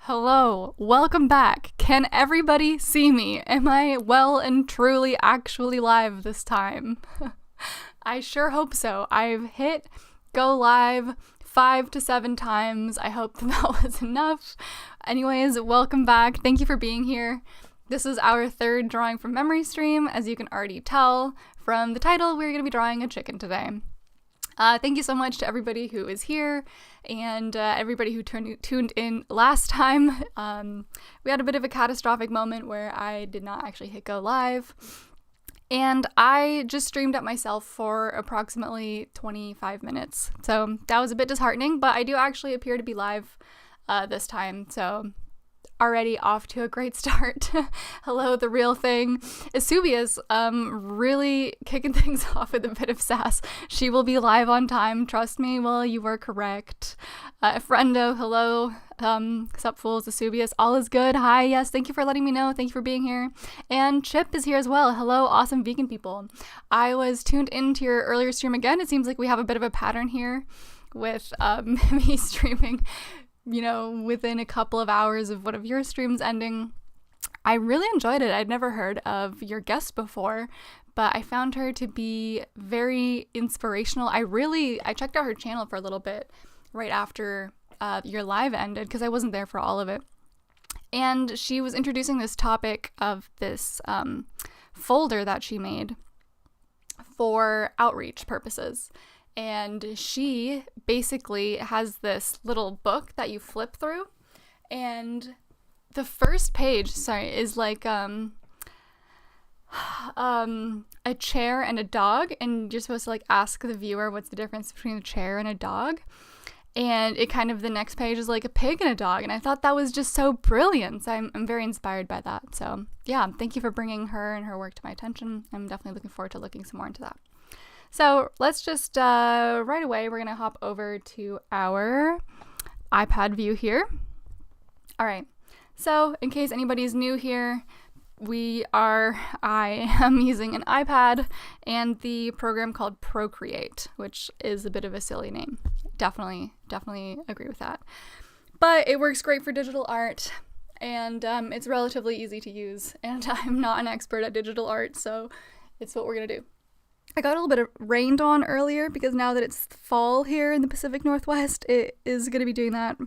Hello, welcome back. Can everybody see me? Am I well and truly actually live this time? I sure hope so. I've hit go live 5 to 7 times. I hope that was enough. Anyways, welcome back. Thank you for being here. This is our third drawing from memory stream. As you can already tell from the title, we're going to be drawing a chicken today. Thank you so much to everybody who is here and everybody who tuned in last time. We had a bit of a catastrophic moment where I did not actually hit go live, and I just streamed at myself for approximately 25 minutes. So that was a bit disheartening, but I do actually appear to be live this time, so already off to a great start. Hello, the real thing. Asubia's really kicking things off with a bit of sass. She will be live on time, trust me. Well, you were correct. Friendo, hello. Sup fools, Asubias, all is good. Hi, yes, thank you for letting me know. Thank you for being here. And Chip is here as well. Hello, awesome vegan people. I was tuned into your earlier stream again. It seems like we have a bit of a pattern here with me streaming, you know, within a couple of hours of one of your streams ending. I really enjoyed it. I'd never heard of your guest before, but I found her to be very inspirational. I checked out her channel for a little bit right after your live ended because I wasn't there for all of it. And she was introducing this topic of this folder that she made for outreach purposes. And she basically has this little book that you flip through, and the first page, is like a chair and a dog, and you're supposed to like ask the viewer what's the difference between a chair and a dog. And it kind of, the next page is like a pig and a dog, and I thought that was just so brilliant. So I'm very inspired by that. So yeah, thank you for bringing her and her work to my attention. I'm definitely looking forward to looking some more into that. So let's just, right away, we're going to hop over to our iPad view here. All right, so in case anybody's new here, I am using an iPad and the program called Procreate, which is a bit of a silly name. Definitely agree with that. But it works great for digital art, and it's relatively easy to use, and I'm not an expert at digital art, so it's what we're going to do. I got a little bit of rained on earlier because now that it's fall here in the Pacific Northwest, it is going to be doing that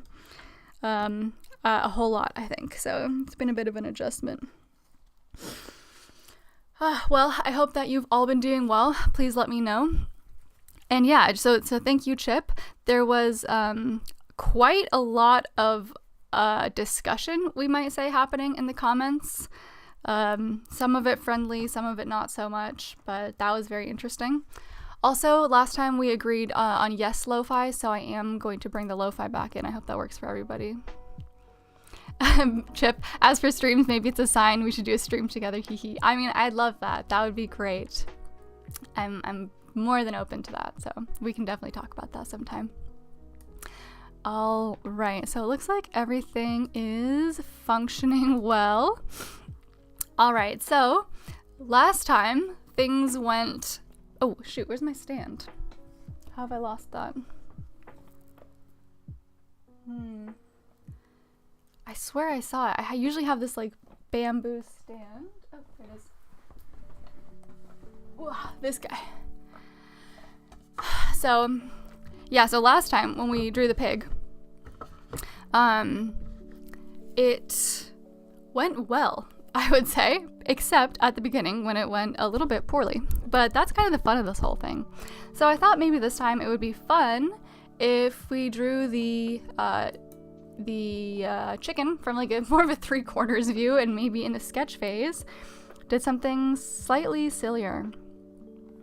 a whole lot, I think. So it's been a bit of an adjustment. Well, I hope that you've all been doing well. Please let me know. And yeah, so thank you, Chip. There was quite a lot of discussion, we might say, happening in the comments. Some of it friendly, some of it not so much, but that was very interesting. Also, last time we agreed on yes lo-fi, so I am going to bring the lo-fi back in. I hope that works for everybody. Chip, as for streams, maybe it's a sign we should do a stream together, hee. I mean, I'd love that. That would be great. I'm more than open to that, so we can definitely talk about that sometime. All right, so it looks like everything is functioning well. All right, so last time things went, oh shoot, where's my stand? How have I lost that? I swear I saw it. I usually have this like bamboo stand. Oh, there it is. Ooh, this guy. So yeah, so last time when we drew the pig, it went well, I would say, except at the beginning when it went a little bit poorly. But that's kind of the fun of this whole thing. So I thought maybe this time it would be fun if we drew the chicken from like more of a 3/4 view, and maybe in the sketch phase did something slightly sillier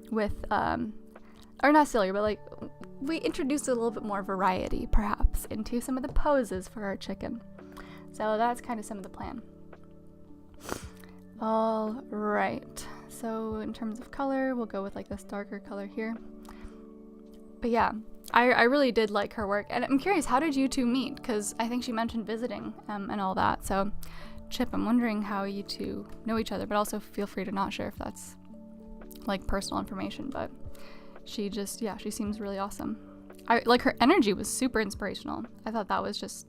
with, or not sillier, but like we introduced a little bit more variety perhaps into some of the poses for our chicken. So that's kind of some of the plan. All right, so in terms of color, we'll go with like this darker color here. But yeah, I really did like her work, and I'm curious, how did you two meet? Because I think she mentioned visiting and all that. So Chip, I'm wondering how you two know each other, but also feel free to not share if that's like personal information. But she just, yeah, she seems really awesome. Like her energy was super inspirational. I thought that was just,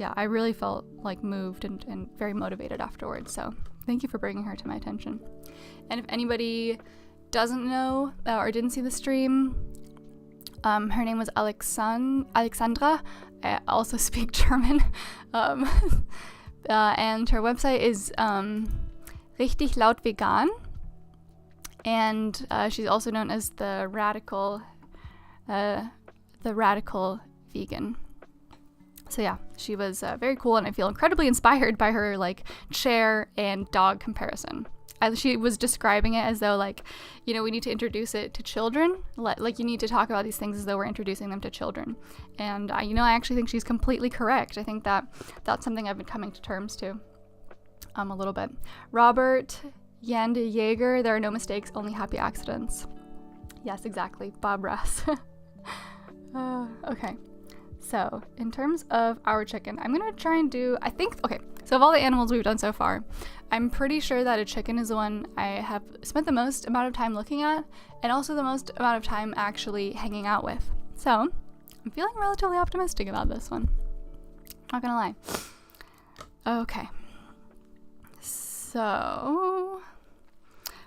yeah, I really felt like moved and very motivated afterwards. So thank you for bringing her to my attention. And if anybody doesn't know or didn't see the stream, her name was Alexandra. I also speak German. And her website is Richtig Laut Vegan. And she's also known as the radical vegan. So yeah, she was very cool, and I feel incredibly inspired by her like chair and dog comparison. She was describing it as though, like, you know, we need to introduce it to children. Like, you need to talk about these things as though we're introducing them to children. And, I actually think she's completely correct. I think that's something I've been coming to terms to a little bit. Robert Yande Jaeger, there are no mistakes, only happy accidents. Yes, exactly. Bob Ross. Okay. So, in terms of our chicken, I'm going to try and do, so of all the animals we've done so far, I'm pretty sure that a chicken is the one I have spent the most amount of time looking at, and also the most amount of time actually hanging out with. So, I'm feeling relatively optimistic about this one. Not gonna lie. Okay. So,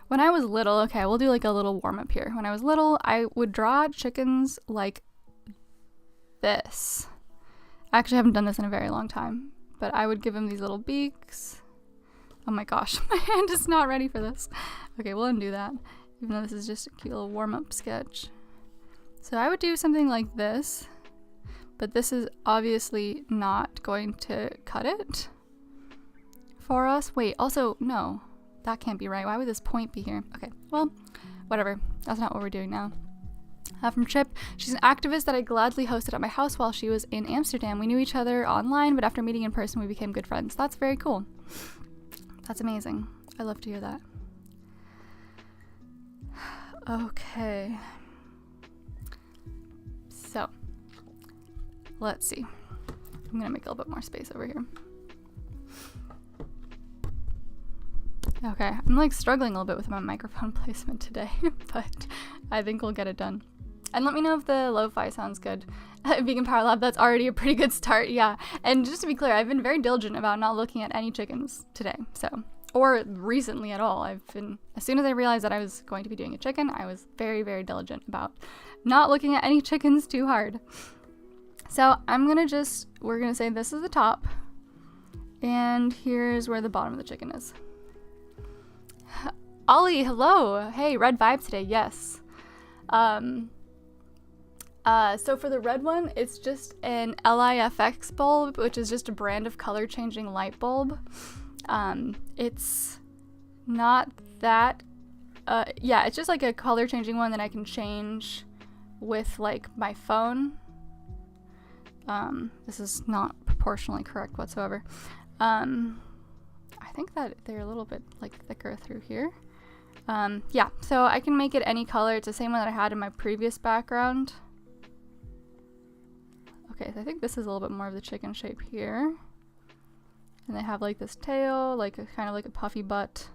when I was little, okay, we'll do like a little warm up here. When I was little, I would draw chickens like this. I actually haven't done this in a very long time, but I would give them these little beaks. Oh my gosh, my hand is not ready for this. Okay, we'll undo that, even though this is just a cute little warm-up sketch. So I would do something like this, but this is obviously not going to cut it for us. Wait, also, no, that can't be right. Why would this point be here? Okay, well, whatever. That's not what we're doing now. From Chip, she's an activist that I gladly hosted at my house while she was in Amsterdam. We knew each other online, but after meeting in person, we became good friends. That's very cool. That's amazing. I love to hear that. Okay. So, let's see. I'm gonna make a little bit more space over here. Okay, I'm like struggling a little bit with my microphone placement today, but I think we'll get it done. And let me know if the lo-fi sounds good. Vegan Power Lab, that's already a pretty good start, yeah. And just to be clear, I've been very diligent about not looking at any chickens today, or recently at all. As soon as I realized that I was going to be doing a chicken, I was very, very diligent about not looking at any chickens too hard. So we're gonna say this is the top, and here's where the bottom of the chicken is. Ollie, hello. Hey, red vibe today, yes. So for the red one, it's just an LIFX bulb, which is just a brand of color changing light bulb. It's not that, it's just like a color changing one that I can change with like my phone. This is not proportionally correct whatsoever. I think that they're a little bit like thicker through here. So I can make it any color. It's the same one that I had in my previous background. Okay, so I think this is a little bit more of the chicken shape here. And they have like this tail, like a kind of like a puffy butt,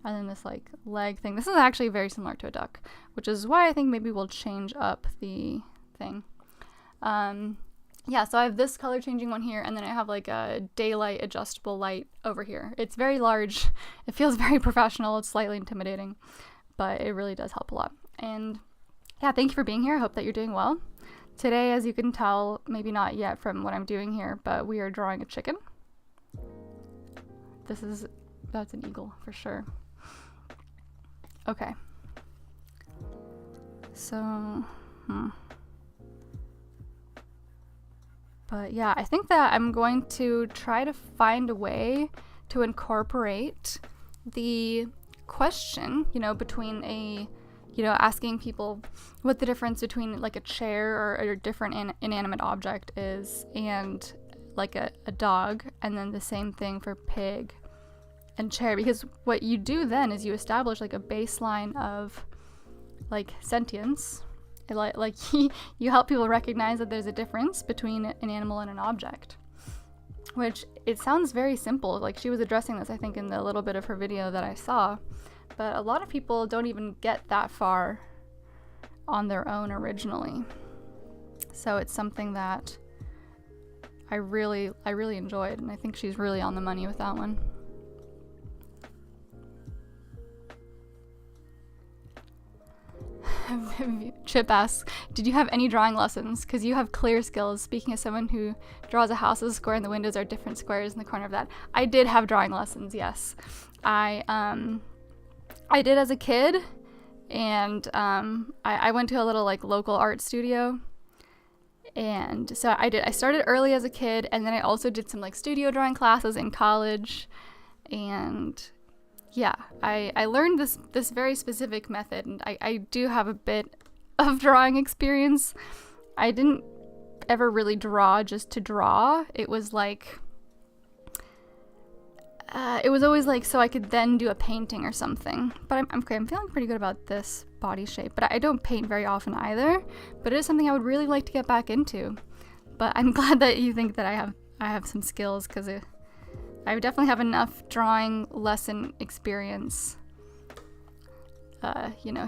and then this like leg thing. This is actually very similar to a duck, which is why I think maybe we'll change up the thing. So I have this color changing one here, and then I have like a daylight adjustable light over here. It's very large. It feels very professional. It's slightly intimidating, but it really does help a lot. And yeah, thank you for being here. I hope that you're doing well. Today, as you can tell, maybe not yet from what I'm doing here, but we are drawing a chicken. That's an eagle for sure. Okay. So, But yeah, I think that I'm going to try to find a way to incorporate the question, between asking people what the difference between like a chair or a different inanimate object is and like a dog, and then the same thing for pig and chair, because what you do then is you establish like a baseline of like sentience. You help people recognize that there's a difference between an animal and an object, which it sounds very simple. Like she was addressing this, I think, in the little bit of her video that I saw, but a lot of people don't even get that far on their own originally. So it's something that I really enjoyed, and I think she's really on the money with that one. Chip asks, did you have any drawing lessons? Because you have clear skills. Speaking as someone who draws a house as a square and the windows are different squares in the corner of that. I did have drawing lessons, yes. I did as a kid, and I went to a little like local art studio. And so I started early as a kid, and then I also did some like studio drawing classes in college. And yeah, I learned this very specific method, and I do have a bit of drawing experience. I didn't ever really draw just to draw. It was like, it was always like so I could then do a painting or something. But I'm feeling pretty good about this body shape. But I don't paint very often either. But it is something I would really like to get back into. But I'm glad that you think that I have some skills, because I definitely have enough drawing lesson experience,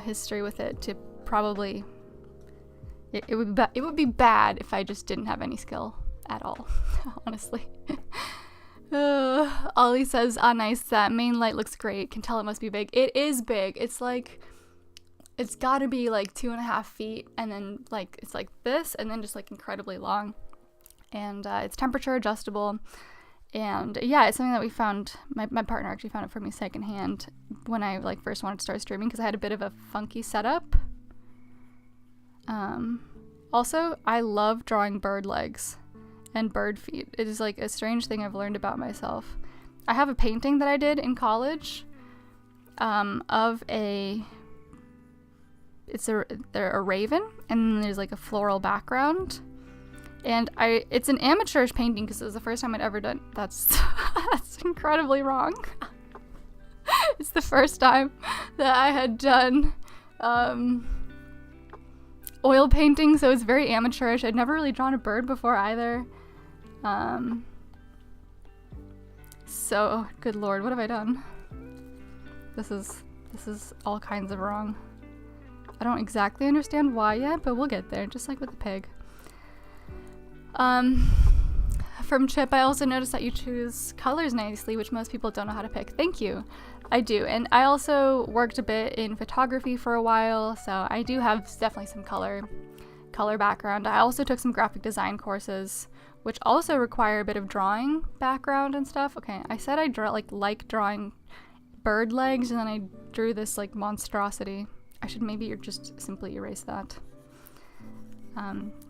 history with it to probably, it would be bad if I just didn't have any skill at all, honestly. Ollie says, nice, that main light looks great, can tell it must be big. It is big. It's like, it's gotta be like 2.5 feet, and then like, it's like this, and then just like incredibly long. And it's temperature adjustable. And yeah, it's something that we found, my partner actually found it for me secondhand when I like first wanted to start streaming, because I had a bit of a funky setup. Also, I love drawing bird legs and bird feet. It is like a strange thing I've learned about myself. I have a painting that I did in college of they're a raven, and there's like a floral background. And it's an amateurish painting because it was the first time I'd ever done. That's incredibly wrong. It's the first time that I had done oil painting, so it's very amateurish. I'd never really drawn a bird before either. So good lord, what have I done? This is all kinds of wrong. I don't exactly understand why yet, but we'll get there, just like with the pig. From Chip, I also noticed that you choose colors nicely, which most people don't know how to pick. Thank you. I do. And I also worked a bit in photography for a while, so I do have definitely some color background. I also took some graphic design courses, which also require a bit of drawing background and stuff. Okay, I said I like drawing bird legs, and then I drew this like monstrosity. I should maybe just simply erase that.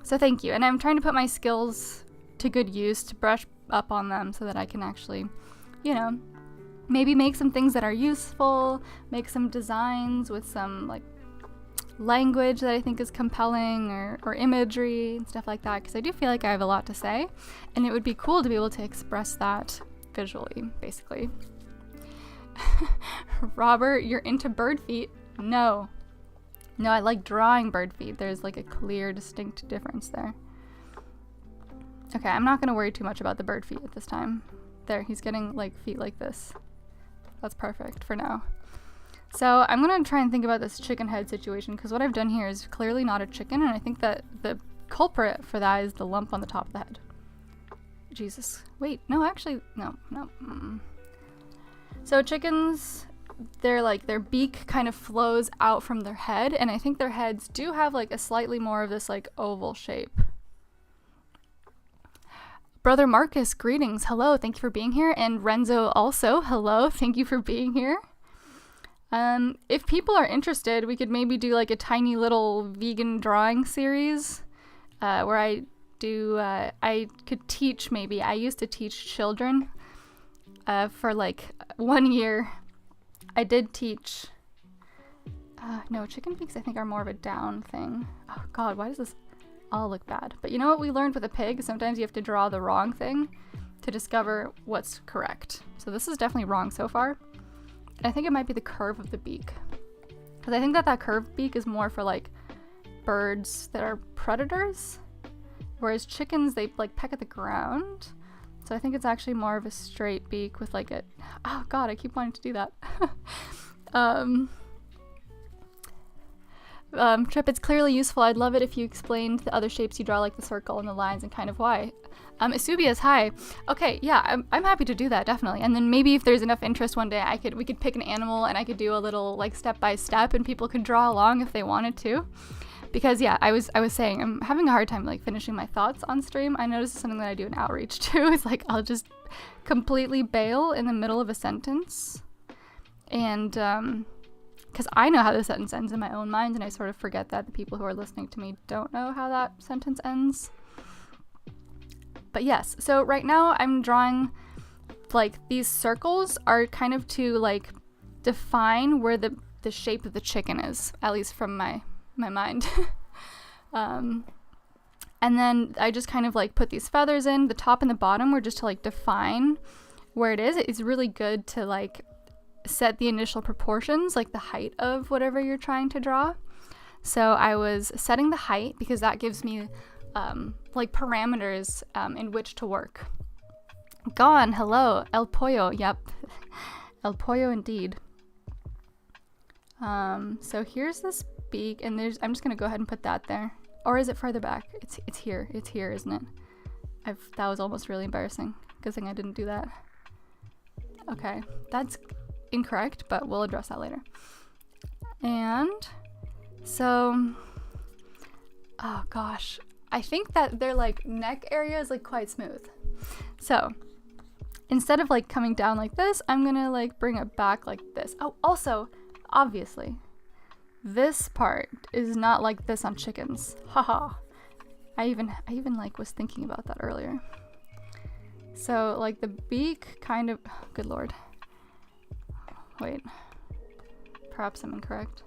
So thank you. And I'm trying to put my skills to good use, to brush up on them so that I can actually, maybe make some things that are useful, make some designs with some like language that I think is compelling, or imagery and stuff like that, because I do feel like I have a lot to say, and it would be cool to be able to express that visually, basically. Robert, you're into bird feet? No, I like drawing bird feet. There's like a clear, distinct difference there. Okay, I'm not going to worry too much about the bird feet at this time. There, he's getting like feet like this. That's perfect for now. So I'm going to try and think about this chicken head situation, because what I've done here is clearly not a chicken, and I think that the culprit for that is the lump on the top of the head. Jesus. Wait, no, actually, no. So chickens, their beak kind of flows out from their head, and I think their heads do have like a slightly more of this like oval shape. Brother Marcus, greetings. Hello, thank you for being here. And Renzo also, hello, thank you for being here. If people are interested, we could maybe do like a tiny little vegan drawing series where I could teach maybe. I used to teach children for like 1 year. I did teach, no, chicken beaks I think are more of a down thing. Oh god, why does this all look bad? But you know what we learned with a pig? Sometimes you have to draw the wrong thing to discover what's correct. So this is definitely wrong so far. And I think it might be the curve of the beak. Because I think that curved beak is more for like birds that are predators. Whereas chickens, they like peck at the ground. So I think it's actually more of a straight beak with like a, oh god, I keep wanting to do that. Trip, it's clearly useful. I'd love it if you explained the other shapes you draw, like the circle and the lines, and kind of why. Isubia's hi. Okay, yeah, I'm happy to do that, definitely. And then maybe if there's enough interest one day, we could pick an animal and I could do a little like step by step, and people could draw along if they wanted to. Because yeah, I was saying I'm having a hard time like finishing my thoughts on stream. I noticed it's something that I do in outreach too. It's like I'll just completely bail in the middle of a sentence, and because I know how the sentence ends in my own mind, and I sort of forget that the people who are listening to me don't know how that sentence ends. But yes, so right now I'm drawing, like, these circles are kind of to, like, define where the shape of the chicken is, at least from my mind. And then I just kind of, like, put these feathers in. The top and the bottom were just to, like, define where it is. It's really good to, like, set the initial proportions, like the height of whatever you're trying to draw. So I was setting the height because that gives me like parameters in which to work. Gone, hello, El Pollo, yep. El Pollo indeed. So here's this beak, and I'm just gonna go ahead and put that there. Or is it further back? It's here, isn't it? That was almost really embarrassing. Good thing I didn't do that. Okay, that's incorrect, but we'll address that later. And so, oh gosh, I think that their like neck area is like quite smooth. So instead of like coming down like this, I'm gonna like bring it back like this. Oh, also, obviously, this part is not like this on chickens. Haha. I even like was thinking about that earlier. So like the beak kind of, good lord. Wait, perhaps I'm incorrect.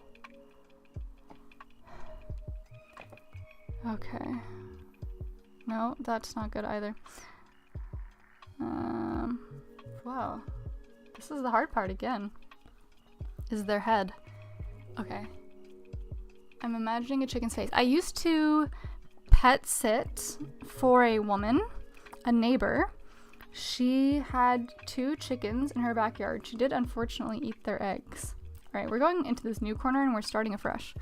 Okay. No, that's not good either. Wow. This is the hard part again. Is their head. Okay. I'm imagining a chicken's face. I used to pet sit for a woman, a neighbor. She had 2 chickens in her backyard. She did unfortunately eat their eggs. All right, we're going into this new corner and we're starting afresh.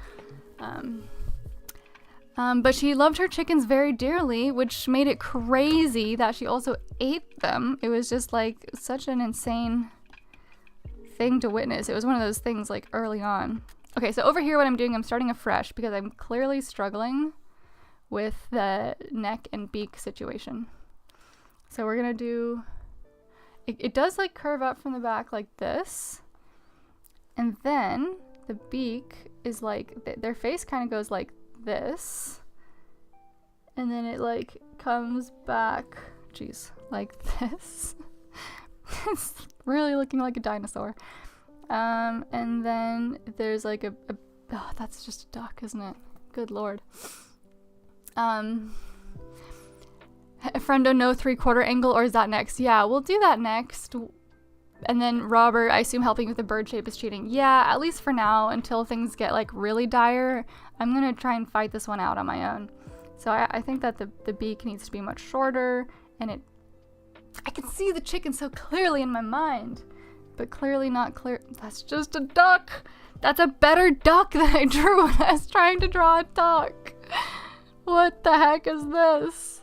But she loved her chickens very dearly, which made it crazy that she also ate them. It was just like such an insane thing to witness. It was one of those things like early on. Okay, so over here what I'm doing, I'm starting afresh because I'm clearly struggling with the neck and beak situation. So we're gonna do, it does like curve up from the back like this. And then the beak is like, their face kind of goes like this. And then it like comes back, geez, like this. It's really looking like a dinosaur. And then there's like oh, that's just a duck, isn't it? Good lord. A friendo, no 3/4 angle, or is that next? Yeah, we'll do that next. And then Robert, I assume helping with the bird shape is cheating. Yeah, at least for now, until things get like really dire, I'm gonna try and fight this one out on my own. So I think that the beak needs to be much shorter, and I can see the chicken so clearly in my mind, but clearly not clear. That's just a duck. That's a better duck than I drew when I was trying to draw a duck. What the heck is this?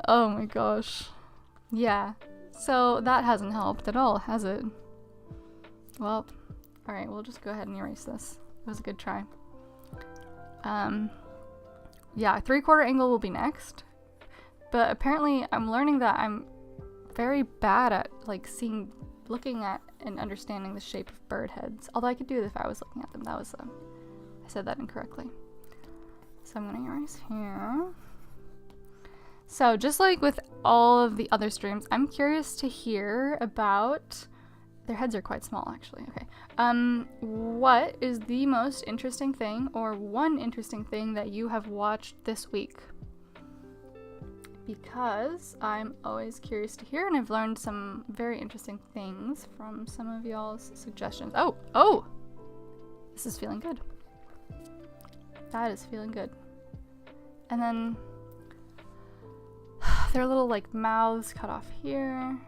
Oh my gosh. Yeah. So that hasn't helped at all, has it? Well, alright, we'll just go ahead and erase this. It was a good try. Yeah, 3/4 angle will be next. But apparently I'm learning that I'm very bad at like looking at and understanding the shape of bird heads. Although I could do it if I was looking at them. That was, I said that incorrectly. So I'm gonna erase here. So just like with all of the other streams, I'm curious to hear about, their heads are quite small actually, okay. What is the most interesting thing or one interesting thing that you have watched this week? Because I'm always curious to hear, and I've learned some very interesting things from some of y'all's suggestions. Oh! This is feeling good. That is feeling good. And then their little like mouths cut off here.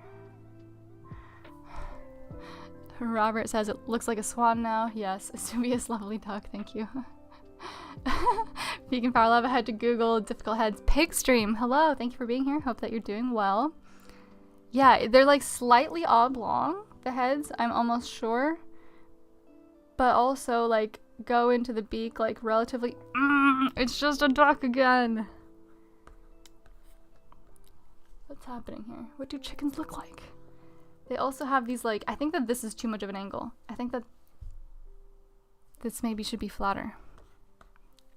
Robert says it looks like a swan now. Yes, Asubia's lovely duck, thank you. Vegan Power Lab, I had to Google difficult heads. Pig stream, hello, thank you for being here. Hope that you're doing well. Yeah, they're like slightly oblong, the heads, I'm almost sure. But also like go into the beak like relatively. It's just a duck again. What's happening here? What do chickens look like? They also have these like, I think that this is too much of an angle. I think that this maybe should be flatter.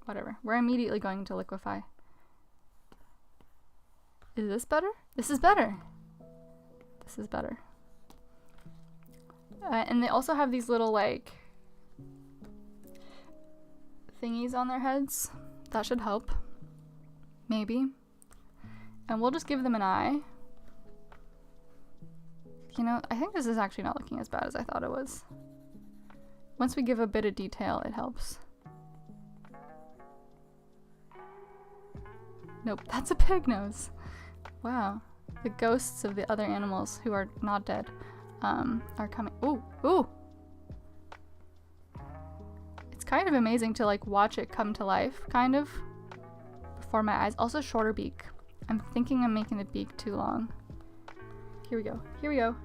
Whatever. We're immediately going to liquefy. Is this better? This is better. This is better. And they also have these little like thingies on their heads. That should help. Maybe. And we'll just give them an eye. You know, I think this is actually not looking as bad as I thought it was. Once we give a bit of detail, it helps. Nope, that's a pig nose. Wow. The ghosts of the other animals who are not dead are coming. Ooh, ooh! It's kind of amazing to like watch it come to life, kind of, before my eyes. Also shorter beak. I'm thinking I'm making the beak too long. Here we go. Here we go.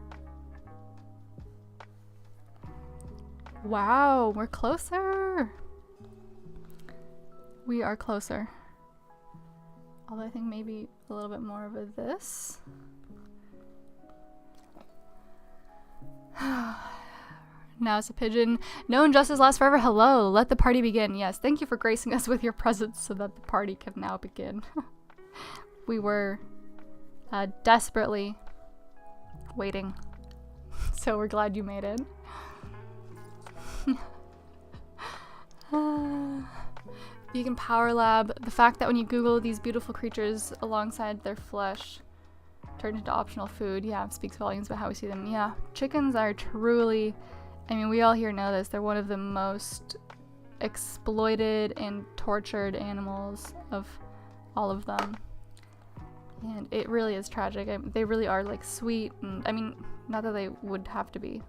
Wow, we're closer. We are closer. Although I think maybe a little bit more of a this. Now it's a pigeon. No injustice lasts forever. Hello, let the party begin. Yes, thank you for gracing us with your presence so that the party can now begin. We were desperately waiting. So we're glad you made it. Vegan Power Lab. The fact that when you Google these beautiful creatures alongside their flesh turned into optional food, yeah, speaks volumes about how we see them. Yeah, chickens are truly, I mean, we all here know this, they're one of the most exploited and tortured animals of all of them. And it really is tragic. They really are like sweet, and I mean, not that they would have to be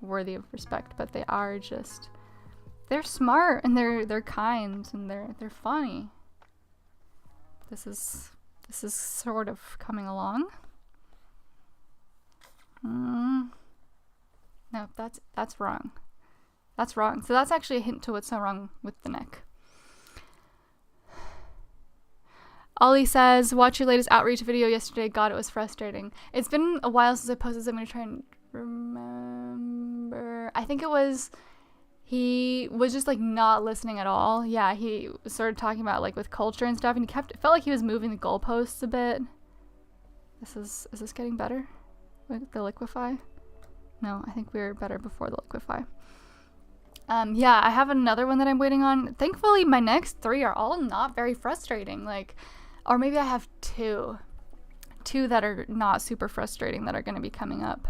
worthy of respect, but they are just, they're smart and they're kind and they're funny. This is sort of coming along. No, that's wrong. That's wrong. So that's actually a hint to what's so wrong with the neck. Ollie says, watch your latest outreach video yesterday. God, it was frustrating. It's been a while since I posted, so I'm going to try and remember. I think it was, he was just like not listening at all. Yeah, he started talking about like with culture and stuff, and it felt like he was moving the goalposts a bit. Is this getting better? With the liquefy? No, I think we were better before the liquefy. Yeah, I have another one that I'm waiting on. Thankfully, my next 3 are all not very frustrating. Like, or maybe I have two that are not super frustrating that are going to be coming up.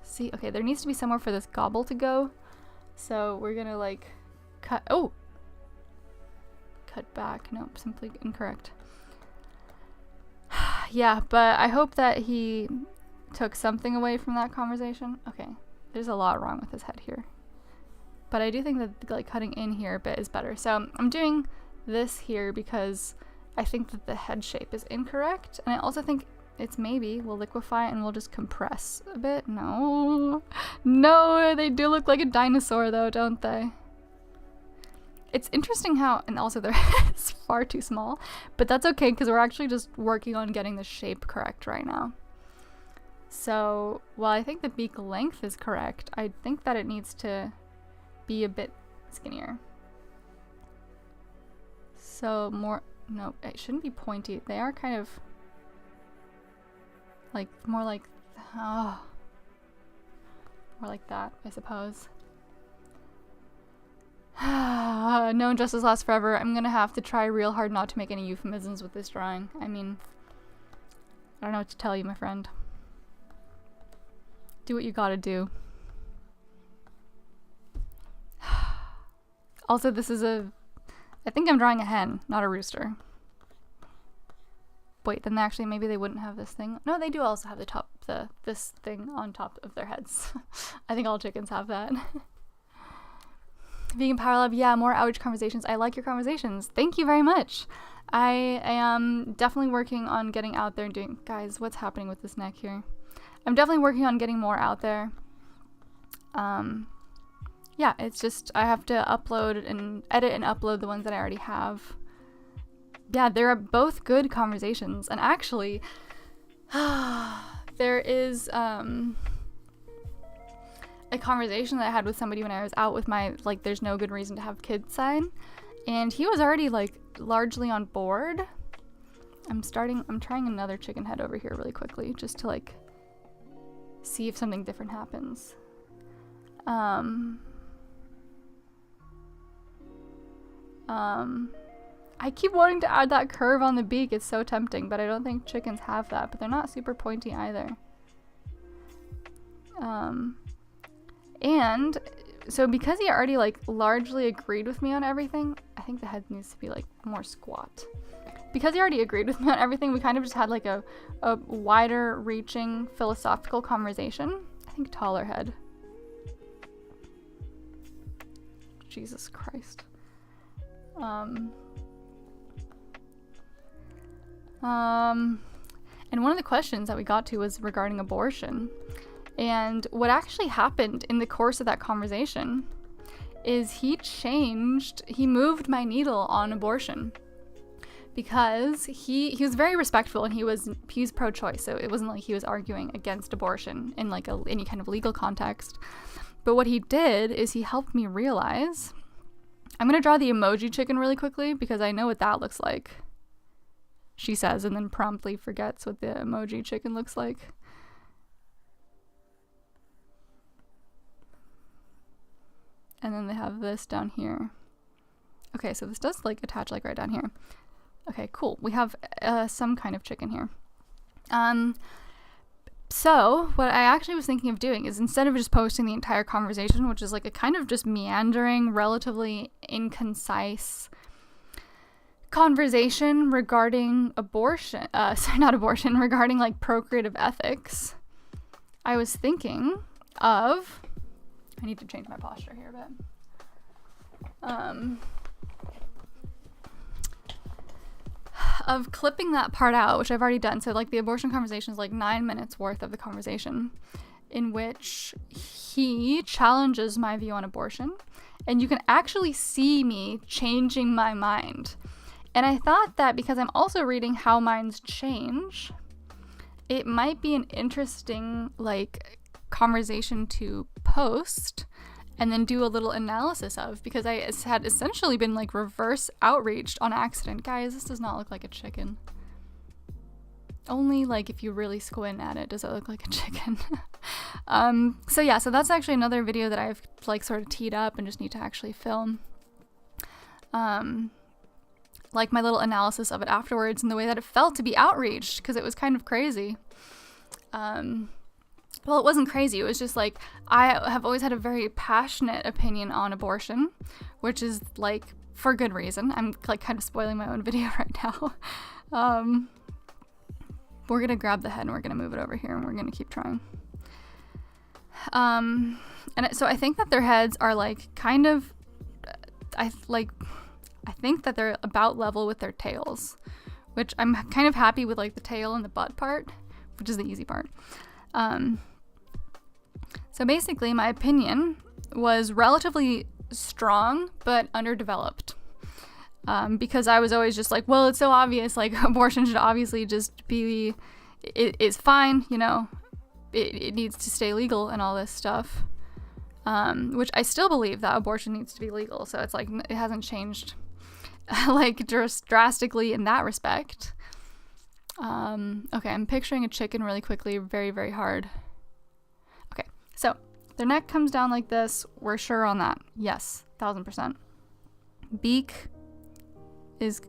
See, okay, there needs to be somewhere for this gobble to go. So we're going to like cut back. Nope, simply incorrect. Yeah, but I hope that he took something away from that conversation. Okay, there's a lot wrong with his head here. But I do think that like cutting in here a bit is better. So I'm doing this here because I think that the head shape is incorrect. And I also think it's maybe we'll liquefy and we'll just compress a bit. No, they do look like a dinosaur though, don't they? It's interesting how, and also their head is far too small, but that's okay because we're actually just working on getting the shape correct right now. So while I think the beak length is correct, I think that it needs to be a bit skinnier. So more, no, it shouldn't be pointy. They are kind of like more like that, I suppose. No injustice lasts forever. I'm gonna have to try real hard not to make any euphemisms with this drawing. I mean, I don't know what to tell you, my friend. Do what you gotta do. Also, this is I think I'm drawing a hen, not a rooster. Wait, then actually maybe they wouldn't have this thing. No, they do also have this thing on top of their heads. I think all chickens have that. Vegan Power Lab, yeah, more outreach conversations. I like your conversations. Thank you very much. I am definitely working on getting out there and doing... Guys, what's happening with this neck here? I'm definitely working on getting more out there. Yeah, it's just I have to upload and edit and upload the ones that I already have. Yeah, they're both good conversations. And actually, there is a conversation that I had with somebody when I was out with my, like, there's no good reason to have kids sign. And he was already, like, largely on board. I'm trying another chicken head over here really quickly just to, like, see if something different happens. I keep wanting to add that curve on the beak. It's so tempting, but I don't think chickens have that, but they're not super pointy either. And so because he already, like, largely agreed with me on everything, I think the head needs to be, like, more squat. Because he already agreed with me on everything, we kind of just had, like, a wider reaching philosophical conversation. I think taller head. Jesus Christ. And one of the questions that we got to was regarding abortion. And what actually happened in the course of that conversation is he moved my needle on abortion. Because he was very respectful, and he's pro-choice, so it wasn't like he was arguing against abortion in, like, any kind of legal context. But what he did is he helped me realize... I'm gonna draw the emoji chicken really quickly because I know what that looks like. She says, and then promptly forgets what the emoji chicken looks like. And then they have this down here. Okay, so this does, like, attach, like, right down here. Okay, cool. We have some kind of chicken here. So what I actually was thinking of doing is, instead of just posting the entire conversation, which is, like, a kind of just meandering, relatively inconcise conversation regarding abortion, regarding, like, procreative ethics, I was thinking of, I need to change my posture here a bit, of clipping that part out, which I've already done. So, like, the abortion conversation is like 9 minutes worth of the conversation, in which he challenges my view on abortion, and you can actually see me changing my mind. And I thought that because I'm also reading How Minds Change, it might be an interesting, like, conversation to post and then do a little analysis of, because I had essentially been, like, reverse outreached on accident. Guys, this does not look like a chicken. Only, like, if you really squint at it does it look like a chicken. So yeah, so that's actually another video that I've, like, sort of teed up and just need to actually film. Like, my little analysis of it afterwards and the way that it felt to be outreached, because it was kind of crazy. Well, it wasn't crazy. It was just, like, I have always had a very passionate opinion on abortion, which is, like, for good reason. I'm, like, kind of spoiling my own video right now. We're gonna grab the head and we're gonna move it over here and we're gonna keep trying. So I think that their heads are, like, kind of, I think that they're about level with their tails, which I'm kind of happy with, like, the tail and the butt part, which is the easy part. So basically, my opinion was relatively strong, but underdeveloped. Because I was always just like, well, it's so obvious, like, abortion should obviously just be, it's fine, you know, it needs to stay legal and all this stuff. Which I still believe that abortion needs to be legal, so it's like, it hasn't changed, like, just drastically in that respect. Okay, I'm picturing a chicken really quickly, very, very hard. Okay, so their neck comes down like this. We're sure on that. Yes, 1000%. Beak is,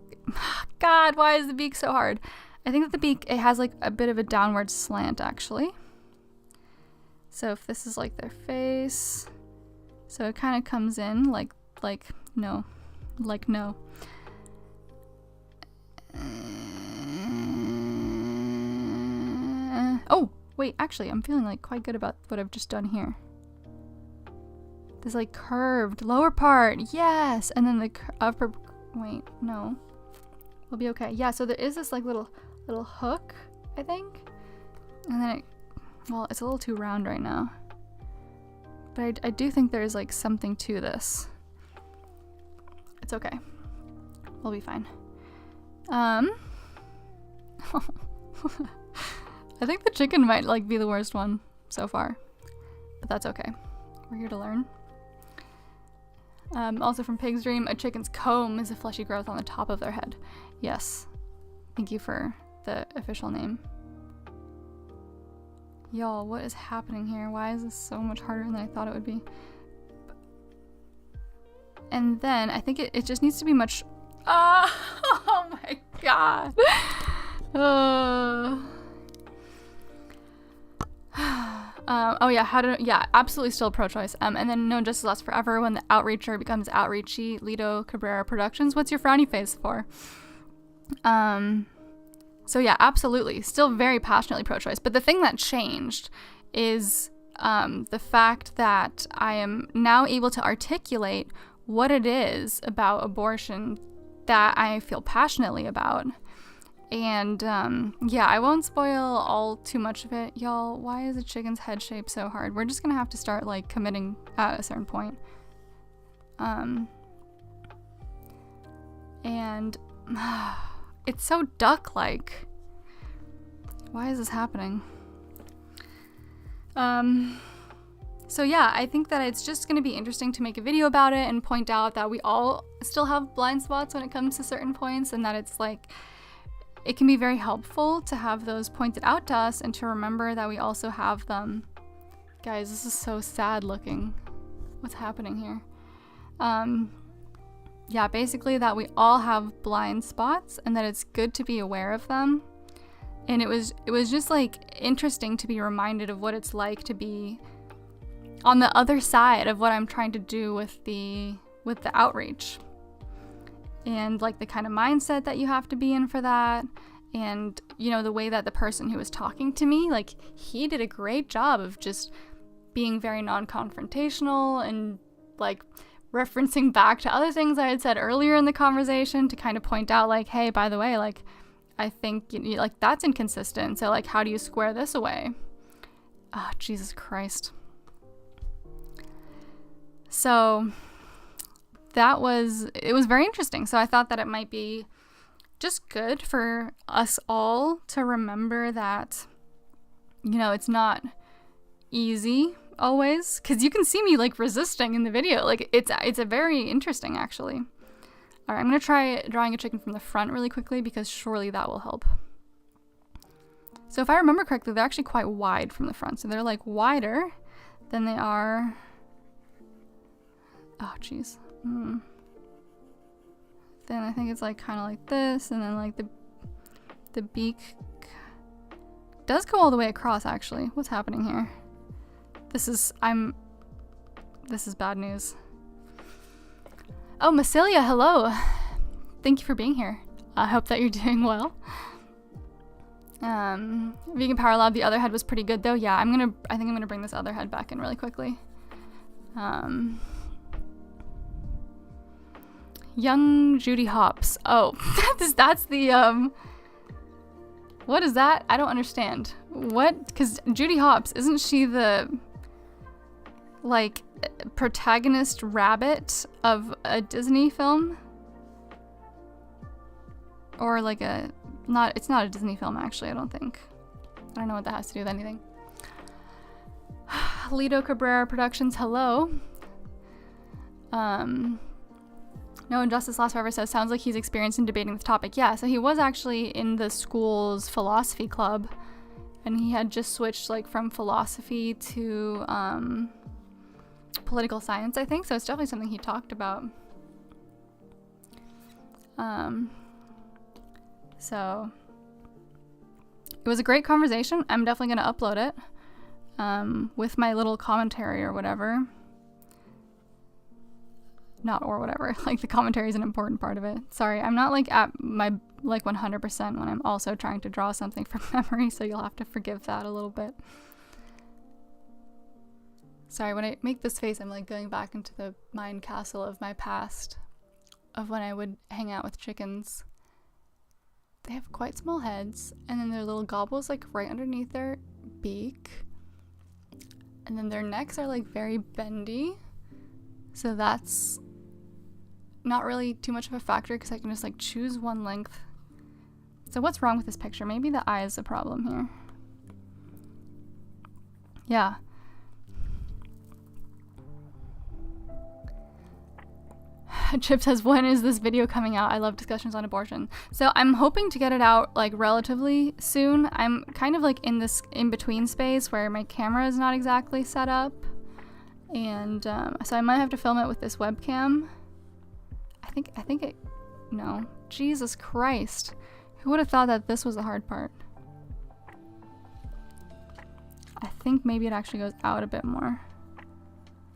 God, why is the beak so hard? I think that the beak, it has, like, a bit of a downward slant, actually. So if this is, like, their face, so it kind of comes in like no. Oh, wait, actually, I'm feeling, like, quite good about what I've just done here. This like curved lower part. Yes. And then the upper, wait, no. We'll be okay. Yeah, so there is this like little hook, I think. And then well, it's a little too round right now. But I do think there's like something to this. It's okay. We'll be fine. I think the chicken might like be the worst one so far, but that's okay. We're here to learn. Also from Pig's Dream, a chicken's comb is a fleshy growth on the top of their head. Yes. Thank you for the official name. Y'all, what is happening here? Why is this so much harder than I thought it would be? And then I think it just needs to be much... Oh my god. Oh yeah, yeah, absolutely still pro-choice. And then No Justice Lasts Forever, when the outreacher becomes outreachy. Lido Cabrera Productions. What's your frowny face for? So yeah, absolutely, still very passionately pro-choice. But the thing that changed is the fact that I am now able to articulate what it is about abortion that I feel passionately about. And yeah, I won't spoil all too much of it. Y'all, why is a chicken's head shape so hard? We're just gonna have to start like committing at a certain point. And it's so duck-like. Why is this happening? So yeah, I think that it's just gonna be interesting to make a video about it and point out that we all still have blind spots when it comes to certain points, and that it's like, it can be very helpful to have those pointed out to us and to remember that we also have them. Guys, this is so sad looking. What's happening here? Yeah, basically that we all have blind spots and that it's good to be aware of them. And it was just like interesting to be reminded of what it's like to be on the other side of what I'm trying to do with the outreach. And like the kind of mindset that you have to be in for that. And, you know, the way that the person who was talking to me, like, he did a great job of just being very non-confrontational and like referencing back to other things I had said earlier in the conversation to kind of point out like, hey, by the way, like, I think like that's inconsistent. So like, how do you square this away? Oh, Jesus Christ. So it was very interesting. So I thought that it might be just good for us all to remember that, you know, it's not easy always, because you can see me like resisting in the video. Like it's a very interesting actually. All right, I'm gonna try drawing a chicken from the front really quickly because surely that will help. So if I remember correctly, they're actually quite wide from the front. So they're like wider than they are. Oh, geez. Then I think it's like kind of like this, and then like the beak does go all the way across actually. What's happening here? This is bad news. Oh, Massilia, hello. Thank you for being here. I hope that you're doing well. Vegan Power Lab, the other head was pretty good though. Yeah, I think I'm gonna bring this other head back in really quickly. Young Judy Hopps. Oh, that's the, what is that? I don't understand. What? Because Judy Hopps, isn't she the, like, protagonist rabbit of a Disney film? Or like it's not a Disney film actually, I don't think. I don't know what that has to do with anything. Lido Cabrera Productions, hello. No Injustice Lasts Forever says, sounds like he's experienced in debating this topic. Yeah, so he was actually in the school's philosophy club, and he had just switched like from philosophy to political science, I think. So it's definitely something he talked about. So it was a great conversation. I'm definitely going to upload it with my little commentary or whatever. Not or whatever, like the commentary is an important part of it. Sorry, I'm not like at my like 100% when I'm also trying to draw something from memory, so you'll have to forgive that a little bit. Sorry, when I make this face, I'm like going back into the mind castle of my past, of when I would hang out with chickens. They have quite small heads, and then their little gobbles like right underneath their beak. And then their necks are like very bendy. So that's not really too much of a factor because I can just like choose one length. So what's wrong with this picture? Maybe the eye is a problem here. Yeah. Chip says, when is this video coming out? I love discussions on abortion. So I'm hoping to get it out like relatively soon. I'm kind of like in this in-between space where my camera is not exactly set up. And so I might have to film it with this webcam. I think it, no. Jesus Christ. Who would have thought that this was the hard part? I think maybe it actually goes out a bit more.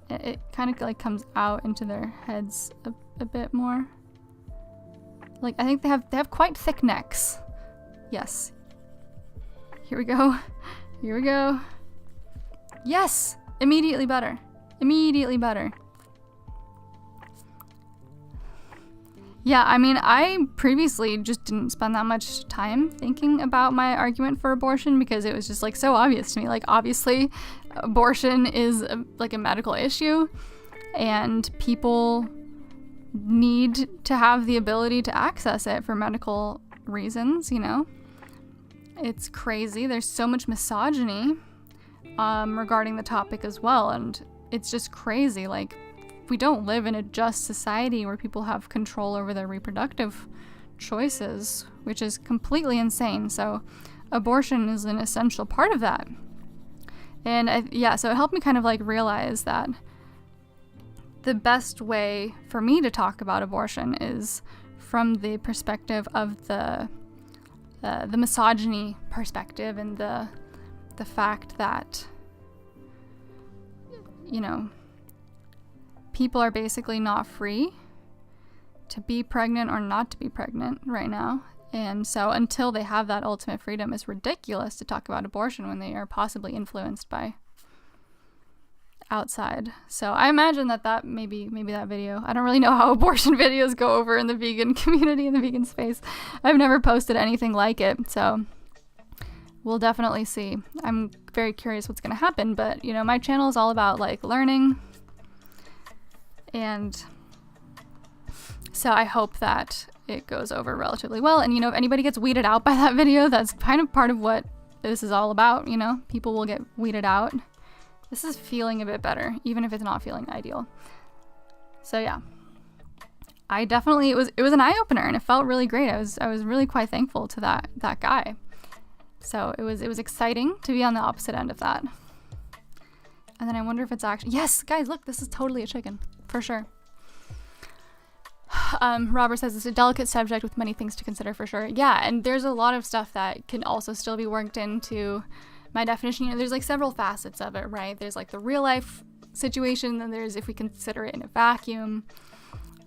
It kind of like comes out into their heads a bit more. Like, I think they have quite thick necks. Yes. Here we go. Here we go. Yes! Immediately better. Immediately better. Yeah, I mean, I previously just didn't spend that much time thinking about my argument for abortion because it was just like so obvious to me. Like, obviously, abortion is like a medical issue and people need to have the ability to access it for medical reasons, you know? It's crazy. There's so much misogyny regarding the topic as well, and it's just crazy. Like, we don't live in a just society where people have control over their reproductive choices, which is completely insane. So abortion is an essential part of that. And yeah, so it helped me kind of like realize that the best way for me to talk about abortion is from the perspective of the misogyny perspective and the fact that, you know, people are basically not free to be pregnant or not to be pregnant right now. And so until they have that ultimate freedom, it's ridiculous to talk about abortion when they are possibly influenced by outside. So I imagine that maybe that video, I don't really know how abortion videos go over in the vegan community, in the vegan space. I've never posted anything like it, so we'll definitely see. I'm very curious what's going to happen, but you know, my channel is all about like learning. And so I hope that it goes over relatively well. And, you know, if anybody gets weeded out by that video, that's kind of part of what this is all about, you know? People will get weeded out. This is feeling a bit better, even if it's not feeling ideal. So, yeah. I definitely, it was an eye-opener, and it felt really great. I was really quite thankful to that guy. So, it was exciting to be on the opposite end of that. And then I wonder if it's actually... Yes, guys, look, this is totally a chicken. For sure. Robert says it's a delicate subject with many things to consider, for sure. Yeah, and there's a lot of stuff that can also still be worked into my definition. You know, there's like several facets of it, right? There's like the real life situation, then there's if we consider it in a vacuum.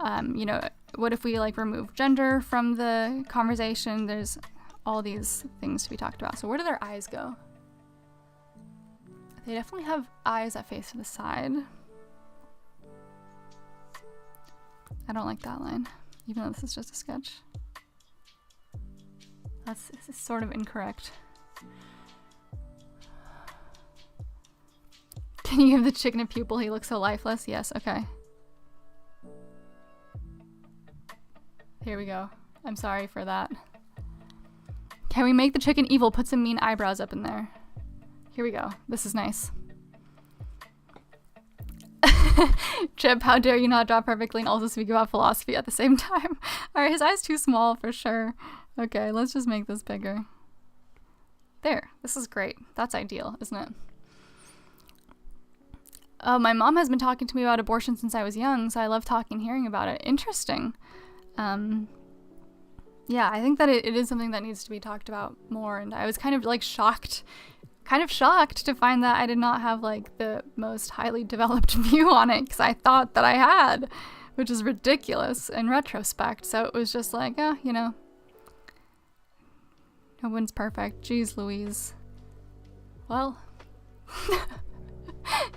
You know, what if we like remove gender from the conversation? There's all these things to be talked about. So where do their eyes go? They definitely have eyes that face to the side. I don't like that line, even though this is just a sketch. This is sort of incorrect. Can you give the chicken a pupil? He looks so lifeless. Yes, okay. Here we go. I'm sorry for that. Can we make the chicken evil? Put some mean eyebrows up in there. Here we go. This is nice. Chip, how dare you not draw perfectly and also speak about philosophy at the same time? Alright, his eye's too small for sure. Okay, let's just make this bigger. There, this is great. That's ideal, isn't it? Oh, my mom has been talking to me about abortion since I was young, so I love talking and hearing about it. Interesting. Yeah, I think that it is something that needs to be talked about more, and I was kind of like shocked to find that I did not have like the most highly developed view on it, because I thought that I had, which is ridiculous in retrospect. So it was just like, you know, no one's perfect. Jeez Louise. Well,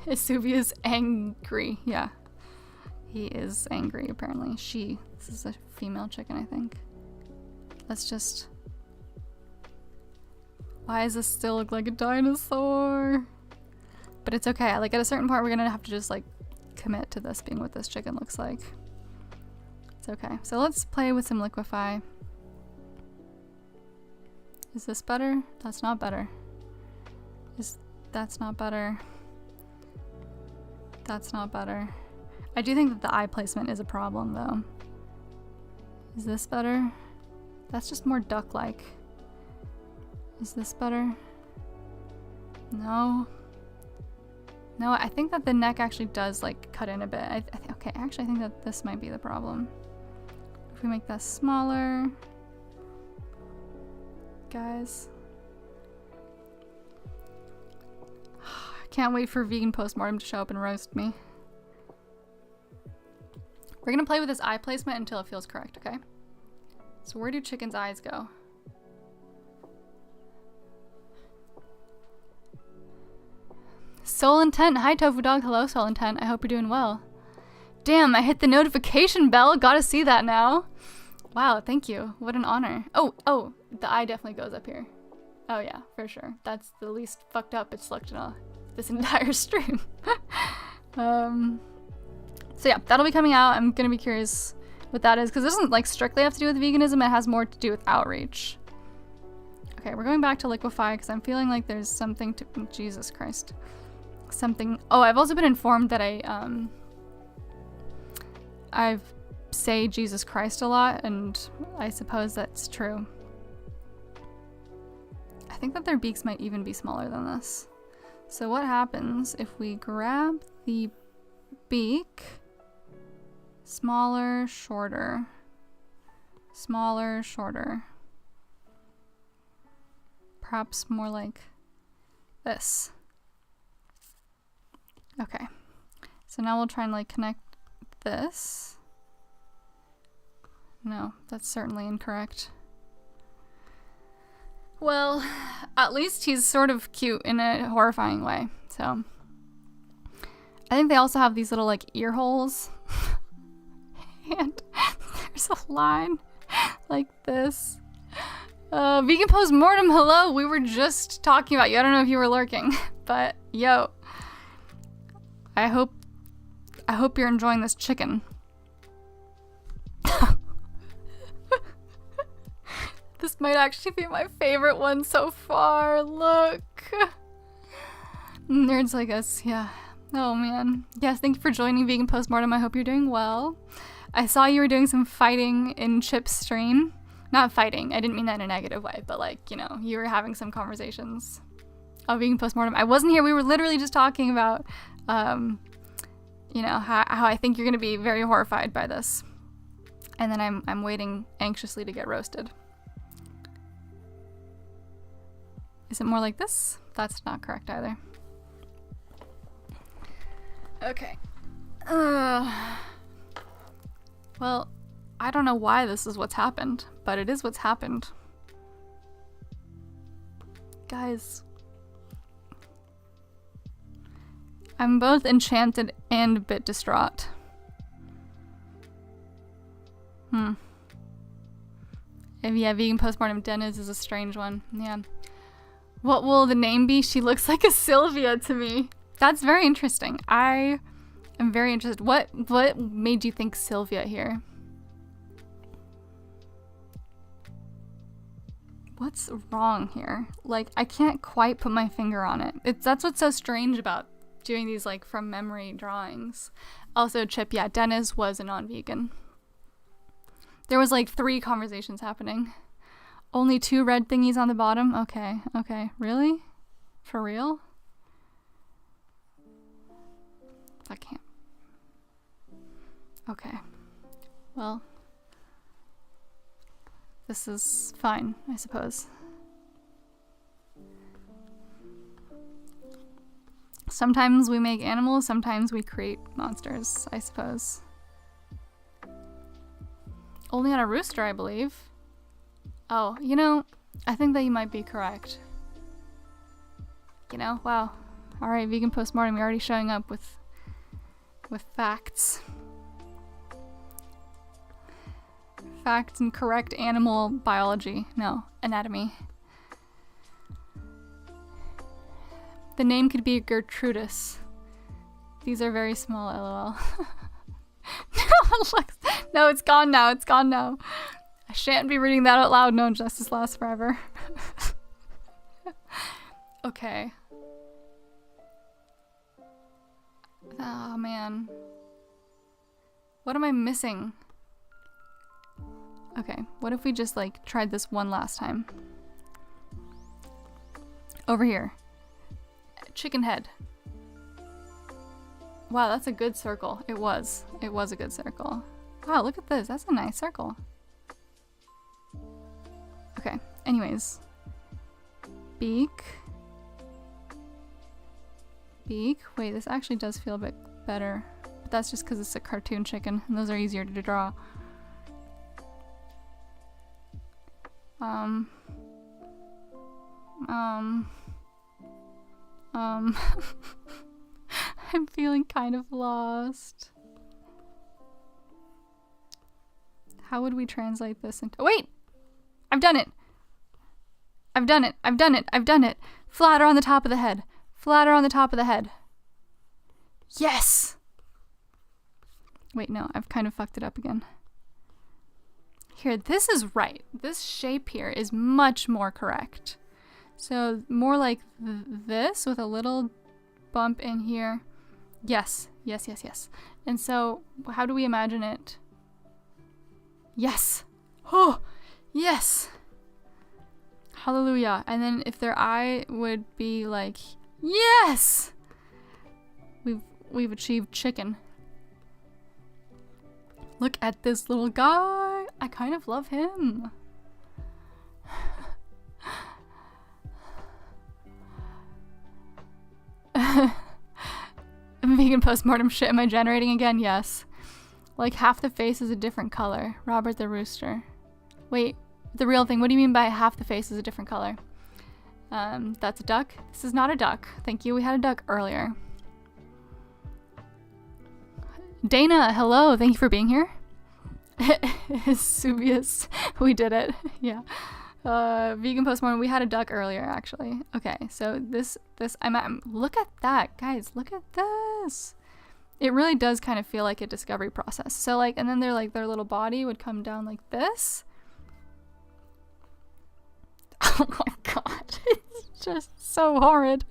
Isubia's angry. Yeah. He is angry, apparently. This is a female chicken, I think. Let's just... Why does this still look like a dinosaur? But it's okay. Like, at a certain point, we're gonna have to just, like, commit to this being what this chicken looks like. It's okay. So let's play with some liquefy. Is this better? That's not better. That's not better. That's not better. I do think that the eye placement is a problem, though. Is this better? That's just more duck-like. Is this better? No. No, I think that the neck actually does, like, cut in a bit. Okay, actually, I think that this might be the problem. If we make that smaller... Guys. I can't wait for vegan postmortem to show up and roast me. We're gonna play with this eye placement until it feels correct, okay? So where do chickens' eyes go? Soul Intent. Hi, Tofu Dog. Hello, Soul Intent. I hope you're doing well. Damn, I hit the notification bell. Gotta see that now. Wow, thank you. What an honor. Oh, the eye definitely goes up here. Oh yeah, for sure. That's the least fucked up it's looked in this entire stream. So yeah, that'll be coming out. I'm gonna be curious what that is, because it doesn't like strictly have to do with veganism. It has more to do with outreach. Okay, we're going back to liquefy because I'm feeling like there's something to... Jesus Christ. Something... Oh, I've also been informed that I've say Jesus Christ a lot, and I suppose that's true. I think that their beaks might even be smaller than this. So what happens if we grab the beak, smaller, shorter, smaller, shorter, perhaps more like this. Okay, so now we'll try and like connect this. No, that's certainly incorrect. Well, at least he's sort of cute in a horrifying way, so. I think they also have these little, like, ear holes. And there's a line like this. Vegan Postmortem, hello! We were just talking about you. I don't know if you were lurking, but yo. I hope you're enjoying this chicken. This might actually be my favorite one so far. Look. Nerds like us, yeah. Oh man. Yes, thank you for joining Vegan Postmortem. I hope you're doing well. I saw you were doing some fighting in Chip's stream. Not fighting, I didn't mean that in a negative way, but like, you know, you were having some conversations. Oh, Vegan Postmortem. I wasn't here, we were literally just talking about, you know, how I think you're gonna be very horrified by this. And then I'm waiting anxiously to get roasted. Is it more like this? That's not correct either. Okay. Well, I don't know why this is what's happened, but it is what's happened. Guys. I'm both enchanted and a bit distraught. Yeah, Vegan Postmortem Dennis is a strange one. Yeah. What will the name be? She looks like a Sylvia to me. That's very interesting. I am very interested. What made you think Sylvia here? What's wrong here? Like, I can't quite put my finger on it. That's what's so strange about doing these, like, from memory drawings. Also, Chip, yeah, Dennis was a non-vegan. There was, like, 3 conversations happening. Only 2 red thingies on the bottom? Okay. Really? For real? I can't. Okay. Well. This is fine, I suppose. Sometimes we make animals, sometimes we create monsters, I suppose. Only on a rooster, I believe. Oh, you know, I think that you might be correct. You know, wow. All right, vegan postmortem, you're already showing up with facts. Facts and correct animal biology. No, anatomy. The name could be Gertrudis. These are very small, lol. No, it's gone now. It's gone now. I shan't be reading that out loud. No, justice lasts forever. Okay. Oh, man. What am I missing? Okay, what if we just, like, tried this one last time? Over here. Chicken head. Wow, that's a good circle. It was. It was a good circle. Wow, look at this. That's a nice circle. Okay, anyways. Beak. Beak. Wait, this actually does feel a bit better. But that's just because it's a cartoon chicken, and those are easier to draw. I'm feeling kind of lost. How would we translate this into— wait! I've done it! I've done it! I've done it! I've done it! Flatter on the top of the head. Flatter on the top of the head. Yes! Wait, no, I've kind of fucked it up again. Here, this is right. This shape here is much more correct. So more like this with a little bump in here. Yes, yes, yes, yes. And so how do we imagine it? Yes. Oh, yes. Hallelujah. And then if their eye would be like, yes, we've achieved chicken. Look at this little guy. I kind of love him. Vegan postmortem shit. Am I generating again? Yes. Like half the face is a different color. Robert the Rooster. Wait, the real thing. What do you mean by half the face is a different color? That's a duck. This is not a duck. Thank you. We had a duck earlier. Dana, hello. Thank you for being here. Subius. We did it. Yeah. Vegan postmortem. We had a duck earlier, actually. Okay, so this look at that, guys. Look at this. It really does kind of feel like a discovery process. So like, and then their little body would come down like this. Oh my god, it's just so horrid.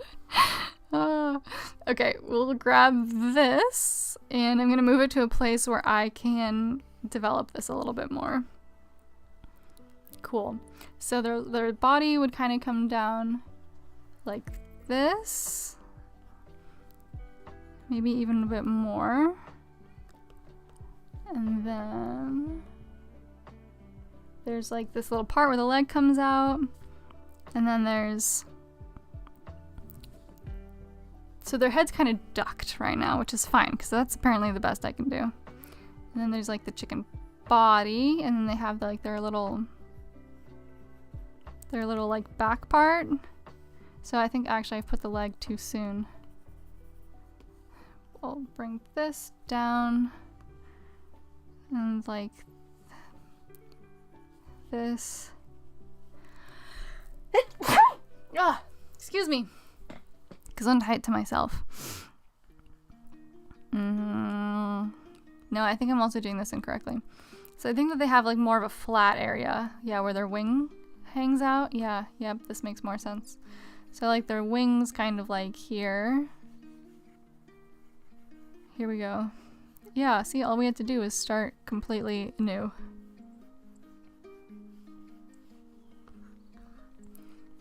Okay, we'll grab this, and I'm gonna move it to a place where I can develop this a little bit more. Cool. So their body would kind of come down like this. Maybe even a bit more. And then there's like this little part where the leg comes out. And then there's... so their head's kind of ducked right now, which is fine, because that's apparently the best I can do. And then there's like the chicken body, and then they have like their little like back part. So I think actually I put the leg too soon. We'll bring this down and like this. Excuse me. Gesundheit to myself. No, I think I'm also doing this incorrectly. So I think that they have like more of a flat area. Yeah, where their wing hangs out. Yeah, yep, this makes more sense. So like their wings kind of like here. Here we go. Yeah, see, all we had to do is start completely new.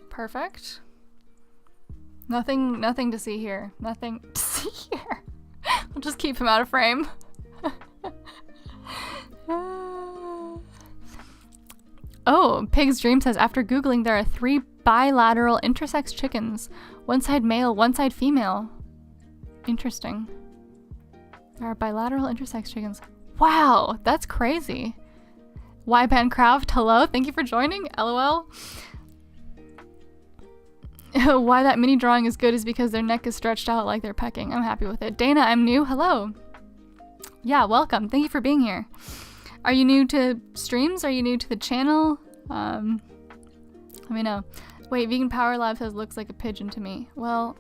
Perfect. Nothing to see here. Nothing to see here. I'll just keep him out of frame. Oh, Pig's Dream says, after Googling, there are 3 bilateral intersex chickens. One side male, one side female. Interesting. There are bilateral intersex chickens. Wow, that's crazy. Ybancraft, hello, thank you for joining, LOL. Why that mini drawing is good is because their neck is stretched out like they're pecking. I'm happy with it. Dana, I'm new. Hello. Yeah, welcome. Thank you for being here. Are you new to streams? Are you new to the channel? Let me know. Wait, Vegan Power Lab says looks like a pigeon to me. Well,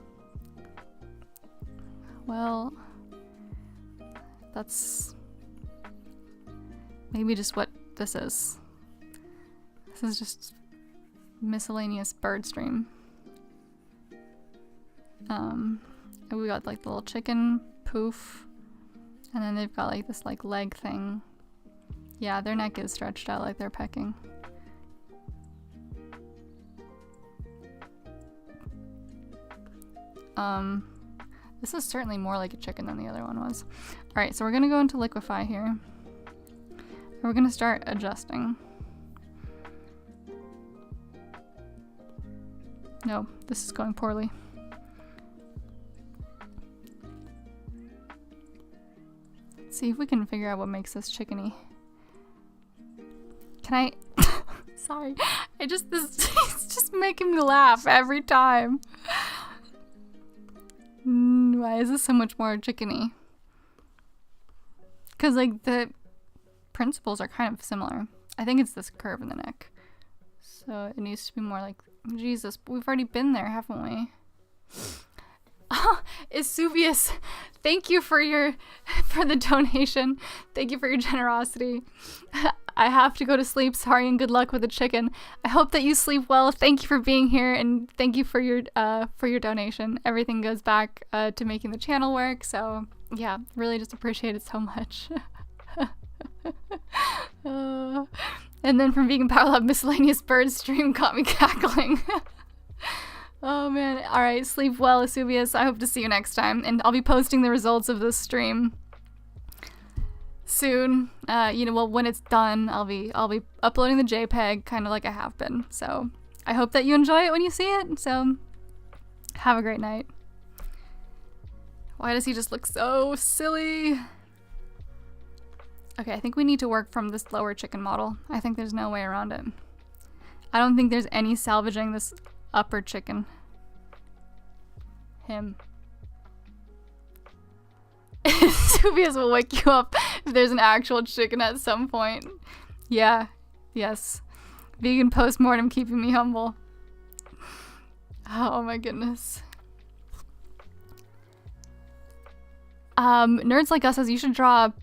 that's maybe just what this is. This is just miscellaneous bird stream. We got like the little chicken poof, and then they've got like this like leg thing. Yeah, their neck is stretched out like they're pecking. This is certainly more like a chicken than the other one was. Alright, so we're gonna go into liquefy here. And we're gonna start adjusting. No, this is going poorly. Let's see if we can figure out what makes this chickeny. Can I? Sorry, it's just making me laugh every time. Why is this so much more chickeny? Because like the principles are kind of similar. I think it's this curve in the neck. So it needs to be more like, Jesus, we've already been there, haven't we? Oh, Isuvius, thank you for the donation. Thank you for your generosity. I have to go to sleep. Sorry and good luck with the chicken. I hope that you sleep well. Thank you for being here and thank you for your donation. Everything goes back to making the channel work. So yeah, really just appreciate it so much. And then from Vegan Power Lab, miscellaneous bird stream got me cackling. Oh man. Alright, sleep well, Asubius. I hope to see you next time. And I'll be posting the results of this stream soon. Well, when it's done, I'll be uploading the JPEG, kind of like I have been. So I hope that you enjoy it when you see it. So have a great night. Why does he just look so silly? Okay, I think we need to work from this lower chicken model. I think there's no way around it. I don't think there's any salvaging this upper chicken. Him. Subius will wake you up if there's an actual chicken at some point. Yeah. Yes. Vegan postmortem keeping me humble. Oh my goodness. Nerds Like Us says you should draw a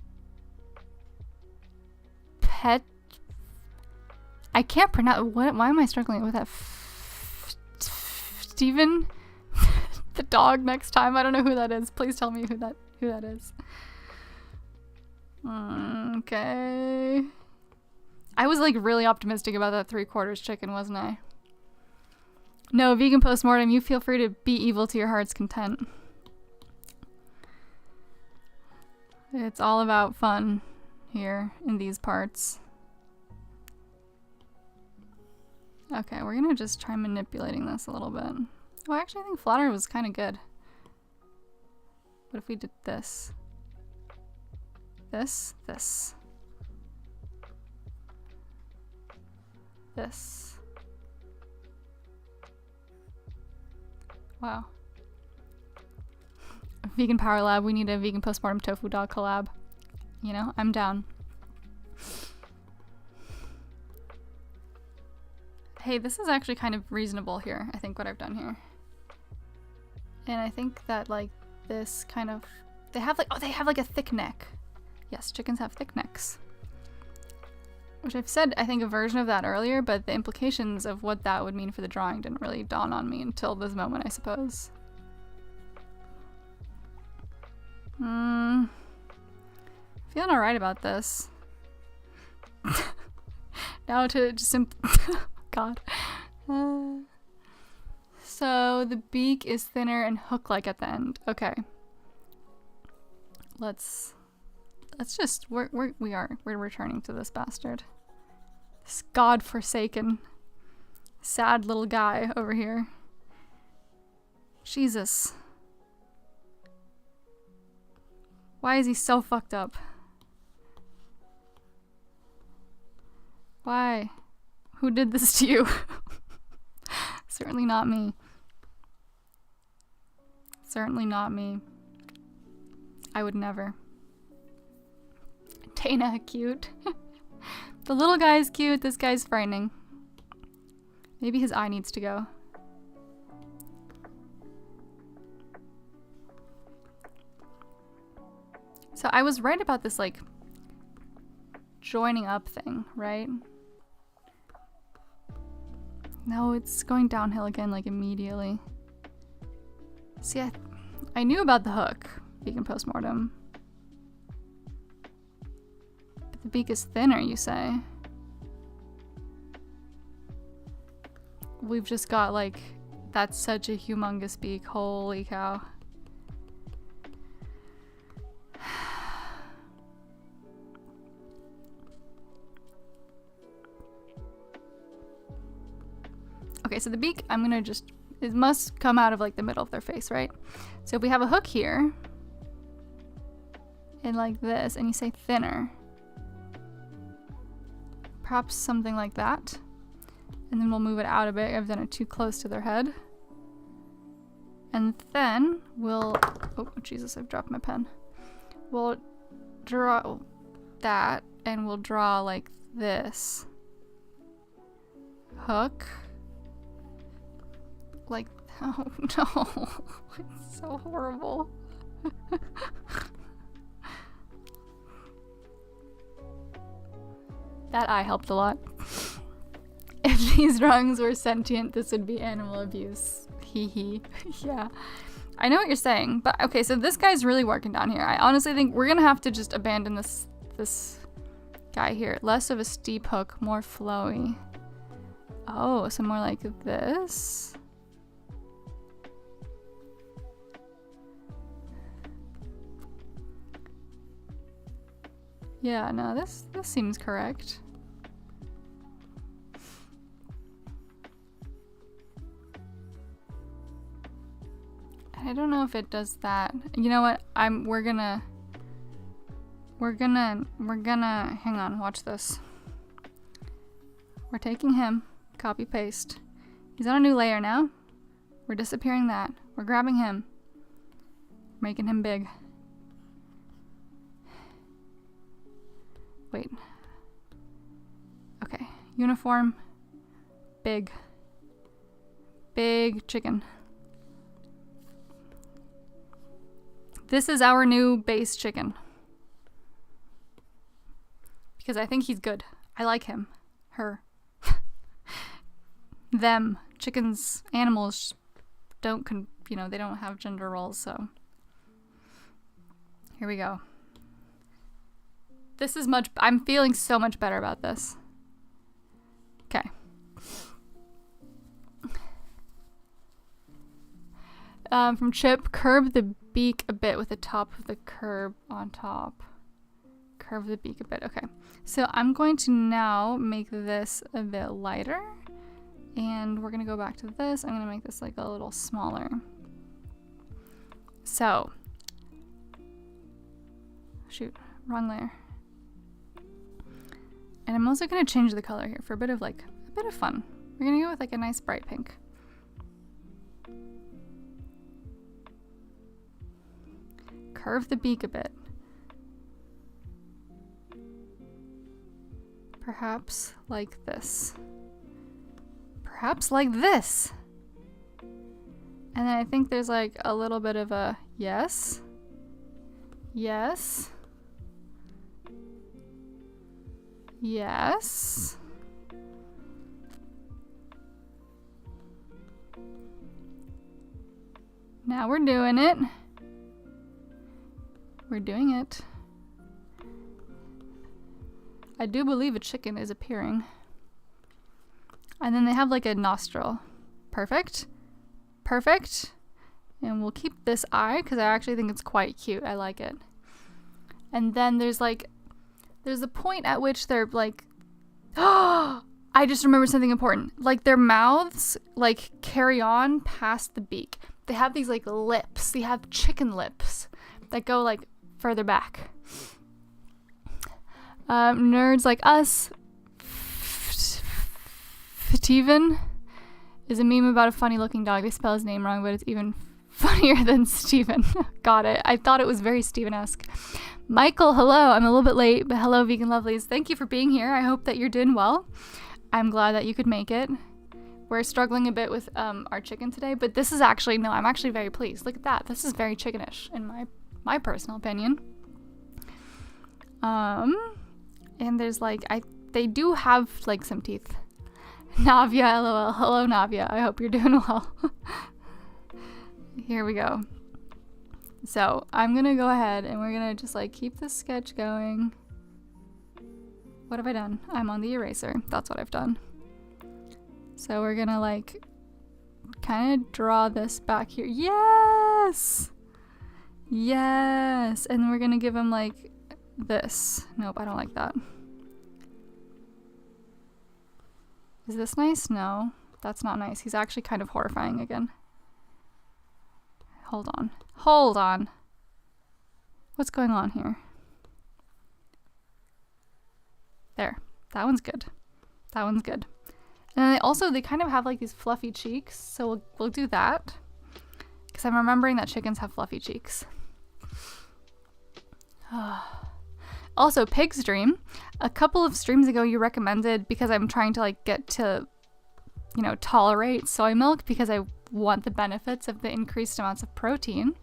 pet. I can't pronounce. Why am I struggling with that? Steven? The dog next time. I don't know who that is. Please tell me who that is. Okay. I was like really optimistic about that 3/4 chicken, wasn't I? No, vegan postmortem, you feel free to be evil to your heart's content. It's all about fun here in these parts. Okay, we're gonna just try manipulating this a little bit. Oh, actually I think flatter was kind of good. What if we did this? This. Wow. Vegan Power Lab, we need a vegan postmortem tofu dog collab. You know, I'm down. Hey, this is actually kind of reasonable here, I think, what I've done here. And I think that, like, this kind of... They have like a thick neck. Yes, chickens have thick necks. Which I've said, I think, a version of that earlier, but the implications of what that would mean for the drawing didn't really dawn on me until this moment, I suppose. Feeling alright about this. Now to just God. So the beak is thinner and hook-like at the end. Okay. Let's just we're returning to this bastard. This godforsaken, sad little guy over here. Jesus. Why is he so fucked up? Why? Who did this to you? Certainly not me. Certainly not me. I would never. Dana, cute. The little guy's cute. This guy's frightening. Maybe his eye needs to go. So I was right about this, like, joining up thing, right? No, it's going downhill again, like, immediately. See, I knew about the hook, vegan postmortem. But the beak is thinner, you say? We've just got, like, that's such a humongous beak. Holy cow. Okay, so the beak, I'm gonna just, it must come out of like the middle of their face, right? So if we have a hook here, and like this, and you say thinner, perhaps something like that, and then we'll move it out a bit. I've done it too close to their head. And then we'll, oh Jesus, I've dropped my pen. We'll draw that, and we'll draw like this hook. Like, oh no, it's so horrible. That eye helped a lot. If these rungs were sentient, this would be animal abuse. Hee hee. Yeah. I know what you're saying, but okay, so this guy's really working down here. I honestly think we're gonna have to just abandon this guy here. Less of a steep hook, more flowy. Oh, so more like this. Yeah, no, this seems correct. I don't know if it does that. You know what? We're gonna hang on, watch this. We're taking him, copy paste. He's on a new layer now. We're disappearing that. We're grabbing him. Making him big. Wait. Okay. Uniform. Big. Big chicken. This is our new base chicken. Because I think he's good. I like him. Her. Them. Chickens, animals don't, they don't have gender roles, so. Here we go. This is I'm feeling so much better about this. Okay. From Chip, curve the beak a bit with the top of the curb on top. Curve the beak a bit. Okay. So I'm going to now make this a bit lighter. And we're going to go back to this. I'm going to make this like a little smaller. So. Shoot. Wrong layer. And I'm also going to change the color here for a bit of fun. We're going to go with like a nice bright pink. Curve the beak a bit. Perhaps like this. Perhaps like this. And then I think there's like a little bit of a yes. Yes. Yes. Now we're doing it. We're doing it. I do believe a chicken is appearing. And then they have like a nostril. Perfect. Perfect. And we'll keep this eye because I actually think it's quite cute. I like it. And then there's a point at which they're like, oh, I just remembered something important. Like their mouths like carry on past the beak. They have these like lips. They have chicken lips that go like further back. Nerds like us. Fativan is a meme about a funny looking dog. They spell his name wrong, but it's even Funnier than Steven. Got it. I thought it was very Steven-esque. Michael, hello. I'm a little bit late, but hello, vegan lovelies. Thank you for being here. I hope that you're doing well. I'm glad that you could make it. We're struggling a bit with our chicken today, but this is actually, no, I'm actually very pleased. Look at that. This is very chickenish in my personal opinion. And there's like, they do have like some teeth. Navia, lol. Hello, Navia. I hope you're doing well. Here we go. So I'm gonna go ahead and we're gonna just like keep this sketch going. What have I done? I'm on the eraser. That's what I've done. So we're gonna like kind of draw this back here. Yes! Yes! And we're gonna give him like this. Nope, I don't like that. Is this nice? No, that's not nice. He's actually kind of horrifying again. Hold on. Hold on. What's going on here? There. That one's good. That one's good. And they kind of have like these fluffy cheeks, so we'll do that. Because I'm remembering that chickens have fluffy cheeks. Also, Pig's Dream. A couple of streams ago you recommended, because I'm trying to like get to, you know, tolerate soy milk because I want the benefits of the increased amounts of protein.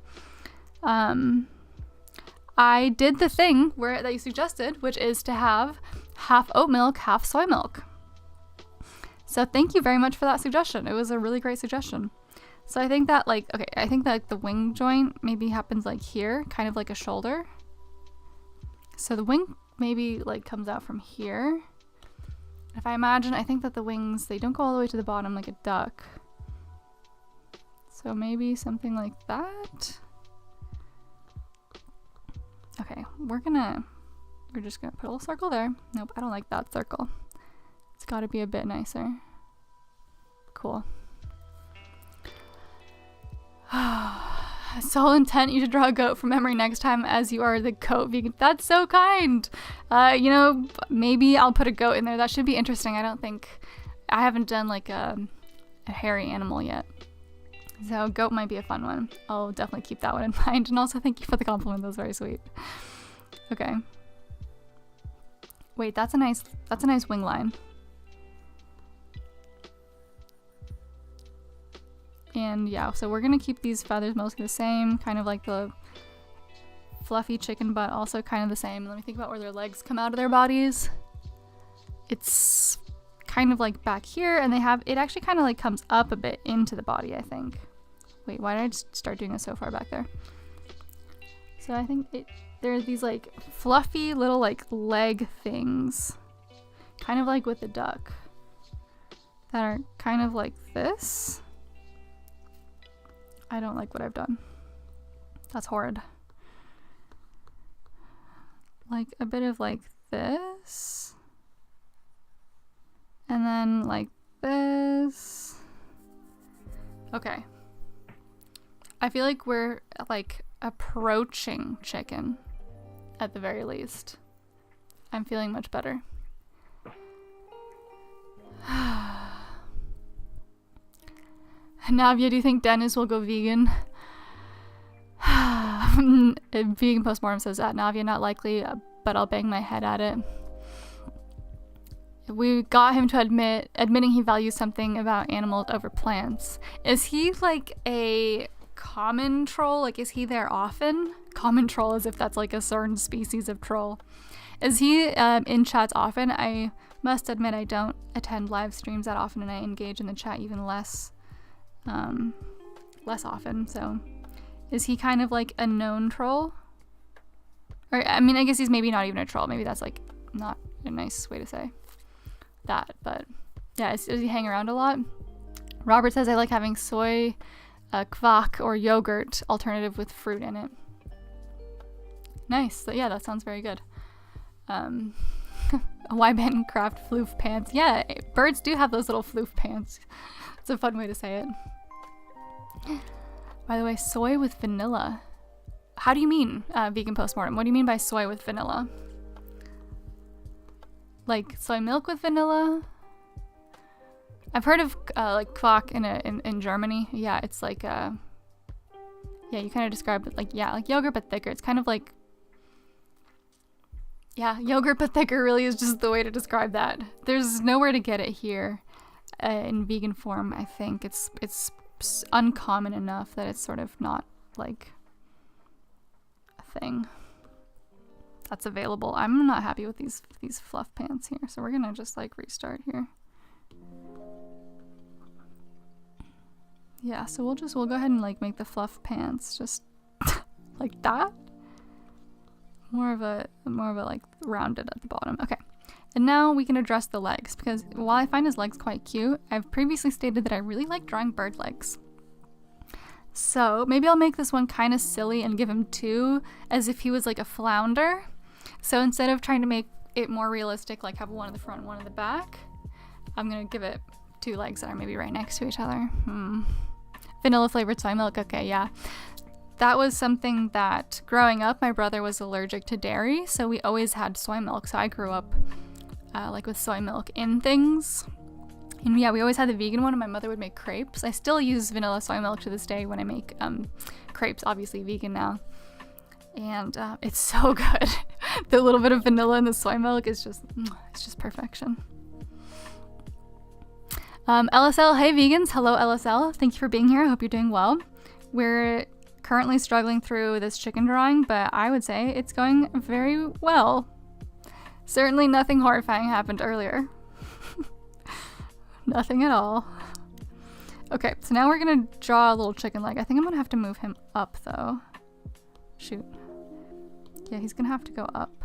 I did the thing that you suggested, which is to have half oat milk, half soy milk. So thank you very much for that suggestion. It was a really great suggestion. So I think that I think that the wing joint maybe happens like here, kind of like a shoulder. So the wing maybe like comes out from here. If I imagine, I think that the wings, they don't go all the way to the bottom like a duck. So maybe something like that. Okay, we're just gonna put a little circle there. Nope, I don't like that circle. It's gotta be a bit nicer. Cool. So intent, you should draw a goat from memory next time as you are the goat vegan. That's so kind. You know, maybe I'll put a goat in there. That should be interesting. I haven't done like a hairy animal yet. So goat might be a fun one. I'll definitely keep that one in mind. And also thank you for the compliment. That was very sweet. Okay. Wait, that's a nice wing line. And yeah, so we're gonna keep these feathers mostly the same, kind of like the fluffy chicken butt, also kind of the same. Let me think about where their legs come out of their bodies. It's kind of like back here, and it actually kind of like comes up a bit into the body, I think. Wait, why did I just start doing this so far back there? So I think there are these like fluffy little like leg things, kind of like with the duck, that are kind of like this. I don't like what I've done. That's horrid. Like a bit of like this. And then like this. Okay. I feel like we're like approaching chicken at the very least. I'm feeling much better. Navia, do you think Dennis will go vegan? Vegan Postmortem says that. Navia, not likely, but I'll bang my head at it. We got him to admitting he values something about animals over plants. Is he like a common troll? Like, is he there often? Common troll, as if that's like a certain species of troll. Is he in chats often? I must admit I don't attend live streams that often, and I engage in the chat even less often. So is he kind of like a known troll? Or I mean, I guess he's maybe not even a troll. Maybe that's like not a nice way to say that, but yeah, does he hang around a lot? Robert says I like having soy kvack or yogurt alternative with fruit in it. Nice. So yeah, that sounds very good. Why Ben craft floof pants? Yeah, birds do have those little floof pants. It's a fun way to say it. By the way, soy with vanilla. How do you mean, Vegan Postmortem? What do you mean by soy with vanilla? Like soy milk with vanilla? I've heard of like Quark in Germany. Yeah, it's like Yeah, you kind of described it like, yeah, like yogurt but thicker. It's kind of like, yeah, yogurt but thicker really is just the way to describe that. There's nowhere to get it here in vegan form. I think it's uncommon enough that it's sort of not like a thing that's available. I'm not happy with these fluff pants here, so we're gonna just like restart here. Yeah, so we'll go ahead and like make the fluff pants just like that. More of a like rounded at the bottom. Okay. And now we can address the legs, because while I find his legs quite cute, I've previously stated that I really like drawing bird legs. So maybe I'll make this one kind of silly and give him 2 as if he was like a flounder. So instead of trying to make it more realistic, like have one in the front and one in the back, I'm gonna give it 2 legs that are maybe right next to each other. Vanilla flavored soy milk. Okay, yeah. That was something that growing up, my brother was allergic to dairy, so we always had soy milk. So I grew up like with soy milk in things. And yeah, we always had the vegan one, and my mother would make crepes. I still use vanilla soy milk to this day when I make crepes, obviously vegan now. And it's so good. The little bit of vanilla in the soy milk is just, it's just perfection. LSL, hey vegans. Hello LSL. Thank you for being here. I hope you're doing well. We're currently struggling through this chicken drawing, but I would say it's going very well. Certainly nothing horrifying happened earlier. Nothing at all. Okay, so now we're gonna draw a little chicken leg. I think I'm gonna have to move him up though. Shoot. Yeah, he's gonna have to go up.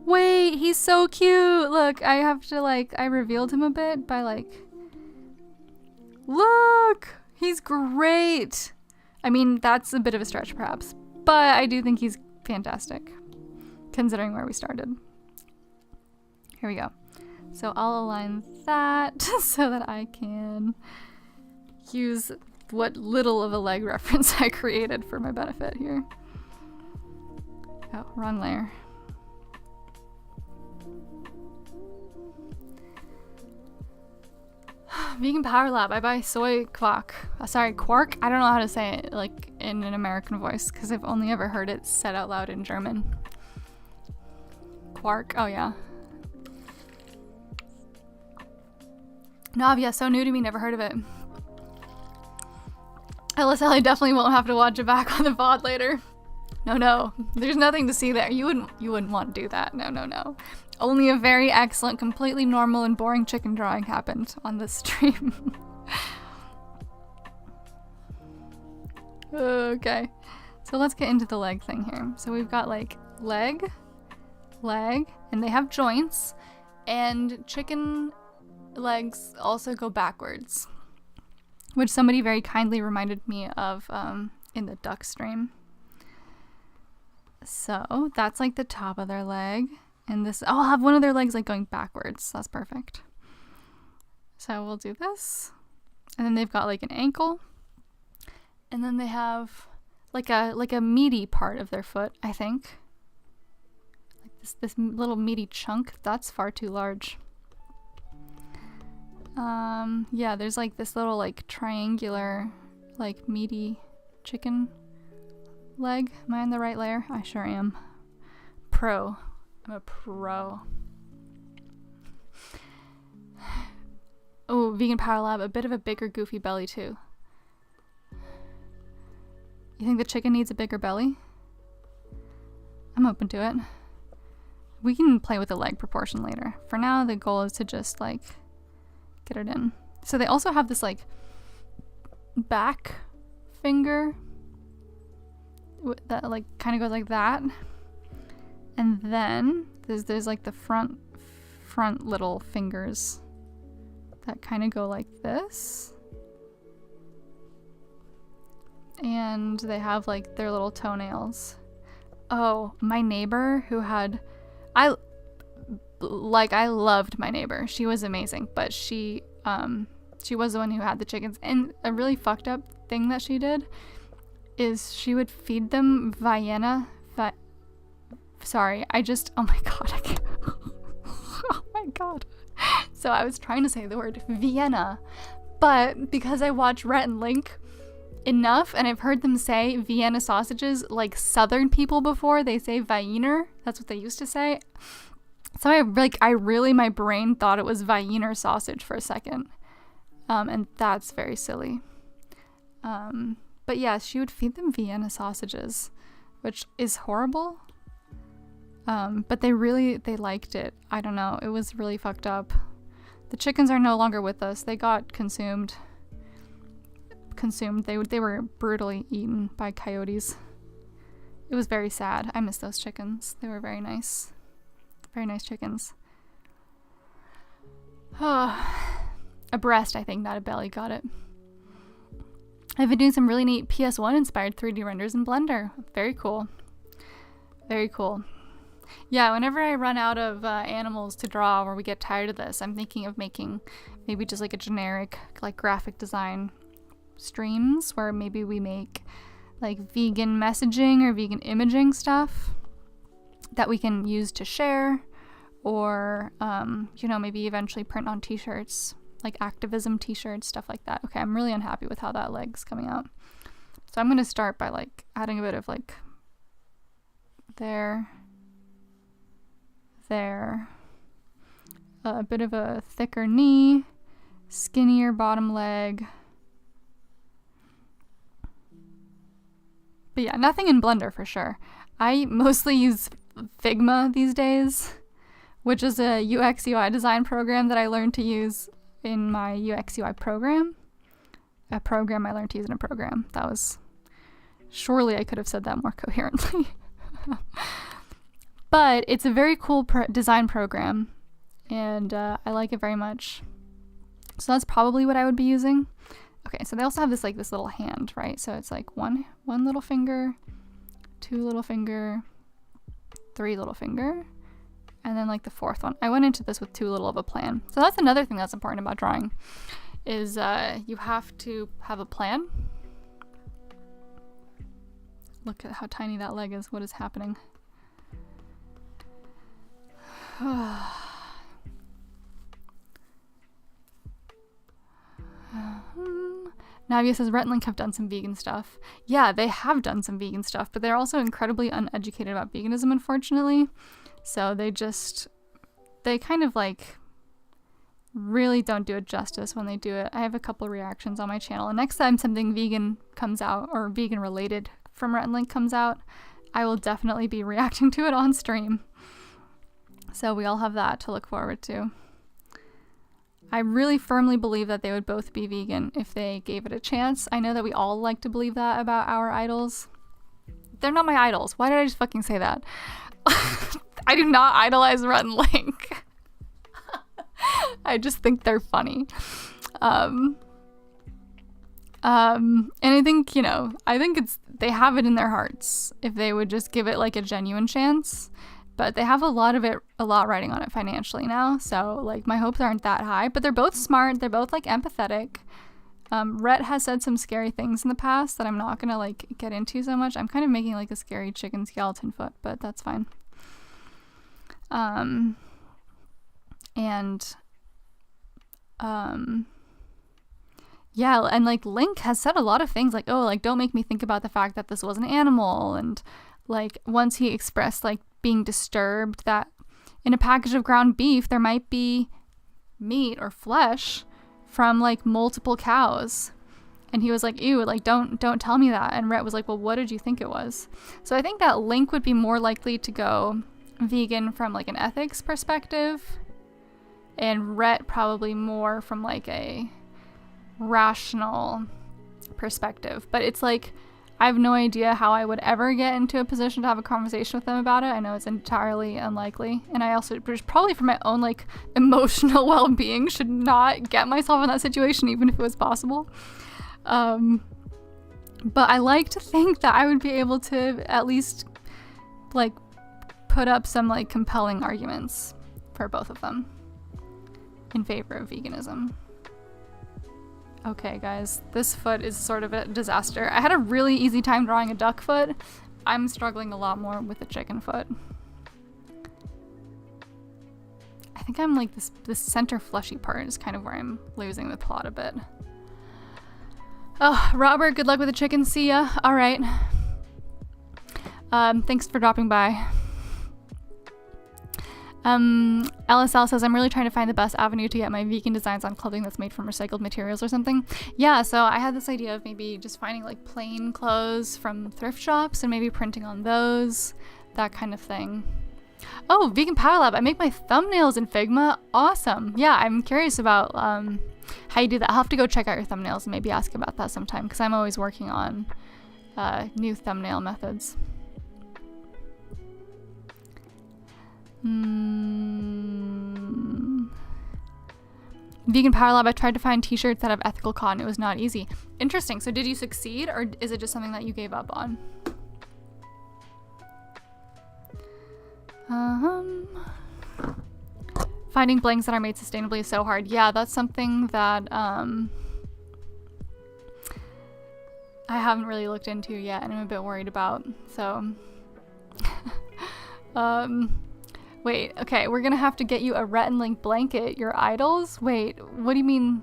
Wait, he's so cute! Look, I have to like, I revealed him a bit by like, look! He's great! I mean, that's a bit of a stretch perhaps, but I do think he's fantastic, considering where we started. Here we go. So I'll align that so that I can use what little of a leg reference I created for my benefit here. Oh, wrong layer. Vegan Power Lab. I buy soy quark. Sorry, quark? I don't know how to say it like in an American voice because I've only ever heard it said out loud in German. Quark. Oh yeah. Navia, so new to me, never heard of it. LSL, I definitely won't have to watch it back on the VOD later. No, there's nothing to see there. You wouldn't want to do that. No. Only a very excellent, completely normal and boring chicken drawing happened on this stream. Okay, so let's get into the leg thing here. So we've got like leg, and they have joints, and chicken legs also go backwards, which somebody very kindly reminded me of in the duck stream. So that's like the top of their leg, and this, I'll have one of their legs like going backwards. That's perfect. So we'll do this, and then they've got like an ankle, and then they have like a meaty part of their foot, I think. Like this little meaty chunk. That's far too large. Yeah, there's like this little like triangular like meaty chicken leg. Am I on the right layer? I sure am. Pro. I'm a pro. Oh, Vegan Power Lab, a bit of a bigger goofy belly too. You think the chicken needs a bigger belly? I'm open to it. We can play with the leg proportion later. For now, the goal is to just like get it in. So they also have this like back finger that like kind of goes like that, and then there's like the front little fingers that kind of go like this, and they have like their little toenails. Oh, my neighbor who had, I loved my neighbor. She was amazing, but she was the one who had the chickens, and a really fucked up thing that she did is she would feed them Vienna. Sorry, oh my god, I can't. Oh my god. So I was trying to say the word Vienna, but because I watch Rhett and Link, enough, and I've heard them say Vienna sausages like Southern people before. They say Wiener. That's what they used to say. So I really, my brain thought it was Wiener sausage for a second. And that's very silly. But yeah, she would feed them Vienna sausages, which is horrible. But they liked it. I don't know. It was really fucked up. The chickens are no longer with us. They got consumed. They were brutally eaten by coyotes. It was very sad. I miss those chickens. They were very nice. Very nice chickens. A breast, I think, not a belly. Got it. I've been doing some really neat PS1 inspired 3D renders in Blender. Very cool. Very cool. Yeah, whenever I run out of animals to draw or we get tired of this, I'm thinking of making maybe just like a generic like graphic design streams where maybe we make like vegan messaging or vegan imaging stuff that we can use to share, or maybe eventually print on t-shirts, like activism t-shirts, stuff like that. Okay, I'm really unhappy with how that leg's coming out. So I'm going to start by like adding a bit of like there, a bit of a thicker knee, skinnier bottom leg. But yeah, nothing in Blender for sure. I mostly use Figma these days, which is a UX UI design program that I learned to use in my UX UI program. A program I learned to use in a program. That was... Surely I could have said that more coherently. But it's a very cool design program, and I like it very much. So that's probably what I would be using. Okay, so they also have this like this little hand, right? So it's like one little finger, 2 little finger, 3 little finger, and then like the 4th one. I went into this with too little of a plan. So that's another thing that's important about drawing, is you have to have a plan. Look at how tiny that leg is. What is happening? Navia says Rhett and Link have done some vegan stuff. Yeah, they have done some vegan stuff, but they're also incredibly uneducated about veganism, unfortunately. So they kind of like really don't do it justice when they do it. I have a couple reactions on my channel, and next time something vegan comes out, or vegan related from Rhett and Link comes out, I will definitely be reacting to it on stream. So we all have that to look forward to. I really firmly believe that they would both be vegan if they gave it a chance. I know that we all like to believe that about our idols. They're not my idols. Why did I just fucking say that? I do not idolize Rhett and Link. I just think they're funny. And I think, I think they have it in their hearts if they would just give it like a genuine chance. But they have a lot riding on it financially now, so like my hopes aren't that high. But they're both smart. They're both like empathetic. Rhett has said some scary things in the past that I'm not gonna like get into so much. I'm kind of making like a scary chicken skeleton foot, but that's fine. Yeah, and like Link has said a lot of things like, oh, like don't make me think about the fact that this was an animal, and like once he expressed like being disturbed that in a package of ground beef there might be meat or flesh from like multiple cows, and he was like, ew, like don't tell me that. And Rhett was like, well, what did you think it was? So I think that Link would be more likely to go vegan from like an ethics perspective, and Rhett probably more from like a rational perspective. But it's like I have no idea how I would ever get into a position to have a conversation with them about it. I know it's entirely unlikely. And I also, probably for my own like emotional well-being, should not get myself in that situation even if it was possible. But I like to think that I would be able to at least like put up some like compelling arguments for both of them in favor of veganism. Okay, guys, this foot is sort of a disaster. I had a really easy time drawing a duck foot. I'm struggling a lot more with a chicken foot. I think I'm like this center fleshy part is kind of where I'm losing the plot a bit. Oh, Robert, good luck with the chicken. See ya. All right. Thanks for dropping by. LSL says, I'm really trying to find the best avenue to get my vegan designs on clothing that's made from recycled materials or something. Yeah, so I had this idea of maybe just finding like plain clothes from thrift shops and maybe printing on those, that kind of thing. Oh, Vegan Power Lab. I make my thumbnails in Figma. Awesome. Yeah, I'm curious about how you do that. I'll have to go check out your thumbnails and maybe ask about that sometime, because I'm always working on new thumbnail methods. Vegan Power Lab. I tried to find t-shirts that have ethical cotton. It was not easy. Interesting. So did you succeed, or is it just something that you gave up on? Finding blanks that are made sustainably is so hard. Yeah, that's something that I haven't really looked into yet, and I'm a bit worried about. So wait, okay, we're gonna have to get you a Rhett and Link blanket. Your idols? Wait, what do you mean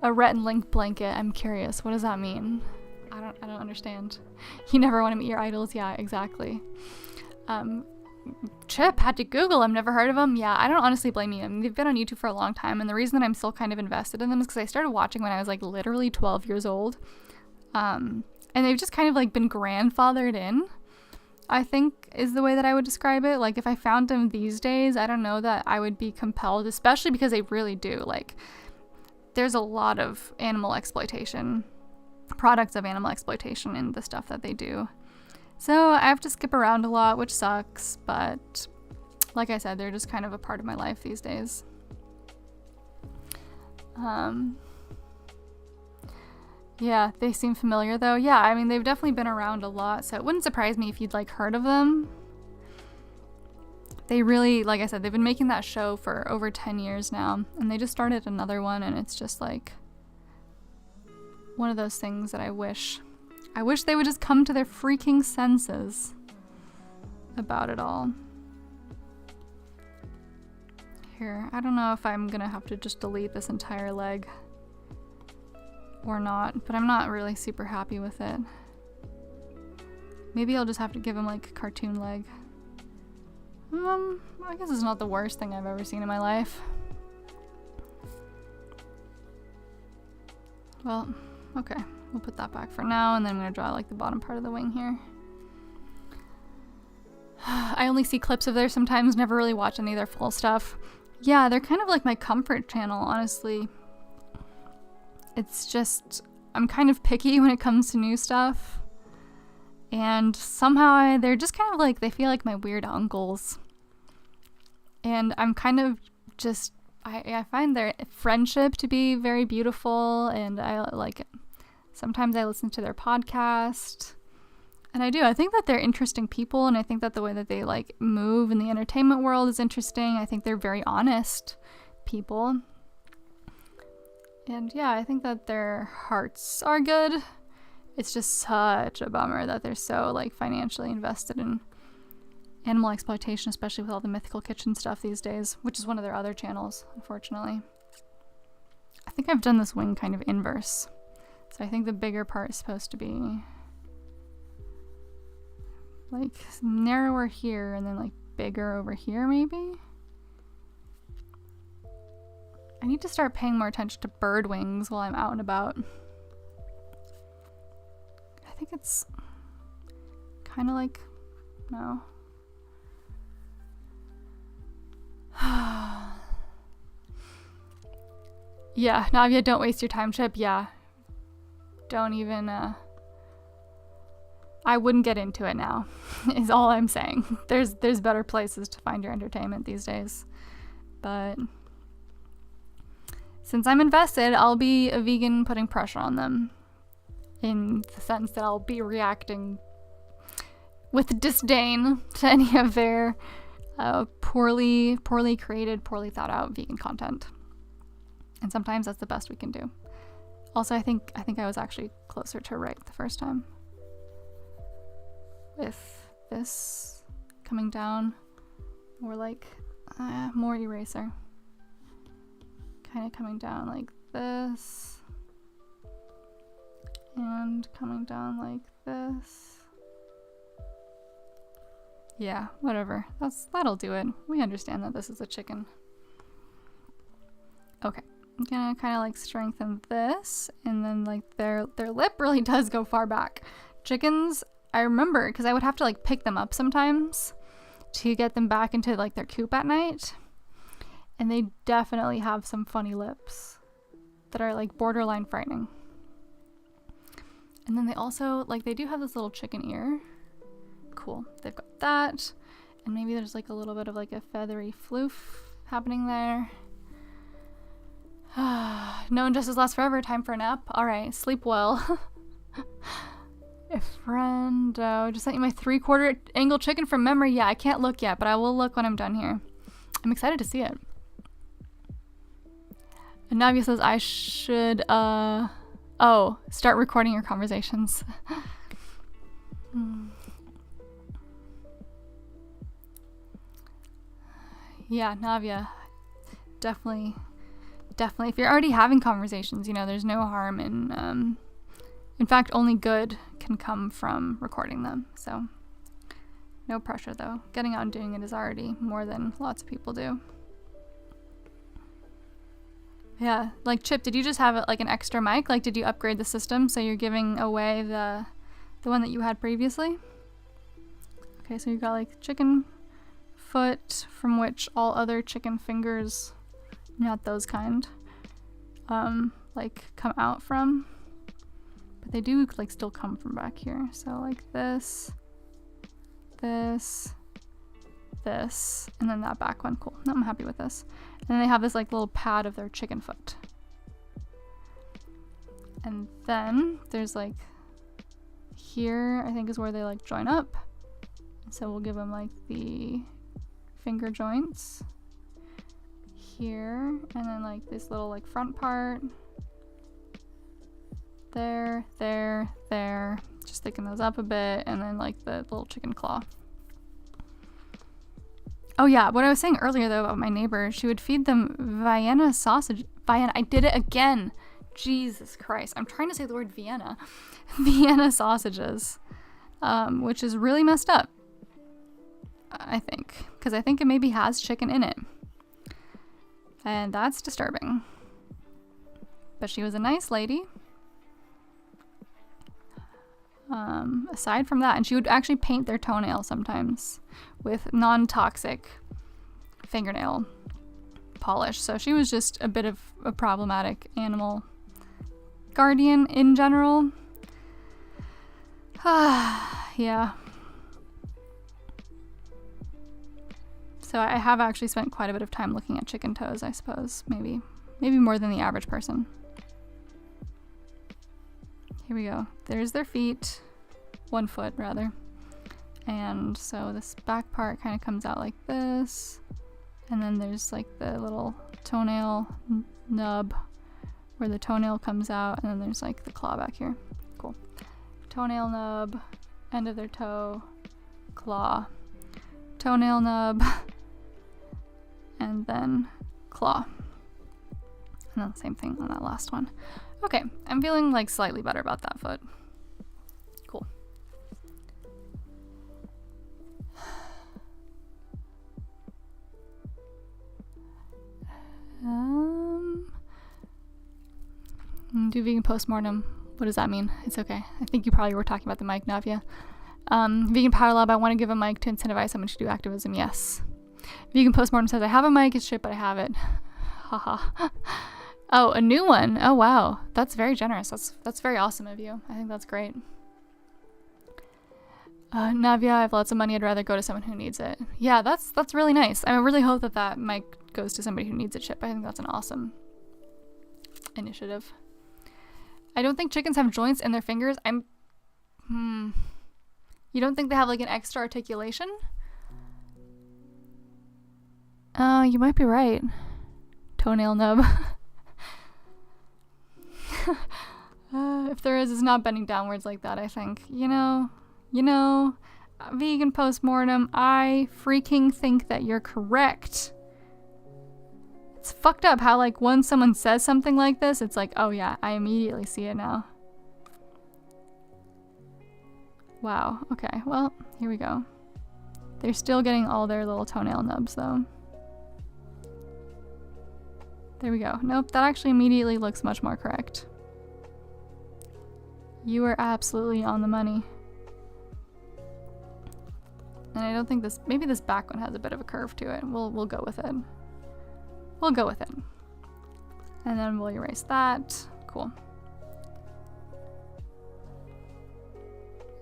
a Rhett and Link blanket? I'm curious. What does that mean? I don't understand. You never want to meet your idols? Yeah, exactly. Chip, had to Google them, never heard of them. Yeah, I don't honestly blame you. I mean, they've been on YouTube for a long time, and the reason that I'm still kind of invested in them is because I started watching when I was like literally 12 years old. And they've just kind of like been grandfathered in, I think is the way that I would describe it. Like if I found them these days, I don't know that I would be compelled, especially because they really do. Like there's a lot of animal exploitation, products of animal exploitation in the stuff that they do. So I have to skip around a lot, which sucks, but like I said, they're just kind of a part of my life these days. Yeah, they seem familiar though. Yeah, I mean, they've definitely been around a lot, so it wouldn't surprise me if you'd like heard of them. They really, like I said, they've been making that show for over 10 years now, and they just started another one, and it's just like one of those things that I wish they would just come to their freaking senses about it all. Here, I don't know if I'm gonna have to just delete this entire leg or not, but I'm not really super happy with it. Maybe I'll just have to give him like a cartoon leg. I guess it's not the worst thing I've ever seen in my life. Well, okay. We'll put that back for now, and then I'm going to draw like the bottom part of the wing here. I only see clips of theirs sometimes, never really watch any of their full stuff. Yeah, they're kind of like my comfort channel, honestly. It's just, I'm kind of picky when it comes to new stuff. And somehow they're just kind of like, they feel like my weird uncles. And I'm kind of just, I find their friendship to be very beautiful, and I like it. Sometimes I listen to their podcast, and I think that they're interesting people, and I think that the way that they like move in the entertainment world is interesting. I think they're very honest people, and yeah, I think that their hearts are good. It's just such a bummer that they're so like financially invested in animal exploitation, especially with all the Mythical Kitchen stuff these days, which is one of their other channels, unfortunately. I think I've done this wing kind of inverse. So I think the bigger part is supposed to be like narrower here and then like bigger over here maybe. I need to start paying more attention to bird wings while I'm out and about. I think it's kind of like, no. Yeah, Navia, don't waste your time, Chip. Yeah. Don't even, I wouldn't get into it now, is all I'm saying. There's better places to find your entertainment these days. But since I'm invested, I'll be a vegan putting pressure on them. In the sense that I'll be reacting with disdain to any of their poorly created, poorly thought out vegan content. And sometimes that's the best we can do. Also, I think I was actually closer to right the first time. With this coming down, or like more eraser. Kind of coming down like this. And coming down like this. Yeah, whatever. That'll do it. We understand that this is a chicken. Okay. I'm gonna kind of like strengthen this, and then like their lip really does go far back. Chickens, I remember, because I would have to like pick them up sometimes to get them back into like their coop at night, and they definitely have some funny lips that are like borderline frightening. And then they also like they do have this little chicken ear. Cool. They've got that, and maybe there's like a little bit of like a feathery floof happening there. No injustice lasts forever. Time for a nap. All right, sleep well. Friendo, just sent you my 3/4 angle chicken from memory. Yeah, I can't look yet, but I will look when I'm done here. I'm excited to see it. And Navia says I should start recording your conversations. Yeah, Navia, definitely. If you're already having conversations, you know, there's no harm in fact, only good can come from recording them. So no pressure though. Getting out and doing it is already more than lots of people do. Yeah, like Chip, did you just have like an extra mic? Like, did you upgrade the system so you're giving away the one that you had previously? Okay, so you've got like chicken foot, from which all other chicken fingers, not those kind, like come out from, but they do like still come from back here. So like this, and then that back one. Cool. I'm happy with this. And then they have this like little pad of their chicken foot. And then there's like here, I think is where they like join up. So we'll give them like the finger joints here, and then like this little like front part there, just thicken those up a bit, and then like the little chicken claw. Oh yeah, what I was saying earlier though about my neighbor, she would feed them Vienna sausage. I did it again. Jesus Christ, I'm trying to say the word Vienna. Vienna sausages, which is really messed up, I think, because I think it maybe has chicken in it. And that's disturbing. But she was a nice lady. Aside from that, and she would actually paint their toenails sometimes with non-toxic fingernail polish. So she was just a bit of a problematic animal guardian in general. Yeah. So I have actually spent quite a bit of time looking at chicken toes, I suppose. Maybe more than the average person. Here we go. There's their feet. 1 foot, rather. And so this back part kind of comes out like this. And then there's like the little toenail nub where the toenail comes out. And then there's like the claw back here. Cool. Toenail nub, end of their toe, claw, toenail nub, and then claw. And then the same thing on that last one. Okay, I'm feeling like slightly better about that foot. Cool. Do vegan postmortem. What does that mean? It's okay. I think you probably were talking about the mic, Navia. Vegan Power Lab, I want to give a mic to incentivize someone to do activism. Yes. Vegan Postmortem says, I have a mic, it's shit, but I have it. Haha. Oh, a new one. Oh, wow. That's very generous. That's very awesome of you. I think that's great. Navia, I have lots of money. I'd rather go to someone who needs it. Yeah, that's really nice. I really hope that mic goes to somebody who needs it, Chip. I think that's an awesome initiative. I don't think chickens have joints in their fingers. You don't think they have like an extra articulation? You might be right. Toenail nub. If there is, it's not bending downwards like that, I think. You know, vegan postmortem, I freaking think that you're correct. It's fucked up how like when someone says something like this, it's like, oh yeah, I immediately see it now. Wow. Okay. Well, here we go. They're still getting all their little toenail nubs though. There we go. Nope, that actually immediately looks much more correct. You are absolutely on the money. And I don't think this, maybe this back one has a bit of a curve to it. We'll go with it. We'll go with it. And then we'll erase that. Cool.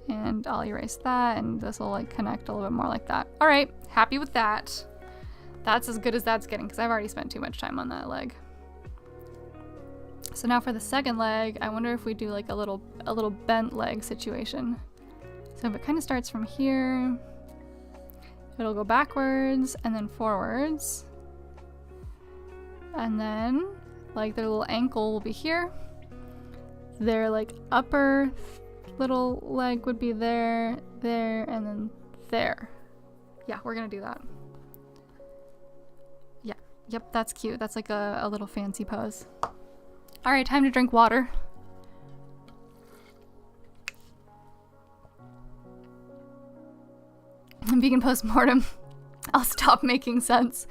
And I'll erase that, and this will like connect a little bit more like that. All right, happy with that. That's as good as that's getting because I've already spent too much time on that leg. So now for the second leg, I wonder if we do like a little bent leg situation. So if it kind of starts from here, it'll go backwards and then forwards. And then like their little ankle will be here. Their like upper little leg would be there, there, and then there. Yeah, we're gonna do that. Yeah, yep, that's cute. That's like a little fancy pose. All right, time to drink water. Vegan postmortem. I'll stop making sense.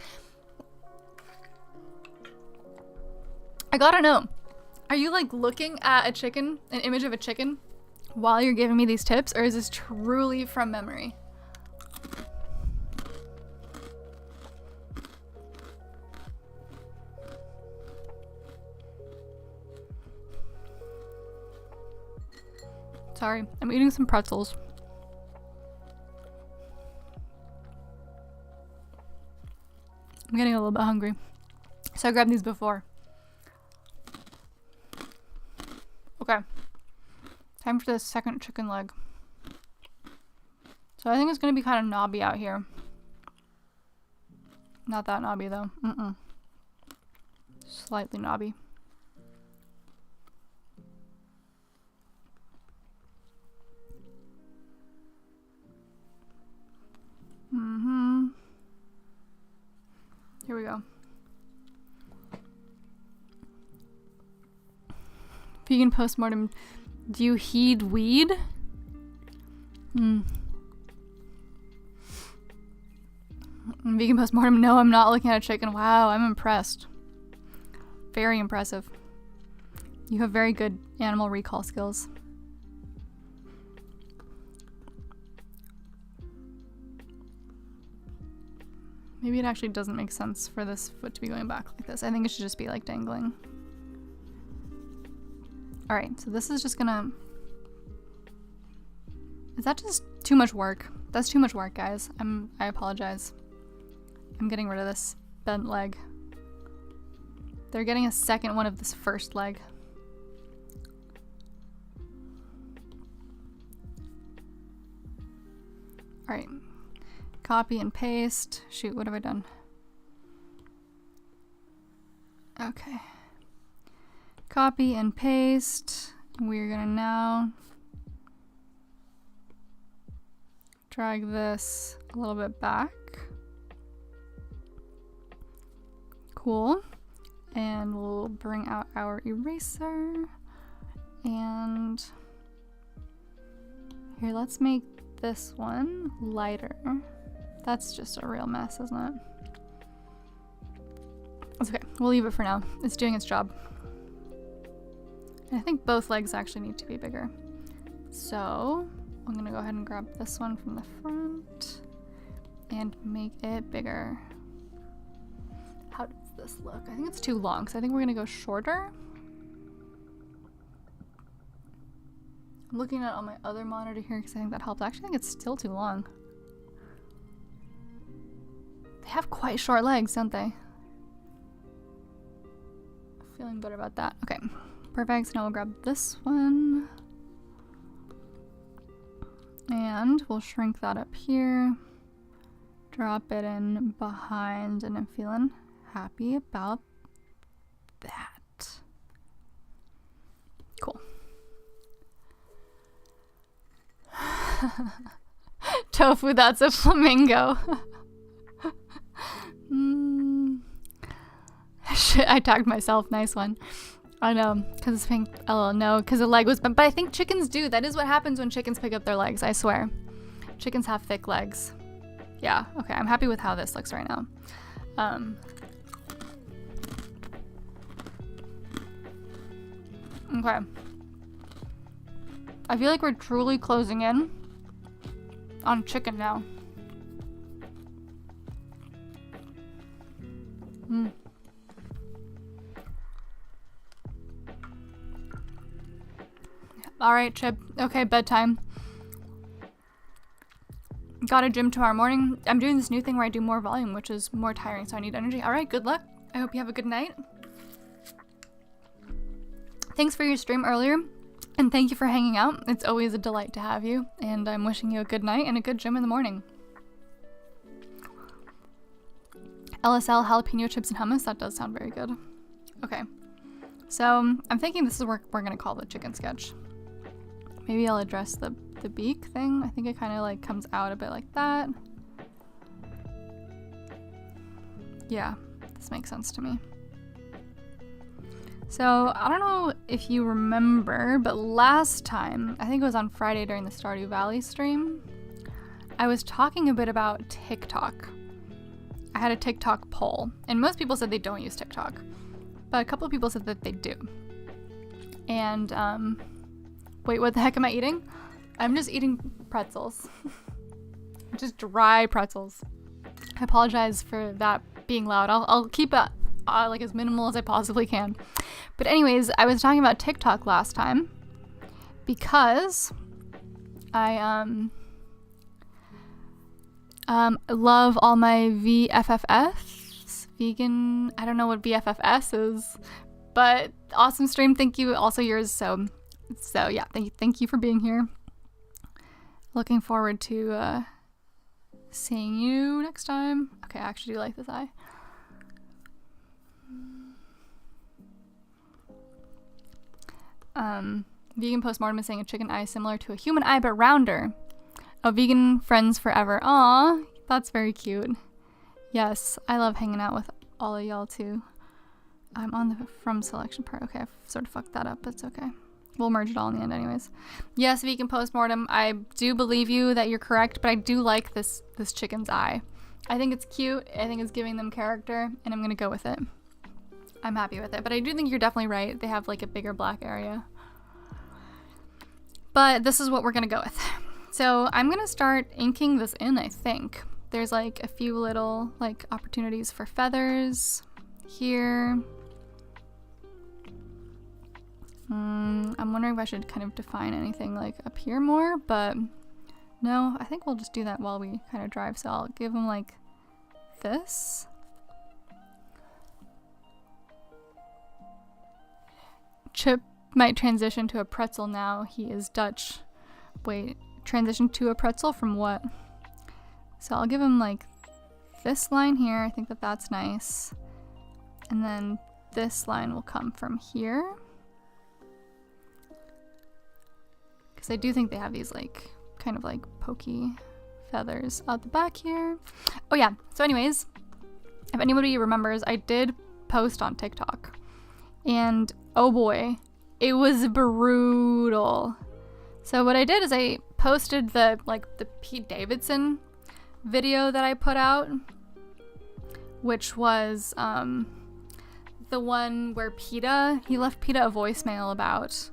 I gotta know, are you like looking at a chicken, an image of a chicken, while you're giving me these tips, or is this truly from memory? Sorry, I'm eating some pretzels. I'm getting a little bit hungry. So I grabbed these before. Okay. Time for the second chicken leg. So I think it's going to be kind of knobby out here. Not that knobby though. Slightly knobby. Here we go. Vegan postmortem. Do you heed weed? Vegan postmortem. No, I'm not looking at a chicken. Wow, I'm impressed. Very impressive. You have very good animal recall skills. Maybe it actually doesn't make sense for this foot to be going back like this. I think it should just be like dangling. Alright, so this is just gonna... Is that just too much work? That's too much work, guys. I apologize. I'm getting rid of this bent leg. They're getting a second one of this first leg. Alright. Copy and paste. Shoot, what have I done? Okay. Copy and paste. We're gonna now drag this a little bit back. Cool. And we'll bring out our eraser. And here, let's make this one lighter. That's just a real mess, isn't it? It's okay. We'll leave it for now. It's doing its job. And I think both legs actually need to be bigger. So I'm gonna go ahead and grab this one from the front and make it bigger. How does this look? I think it's too long, so I think we're gonna go shorter. I'm looking at it on my other monitor here because I think that helps. Actually, I think it's still too long. They have quite short legs, don't they? Feeling better about that. Okay, perfect. So now we'll grab this one. And we'll shrink that up here. Drop it in behind, and I'm feeling happy about that. Cool. Tofu, that's a flamingo. Shit, I tagged myself. Nice one. I know, because it's pink. Oh, no, because the leg was bent. But I think chickens do. That is what happens when chickens pick up their legs, I swear. Chickens have thick legs. Yeah, okay, I'm happy with how this looks right now. Okay. I feel like we're truly closing in on chicken now. All right, Chip. Okay, bedtime. Got a gym tomorrow morning. I'm doing this new thing where I do more volume, which is more tiring, so I need energy. All right, good luck. I hope you have a good night. Thanks for your stream earlier, and thank you for hanging out. It's always a delight to have you, and I'm wishing you a good night and a good gym in the morning. LSL, jalapeno chips and hummus. That does sound very good. Okay, so I'm thinking this is what we're gonna call the chicken sketch. Maybe I'll address the beak thing. I think it kind of like comes out a bit like that. Yeah, this makes sense to me. So I don't know if you remember, but last time, I think it was on Friday during the Stardew Valley stream, I was talking a bit about TikTok. I had a TikTok poll, and most people said they don't use TikTok, but a couple of people said that they do. And wait, what the heck am I eating? I'm just eating pretzels. Just dry pretzels. I apologize for that being loud. I'll keep it like as minimal as I possibly can. But anyways, I was talking about TikTok last time because I love all my VFFs. Vegan, I don't know what VFFS is, but awesome stream. Thank you. Also yours. So yeah, thank you for being here. Looking forward to seeing you next time. Okay, I actually do like this eye. Vegan postmortem is saying a chicken eye similar to a human eye but rounder. Oh, vegan friends forever. Aw, that's very cute. Yes, I love hanging out with all of y'all too. I'm on the from selection part. Okay, I've sort of fucked that up, but it's okay. We'll merge it all in the end anyways. Yes, vegan postmortem. I do believe you that you're correct, but I do like this chicken's eye. I think it's cute. I think it's giving them character, and I'm gonna go with it. I'm happy with it, but I do think you're definitely right. They have like a bigger black area. But this is what we're gonna go with. So I'm gonna start inking this in, I think. There's like a few little like opportunities for feathers here. I'm wondering if I should kind of define anything like up here more, but no, I think we'll just do that while we kind of drive. So I'll give them like this. Chip might transition to a pretzel now. He is Dutch. Wait, transition to a pretzel from what? So I'll give him like this line here. I think that that's nice. And then this line will come from here. Because I do think they have these like kind of like pokey feathers out the back here. Oh yeah, so anyways, if anybody remembers, I did post on TikTok. And oh boy, it was brutal. So what I did is I posted the Pete Davidson video that I put out, which was the one where he left PETA a voicemail about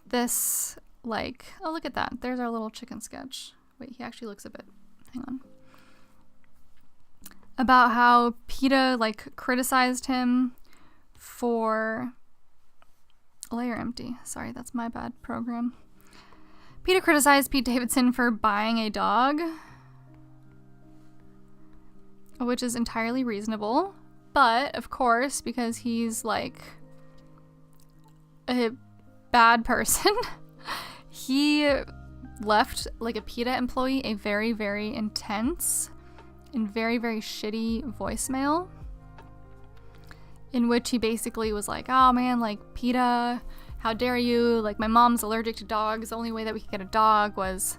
this, like, oh, look at that. There's our little chicken sketch. Wait, he actually looks a bit, hang on. About how PETA, like, criticized him for, layer empty. Sorry, that's my bad program. PETA criticized Pete Davidson for buying a dog, which is entirely reasonable. But, of course, because he's, like, a bad person, he left, like, a PETA employee a very, very intense and very, very shitty voicemail in which he basically was like, oh man, like, PETA, how dare you, like, my mom's allergic to dogs, the only way that we could get a dog was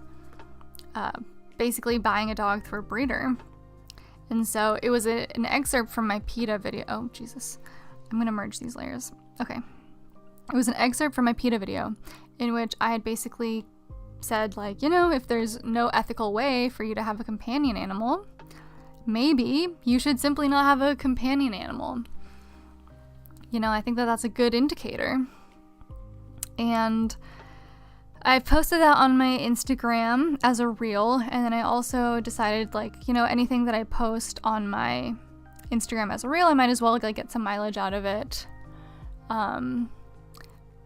basically buying a dog through a breeder. And so it was an excerpt from my PETA video. Oh, Jesus. I'm gonna merge these layers. Okay. It was an excerpt from my PETA video in which I had basically said, like, if there's no ethical way for you to have a companion animal, maybe you should simply not have a companion animal. I think that that's a good indicator. And I posted that on my Instagram as a reel, and then I also decided, like, anything that I post on my Instagram as a reel, I might as well like get some mileage out of it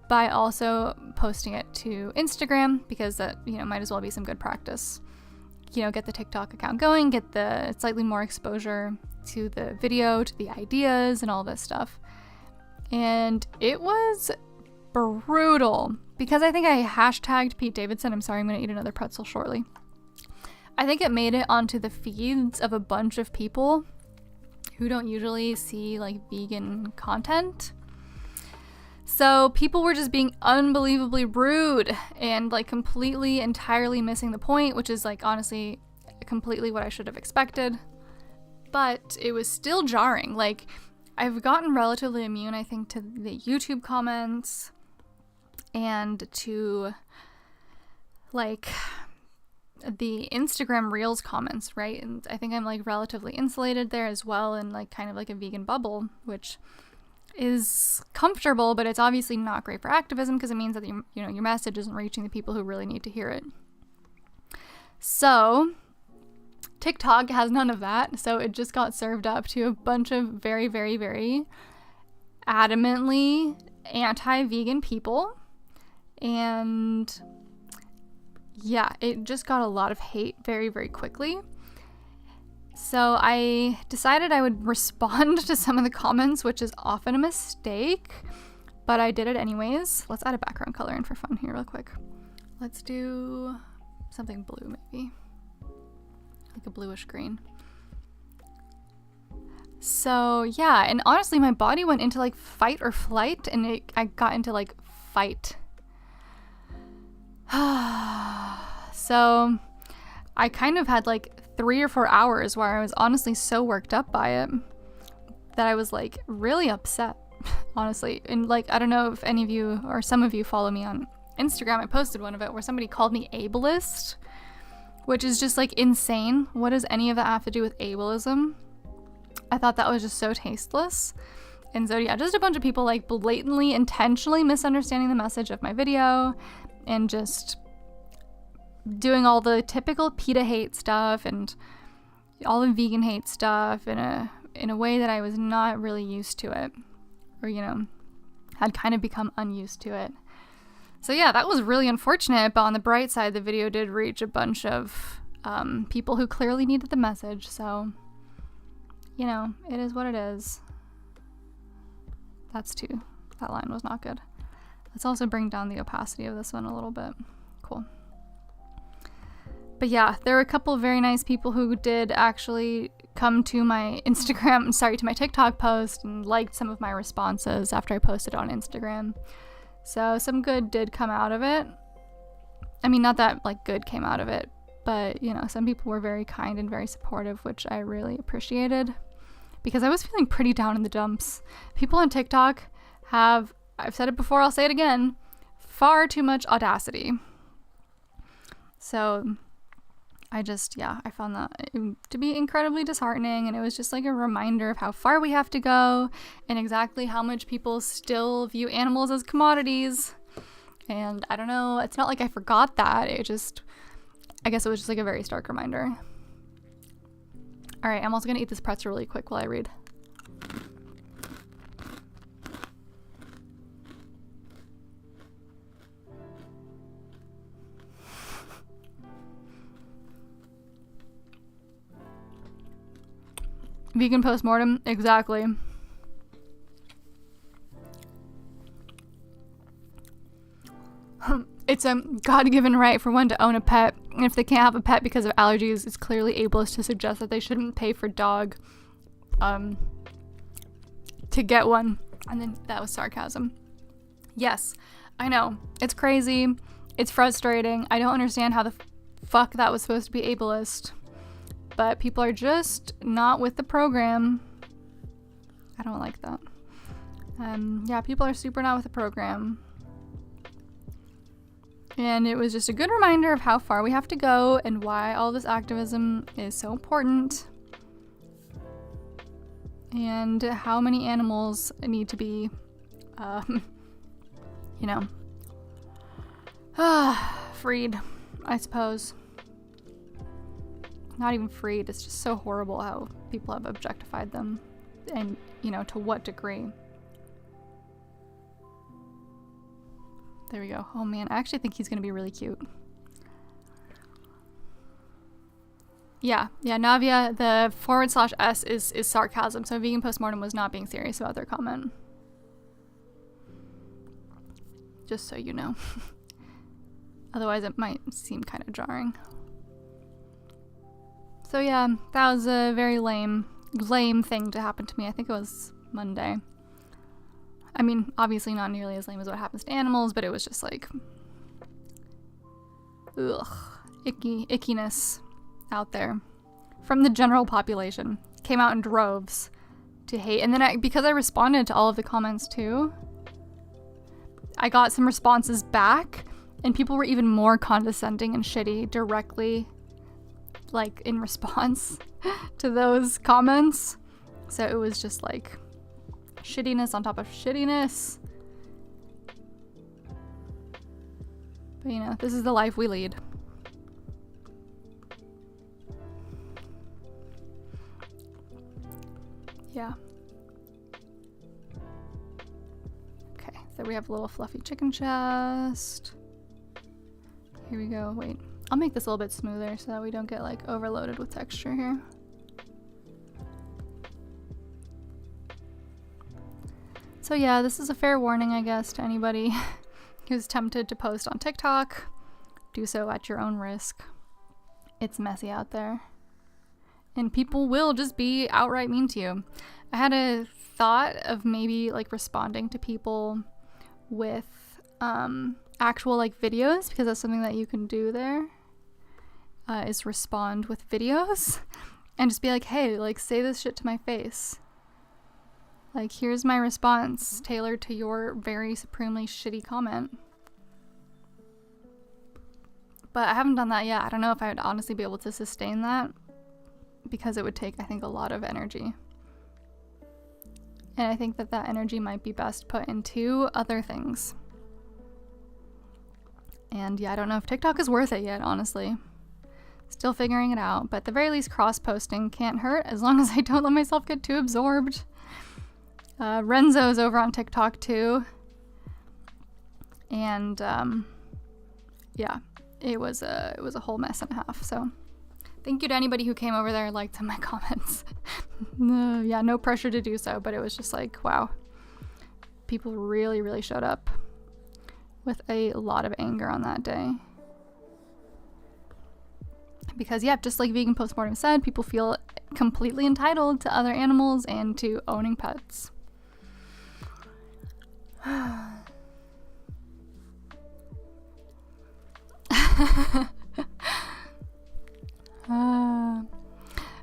by also posting it to Instagram, because that might as well be some good practice. Get the TikTok account going, get the slightly more exposure to the video, to the ideas, and all this stuff. And it was brutal, because I think I hashtagged Pete Davidson. I'm sorry, I'm gonna eat another pretzel shortly. I think it made it onto the feeds of a bunch of people who don't usually see like vegan content. So people were just being unbelievably rude and like completely, entirely missing the point, which is like honestly completely what I should have expected. But it was still jarring. Like, I've gotten relatively immune, I think, to the YouTube comments and to like the Instagram Reels comments, right? And I think I'm like relatively insulated there as well, in like kind of like a vegan bubble, which is comfortable, but it's obviously not great for activism, because it means that your message isn't reaching the people who really need to hear it. So TikTok has none of that, so it just got served up to a bunch of very, very, very adamantly anti-vegan people, and yeah, it just got a lot of hate very, very quickly. So I decided I would respond to some of the comments, which is often a mistake, but I did it anyways. Let's add a background color in for fun here real quick. Let's do something blue, maybe. Like a bluish green. So yeah, and honestly, my body went into like fight or flight, and I got into like fight. So I kind of had like 3 or 4 hours where I was honestly so worked up by it that I was like really upset, honestly. And like, I don't know if any of you or some of you follow me on Instagram. I posted one of it where somebody called me ableist, which is just like insane. What does any of that have to do with ableism? I thought that was just so tasteless. And so yeah, just a bunch of people like blatantly, intentionally misunderstanding the message of my video and just doing all the typical PETA hate stuff and all the vegan hate stuff in a way that I was not really used to it, or had kind of become unused to it. So yeah, that was really unfortunate, but on the bright side, the video did reach a bunch of people who clearly needed the message, so it is what it is. That line was not good. Let's also bring down the opacity of this one a little bit. Cool. But yeah, there were a couple of very nice people who did actually come to my to my TikTok post and liked some of my responses after I posted on Instagram. So some good did come out of it. I mean, not that like good came out of it, but some people were very kind and very supportive, which I really appreciated, because I was feeling pretty down in the dumps. People on TikTok have, I've said it before, I'll say it again, far too much audacity. So I found that to be incredibly disheartening, and it was just like a reminder of how far we have to go and exactly how much people still view animals as commodities. And I don't know, it's not like I forgot that, I guess it was just like a very stark reminder. Alright, I'm also gonna eat this pretzel really quick while I read. Vegan postmortem, exactly. It's a God-given right for one to own a pet, and if they can't have a pet because of allergies, it's clearly ableist to suggest that they shouldn't pay for dog to get one. And then that was sarcasm. Yes, I know. It's crazy. It's frustrating. I don't understand how the fuck that was supposed to be ableist. But people are just not with the program. I don't like that. Yeah, people are super not with the program. And it was just a good reminder of how far we have to go and why all this activism is so important. And how many animals need to be, freed, I suppose. Not even freed, it's just so horrible how people have objectified them. And, to what degree. There we go. Oh man, I actually think he's gonna be really cute. Yeah, Navia, the /S is sarcasm, so Vegan Postmortem was not being serious about their comment. Just so you know. Otherwise it might seem kind of jarring. So yeah, that was a very lame thing to happen to me. I think it was Monday. I mean, obviously not nearly as lame as what happens to animals, but it was just like, ugh, ickiness out there from the general population. Came out in droves to hate. And then because I responded to all of the comments too, I got some responses back, and people were even more condescending and shitty directly, like, in response to those comments. So it was just like shittiness on top of shittiness. But this is the life we lead. Yeah. Okay, so we have a little fluffy chicken chest. Here we go. Wait, I'll make this a little bit smoother so that we don't get like overloaded with texture here. So yeah, this is a fair warning, I guess, to anybody who's tempted to post on TikTok. Do so at your own risk. It's messy out there. And people will just be outright mean to you. I had a thought of maybe like responding to people with actual like videos, because that's something that you can do there, is respond with videos and just be like, hey, like, say this shit to my face. Like, here's my response tailored to your very supremely shitty comment. But I haven't done that yet. I don't know if I would honestly be able to sustain that, because it would take, I think, a lot of energy. And I think that that energy might be best put into other things. And yeah, I don't know if TikTok is worth it yet, honestly. Still figuring it out. But at the very least, cross-posting can't hurt as long as I don't let myself get too absorbed. Renzo's over on TikTok too. And yeah, it was a whole mess and a half. So thank you to anybody who came over there and liked my comments. Yeah, no pressure to do so, but it was just like, wow. People really, really showed up with a lot of anger on that day. Because, yeah, just like Vegan Postmortem said, people feel completely entitled to other animals and to owning pets.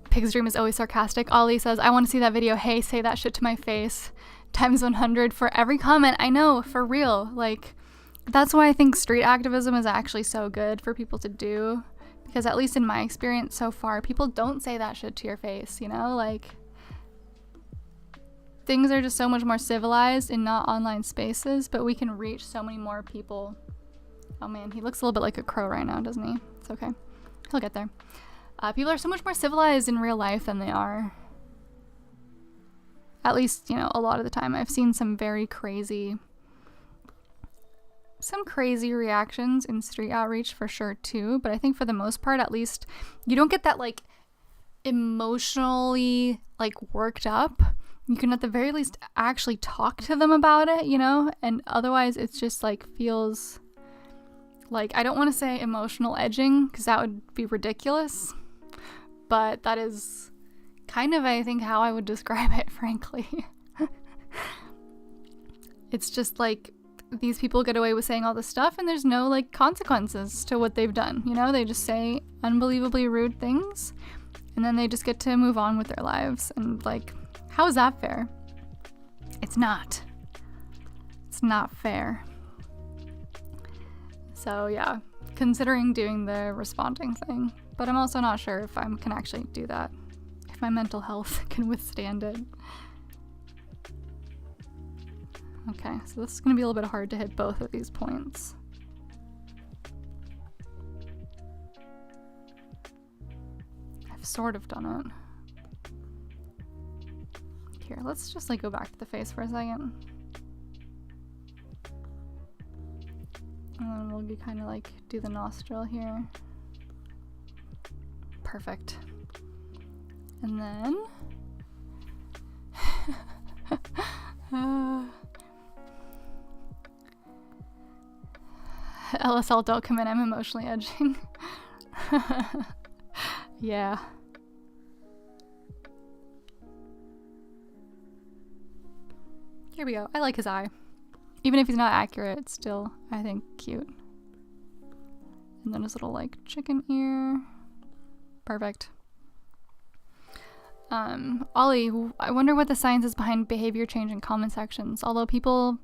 Pig's Dream is always sarcastic. Ollie says, I want to see that video. Hey, say that shit to my face. Times 100 for every comment. I know, for real. Like, that's why I think street activism is actually so good for people to do. Because at least in my experience so far, people don't say that shit to your face, you know? Like, things are just so much more civilized in not online spaces, but we can reach so many more people. Oh man, he looks a little bit like a crow right now, doesn't he? It's okay. He'll get there. People are so much more civilized in real life than they are. At least, you know, a lot of the time. I've seen some very crazy reactions in street outreach for sure too, but I think for the most part, at least, you don't get that like emotionally like worked up. You can at the very least actually talk to them about it, you know, and otherwise it's just like feels like, I don't want to say emotional edging because that would be ridiculous, but that is kind of, I think, how I would describe it, frankly. It's just like these people get away with saying all this stuff and there's no like consequences to what they've done, you know? They just say unbelievably rude things and then they just get to move on with their lives. And like, how is that fair? It's not. That's not fair. So yeah, considering doing the responding thing, but I'm also not sure if I can actually do that, if my mental health can withstand it. Okay, so this is gonna be a little bit hard to hit both of these points. I've sort of done it. Here, let's just like go back to the face for a second. And then we'll kind of like do the nostril here. Perfect. And then LSL, don't come in, I'm emotionally edging. Yeah. Here we go. I like his eye. Even if he's not accurate, it's still, I think, cute. And then his little, like, chicken ear. Perfect. Ollie, I wonder what the science is behind behavior change in comment sections. Although people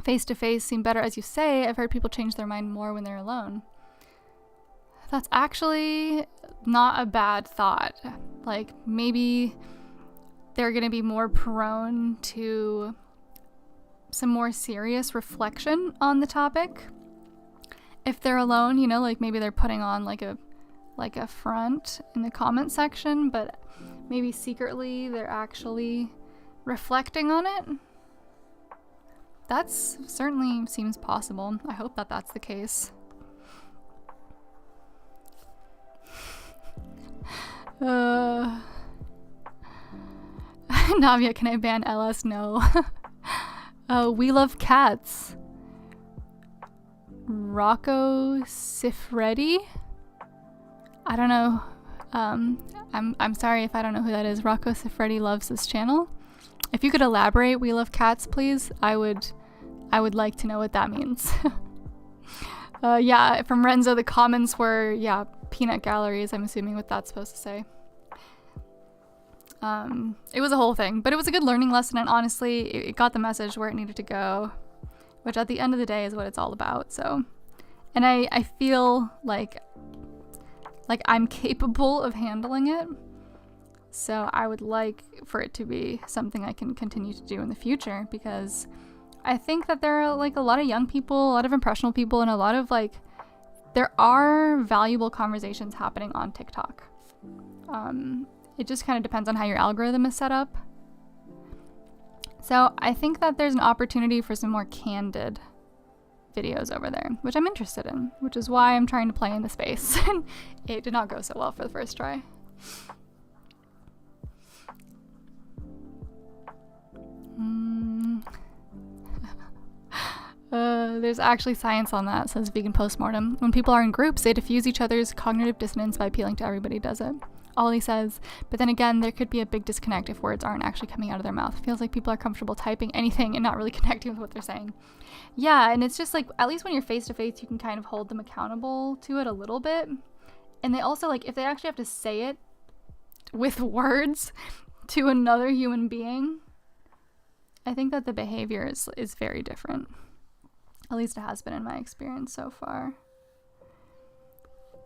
face-to-face seem better, as you say, I've heard people change their mind more when they're alone. That's actually not a bad thought. Like, maybe they're gonna be more prone to some more serious reflection on the topic if they're alone, you know, like maybe they're putting on like a front in the comment section, but maybe secretly they're actually reflecting on it. That's certainly seems possible. I hope that that's the case. Navia, can I ban LS? No. We love cats. Rocco Sifredi? I don't know. I'm sorry if I don't know who that is. Rocco Sifredi loves this channel. If you could elaborate, we love cats, please. I would like to know what that means. Yeah, from Renzo, the comments were, yeah, peanut galleries. I'm assuming what that's supposed to say. It was a whole thing, but it was a good learning lesson, and honestly, it got the message where it needed to go, which at the end of the day is what it's all about. So, and I feel like I'm capable of handling it. So I would like for it to be something I can continue to do in the future, because I think that there are like a lot of young people, a lot of impressionable people, and a lot of like, there are valuable conversations happening on TikTok. It just kind of depends on how your algorithm is set up. So I think that there's an opportunity for some more candid videos over there, which I'm interested in, which is why I'm trying to play in the space. It did not go so well for the first try. There's actually science on that, says Vegan Postmortem. When people are in groups, they diffuse each other's cognitive dissonance by appealing to everybody does it. Ollie says, but then again, there could be a big disconnect if words aren't actually coming out of their mouth. It feels like people are comfortable typing anything and not really connecting with what they're saying. Yeah, and it's just like, at least when you're face to face, you can kind of hold them accountable to it a little bit. And they also, like, if they actually have to say it with words to another human being, I think that the behavior is very different. At least it has been in my experience so far.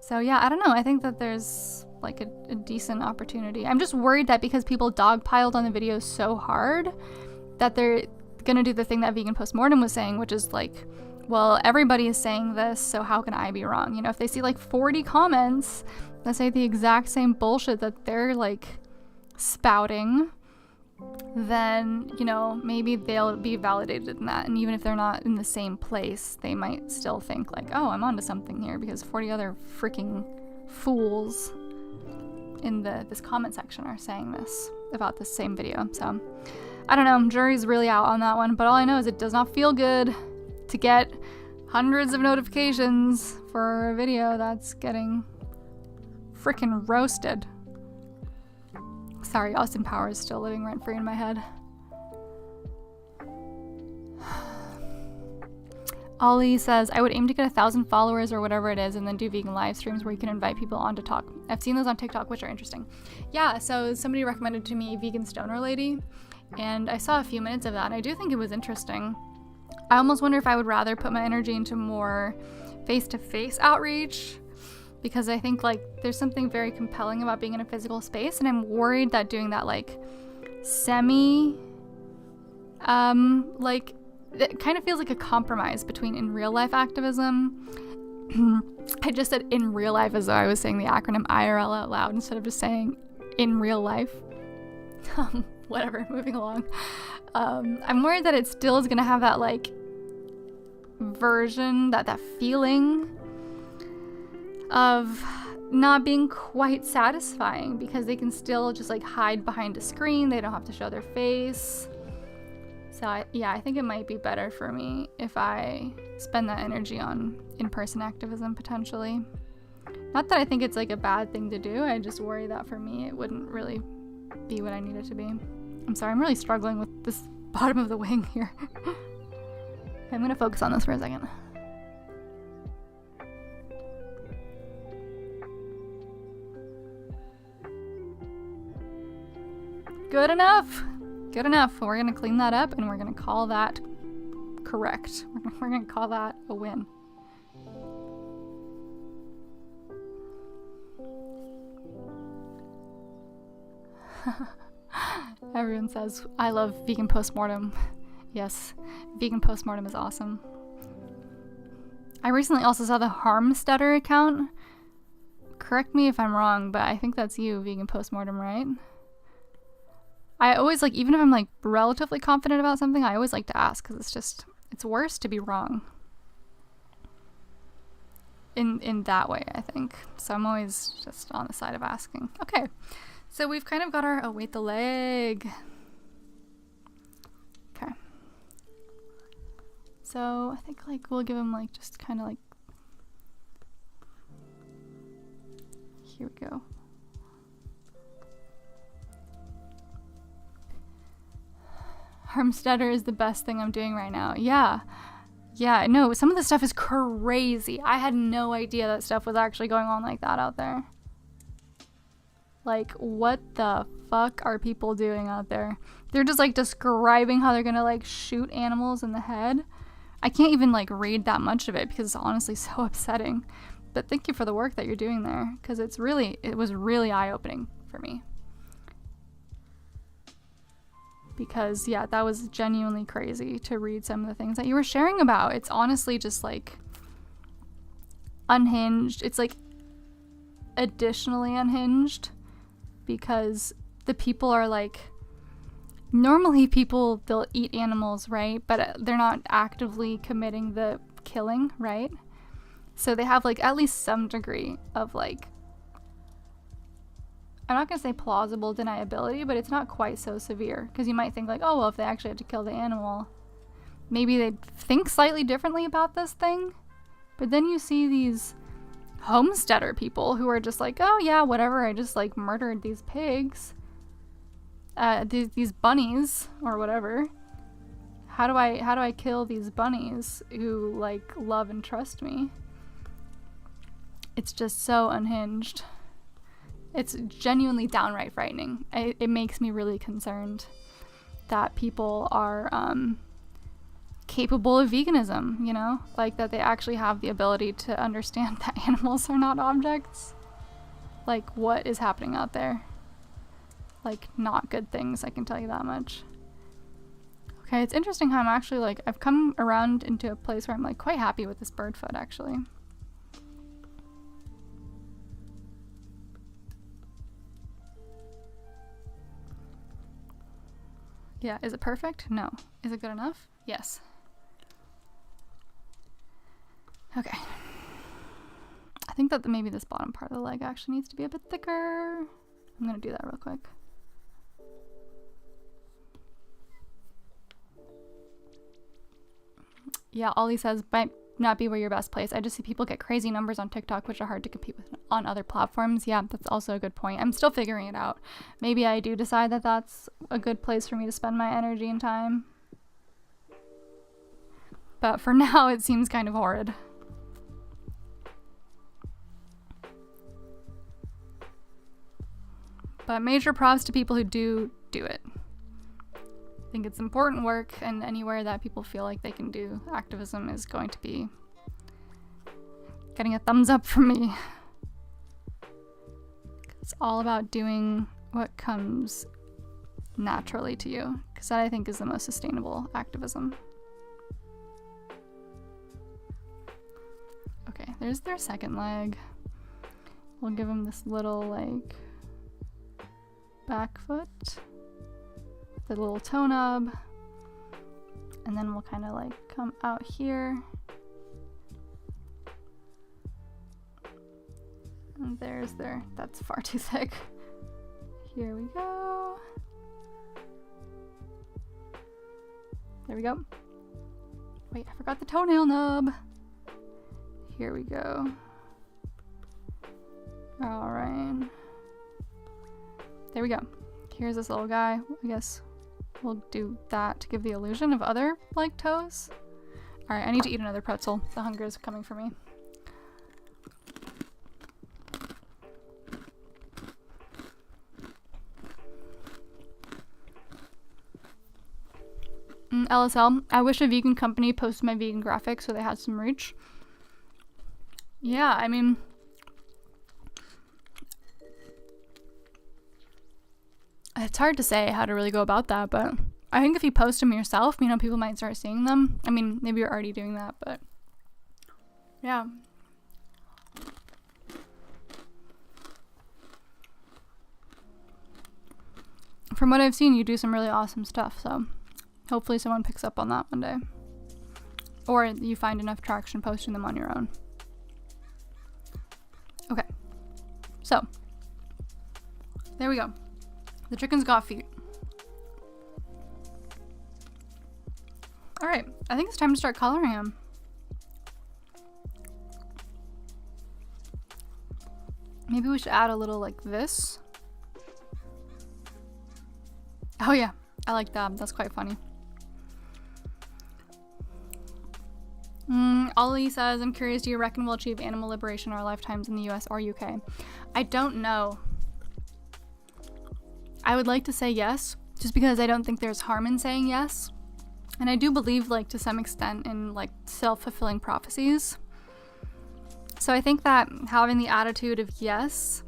So yeah, I don't know. I think that there's like a decent opportunity. I'm just worried that because people dogpiled on the video so hard that they're gonna do the thing that Vegan Postmortem was saying, which is like, well, everybody is saying this, so how can I be wrong? You know, if they see like 40 comments that say the exact same bullshit that they're like spouting, then, you know, maybe they'll be validated in that. And even if they're not in the same place, they might still think like, oh, I'm onto something here because 40 other freaking fools in this comment section are saying this about this same video. So I don't know, jury's really out on that one, but all I know is it does not feel good to get hundreds of notifications for a video that's getting freaking roasted. Sorry, Austin Powers is still living rent-free in my head. Ollie says, I would aim to get 1,000 followers or whatever it is and then do vegan live streams where you can invite people on to talk. I've seen those on TikTok, which are interesting. Yeah, so somebody recommended to me Vegan Stoner Lady, and I saw a few minutes of that, and I do think it was interesting. I almost wonder if I would rather put my energy into more face-to-face outreach, because I think like there's something very compelling about being in a physical space, and I'm worried that doing that like like it kind of feels like a compromise between in real life activism. I just said in real life as though I was saying the acronym IRL out loud instead of just saying in real life. Whatever, moving along. I'm worried that it still is gonna have that like version, that feeling of not being quite satisfying, because they can still just like hide behind a screen. They don't have to show their face. So I think it might be better for me if I spend that energy on in-person activism potentially. Not that I think it's like a bad thing to do, I just worry that for me it wouldn't really be what I need it to be. I'm sorry, I'm really struggling with this bottom of the wing here. I'm gonna focus on this for a second. Good enough. Good enough. We're gonna clean that up and we're gonna call that correct. We're gonna call that a win. Everyone says, I love vegan postmortem. Yes, vegan postmortem is awesome. I recently also saw the Harmstetter account. Correct me if I'm wrong, but I think that's you, vegan postmortem, right? I always like, even if I'm like relatively confident about something, I always like to ask, because it's worse to be wrong. In that way, I think. So I'm always just on the side of asking. Okay, so we've kind of got our, oh wait, the leg. Okay. So I think like we'll give him like just kind of like, here we go. Harmstetter is the best thing I'm doing right now. Yeah, no, some of the stuff is crazy. I had no idea that stuff was actually going on like that out there. Like, what the fuck are people doing out there? They're just like describing how they're gonna like shoot animals in the head. I can't even like read that much of it because it's honestly so upsetting. But thank you for the work that you're doing there, because it was really eye-opening for me. Because yeah, that was genuinely crazy to read some of the things that you were sharing about. It's honestly just like unhinged. It's like additionally unhinged, because the people are like, normally people, they'll eat animals, right? But they're not actively committing the killing, right? So they have like at least some degree of like, I'm not going to say plausible deniability, but it's not quite so severe. Because you might think like, oh, well, if they actually had to kill the animal, maybe they'd think slightly differently about this thing. But then you see these homesteader people who are just like, oh yeah, whatever, I just like murdered these pigs. These bunnies or whatever. How do I kill these bunnies who like love and trust me? It's just so unhinged. It's genuinely downright frightening. It makes me really concerned that people are capable of veganism, you know? Like that they actually have the ability to understand that animals are not objects. Like, what is happening out there? Like, not good things, I can tell you that much. Okay, it's interesting how I'm actually like, I've come around into a place where I'm like quite happy with this bird foot actually. Yeah, is it perfect? No. Is it good enough? Yes. Okay. I think that maybe this bottom part of the leg actually needs to be a bit thicker. I'm gonna do that real quick. Yeah, Ollie says, might not be where your best place. I just see people get crazy numbers on TikTok, which are hard to compete with on other platforms. Yeah, that's also a good point. I'm still figuring it out. Maybe I do decide that that's a good place for me to spend my energy and time. But for now, it seems kind of horrid. But major props to people who do it. think it's important work, and anywhere that people feel like they can do activism is going to be getting a thumbs up from me. It's all about doing what comes naturally to you, because that I think is the most sustainable activism. Okay, there's their second leg. We'll give them this little like back foot, the little toe nub, and then we'll kind of like come out here. And there's their, that's far too thick. Here we go. There we go. Wait, I forgot the toenail nub. Here we go. All right. There we go. Here's this little guy. I guess we'll do that to give the illusion of other like toes. All right, I need to eat another pretzel. The hunger is coming for me. LSL, I wish a vegan company posted my vegan graphics so they had some reach. Yeah, I mean, it's hard to say how to really go about that, but I think if you post them yourself, you know, people might start seeing them. I mean, maybe you're already doing that, but yeah. From what I've seen, you do some really awesome stuff, so hopefully someone picks up on that one day. Or you find enough traction posting them on your own. Okay, so there we go. The chicken's got feet. All right, I think it's time to start coloring him. Maybe we should add a little like this. Oh yeah, I like that. That's quite funny. Ollie says, I'm curious, do you reckon we'll achieve animal liberation in our lifetimes in the US or UK? I don't know. I would like to say yes, just because I don't think there's harm in saying yes. And I do believe, like, to some extent in, like, self-fulfilling prophecies. So I think that having the attitude of yes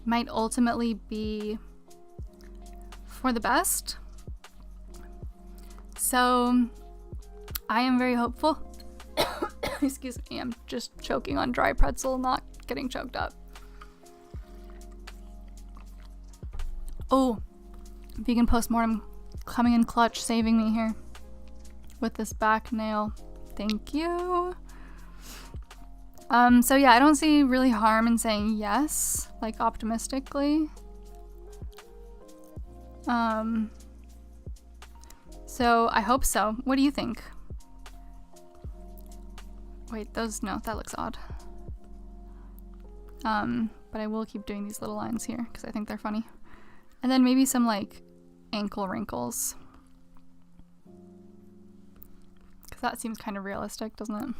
might ultimately be for the best. So I am very hopeful. Excuse me, I'm just choking on dry pretzel, not getting choked up. Oh, vegan postmortem coming in clutch, saving me here with this back nail. Thank you. So yeah, I don't see really harm in saying yes, like optimistically. So I hope so. What do you think? Wait, no, that looks odd. But I will keep doing these little lines here because I think they're funny. And then maybe some like ankle wrinkles. Because that seems kind of realistic, doesn't it?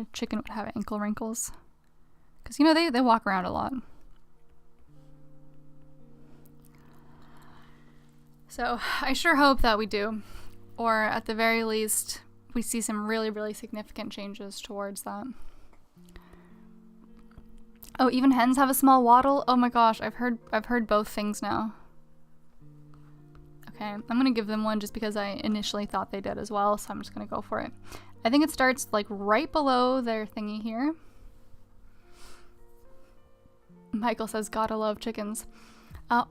A chicken would have ankle wrinkles. Because, you know, they walk around a lot. So I sure hope that we do. Or at the very least, we see some really, really significant changes towards that. Oh, even hens have a small waddle? Oh my gosh, I've heard both things now. Okay, I'm gonna give them one just because I initially thought they did as well, so I'm just gonna go for it. I think it starts like right below their thingy here. Michael says, gotta love chickens.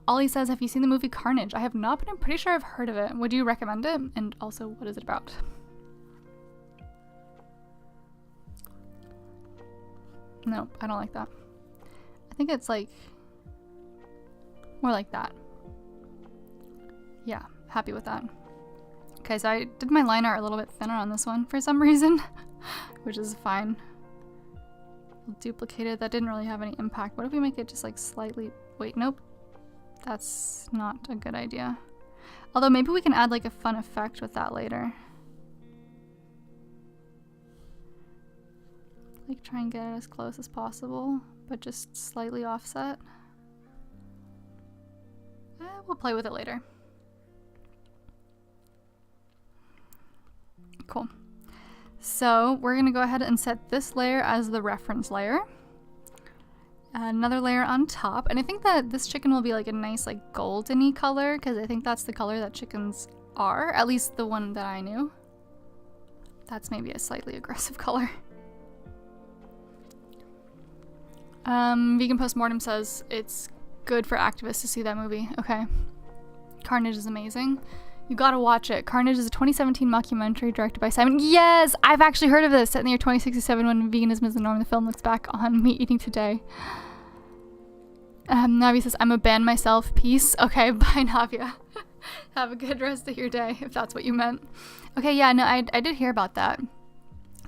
Ollie says, have you seen the movie Carnage? I have not, but I'm pretty sure I've heard of it. Would you recommend it? And also, what is it about? No, I don't like that. I think it's like more like that. Yeah, happy with that. Okay, so I did my line art a little bit thinner on this one for some reason, which is fine. We'll duplicate it. That didn't really have any impact. What if we make it just like slightly... Wait, nope. That's not a good idea. Although maybe we can add like a fun effect with that later. Like try and get it as close as possible, but just slightly offset. We'll play with it later. cool. So we're gonna go ahead and set this layer as the reference layer. Another layer on top, and I think that this chicken will be like a nice like golden-y color, because I think that's the color that chickens are, at least the one that I knew. That's maybe a slightly aggressive color. Vegan Postmortem says it's good for activists to see that movie. Okay. Carnage is amazing. You gotta watch it. Carnage is a 2017 mockumentary directed by Simon. Yes! I've actually heard of this. Set in the year 2067 when veganism is the norm. The film looks back on meat eating today. Navi says, I'm a ban myself. Peace. Okay, bye Navia. Have a good rest of your day, if that's what you meant. Okay, yeah, no, I did hear about that.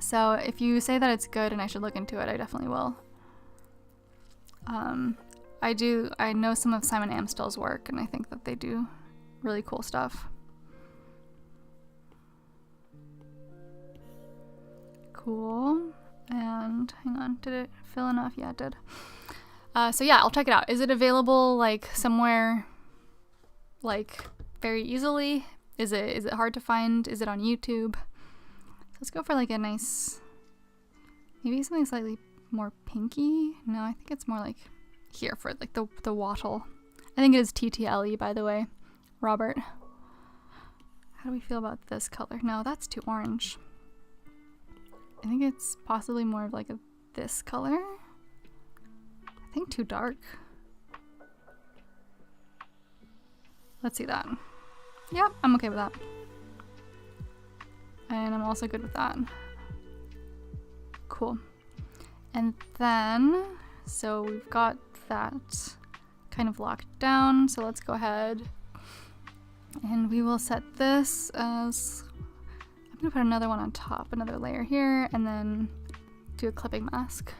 So if you say that it's good and I should look into it, I definitely will. I know some of Simon Amstell's work, and I think that they do really cool stuff. Cool. And hang on, did it fill enough? Yeah, it did. So yeah, I'll check it out. Is it available like somewhere like very easily? Is it hard to find? Is it on YouTube? Let's go for like a nice, maybe something slightly more pinky. No, I think it's more like here for like the wattle. I think it is TTLE, by the way, Robert. How do we feel about this color? No, that's too orange. I think it's possibly more of like this color. I think too dark. Let's see that. Yep, I'm okay with that. And I'm also good with that. Cool. And then, so we've got that kind of locked down. So let's go ahead and we will set this as, I'm gonna put another one on top, another layer here, and then do a clipping mask.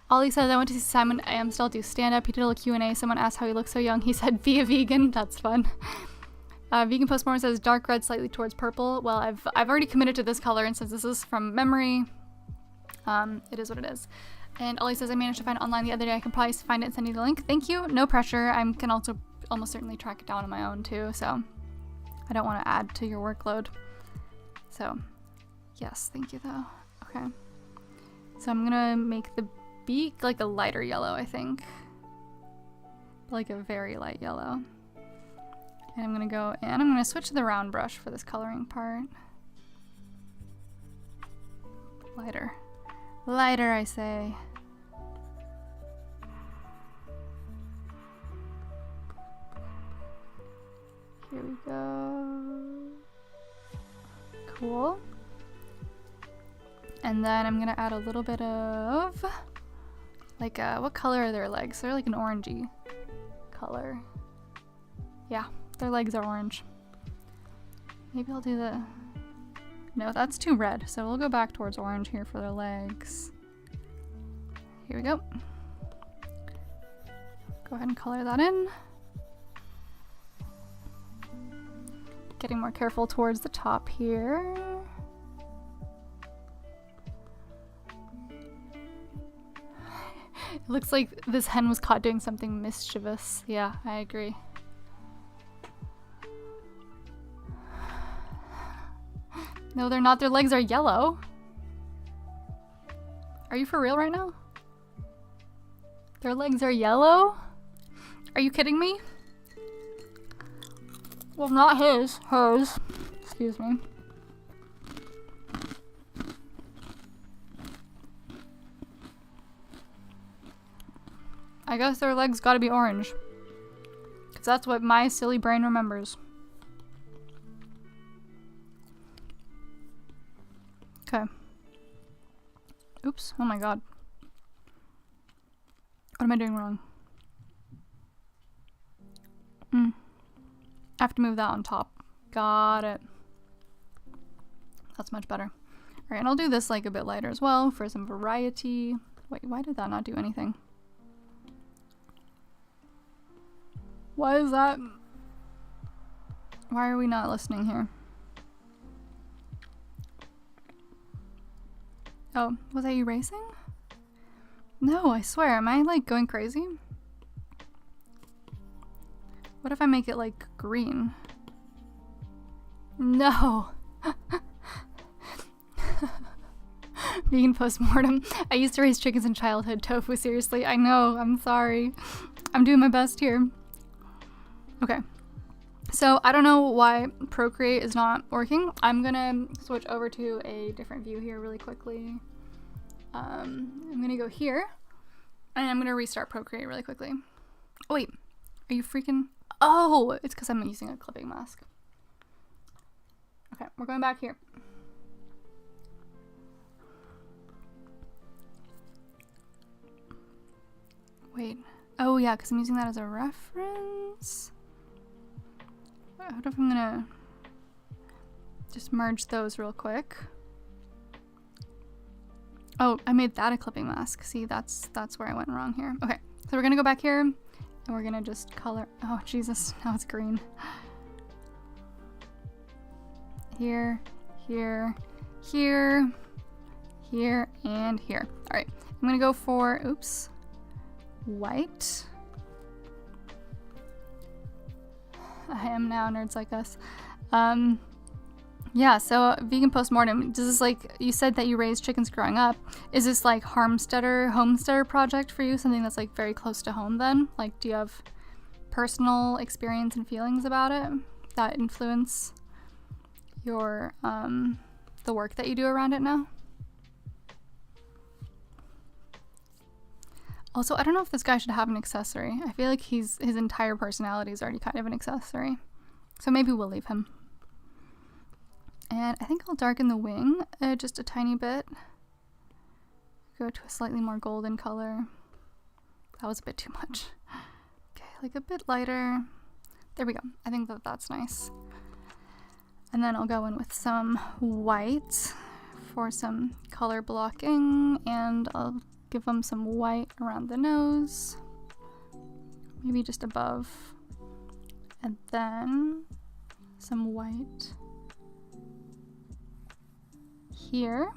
Ollie says, I went to see Simon Amstell do stand-up. He did a little Q&A. Someone asked how he looks so young. He said, be a vegan. That's fun. Vegan Postmortem says, dark red slightly towards purple. Well, I've already committed to this color, and since this is from memory, it is what it is. And Ollie says, I managed to find it online the other day. I can probably find it and send you the link. Thank you. No pressure. I can also almost certainly track it down on my own too, so I don't want to add to your workload. So, yes, thank you though. Okay. So I'm gonna make the beak like a lighter yellow, I think. Like a very light yellow. And I'm gonna go and I'm gonna switch to the round brush for this coloring part. Lighter. Lighter, I say. Here we go. Cool. And then I'm gonna add a little bit of, like, what color are their legs? They're like an orangey color. Yeah, their legs are orange. Maybe I'll do the, no, that's too red. So we'll go back towards orange here for their legs. Here we go. Go ahead and color that in. Getting more careful towards the top here. It looks like this hen was caught doing something mischievous. Yeah, I agree. No, they're not. Their legs are yellow. Are you for real right now? Their legs are yellow? Are you kidding me? Well, not his. Hers. Excuse me. I guess their legs gotta be orange. Because that's what my silly brain remembers. Okay. Oops. Oh my god. What am I doing wrong? I have to move that on top. Got it. That's much better. Alright, and I'll do this like a bit lighter as well for some variety. Wait, why did that not do anything? Why is that? Why are we not listening here? Oh, was I erasing? No, I swear. Am I like going crazy? What if I make it like green? No. Vegan postmortem. I used to raise chickens in childhood. Tofu, seriously. I know. I'm sorry. I'm doing my best here. Okay. So I don't know why Procreate is not working. I'm gonna switch over to a different view here really quickly. I'm gonna go here and I'm gonna restart Procreate really quickly. Oh wait, are you freaking? Oh, it's because I'm using a clipping mask. Okay, we're going back here. Wait, oh yeah, because I'm using that as a reference. What if I'm gonna just merge those real quick? Oh, I made that a clipping mask. See, that's where I went wrong here. Okay, so we're gonna go back here and we're gonna just color. Oh, Jesus, now it's green. Here, here, here, here, and here. All right, I'm gonna go for, oops, white. I am now Nerds Like Us. Yeah, so vegan postmortem, does this, like, you said that you raised chickens growing up. Is this like homesteader project for you? Something that's like very close to home then? Like, do you have personal experience and feelings about it that influence your, the work that you do around it now? Also, I don't know if this guy should have an accessory. I feel like his entire personality is already kind of an accessory. So maybe we'll leave him. And I think I'll darken the wing just a tiny bit. Go to a slightly more golden color. That was a bit too much. Okay, like a bit lighter. There we go. I think that's nice. And then I'll go in with some white for some color blocking, and I'll give them some white around the nose, maybe just above, and then some white here.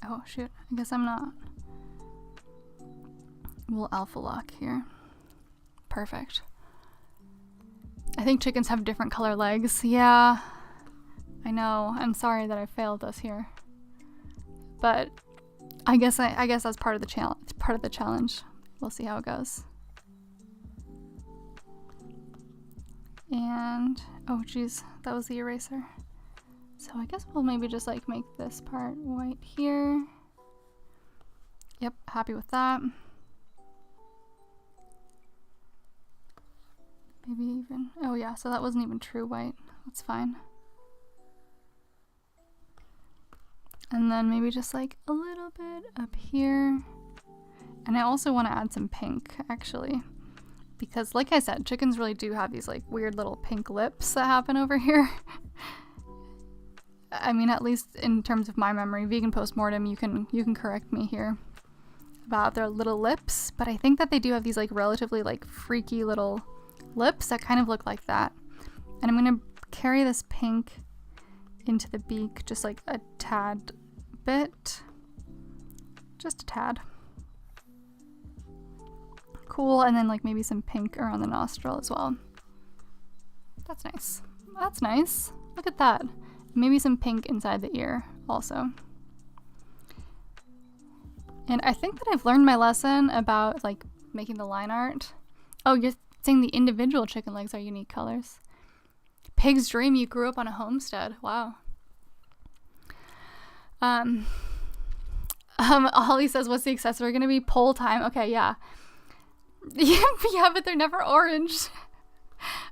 Oh shoot, I guess I'm not. We'll alpha lock here. Perfect. I think chickens have different color legs. Yeah, I know. I'm sorry that I failed us here, but I guess that's part of the challenge. It's part of the challenge. We'll see how it goes. And oh geez, that was the eraser. So I guess we'll maybe just like make this part white here. Yep, happy with that. Maybe even, oh yeah, so that wasn't even true white. That's fine. And then maybe just like a little bit up here. And I also want to add some pink, actually. Because like I said, chickens really do have these like weird little pink lips that happen over here. I mean, at least in terms of my memory, vegan postmortem, you can correct me here about their little lips. But I think that they do have these like relatively like freaky little lips that kind of look like that. And I'm going to carry this pink into the beak just like a tad bit. Just a tad. Cool, and then like maybe some pink around the nostril as well. That's nice. That's nice. Look at that. Maybe some pink inside the ear also. And I think that I've learned my lesson about like making the line art. Oh, you're saying the individual chicken legs are unique colors. Pig's dream, you grew up on a homestead. Wow. Holly says, what's the accessory gonna be? Poll time. Okay, yeah. Yeah, but they're never orange.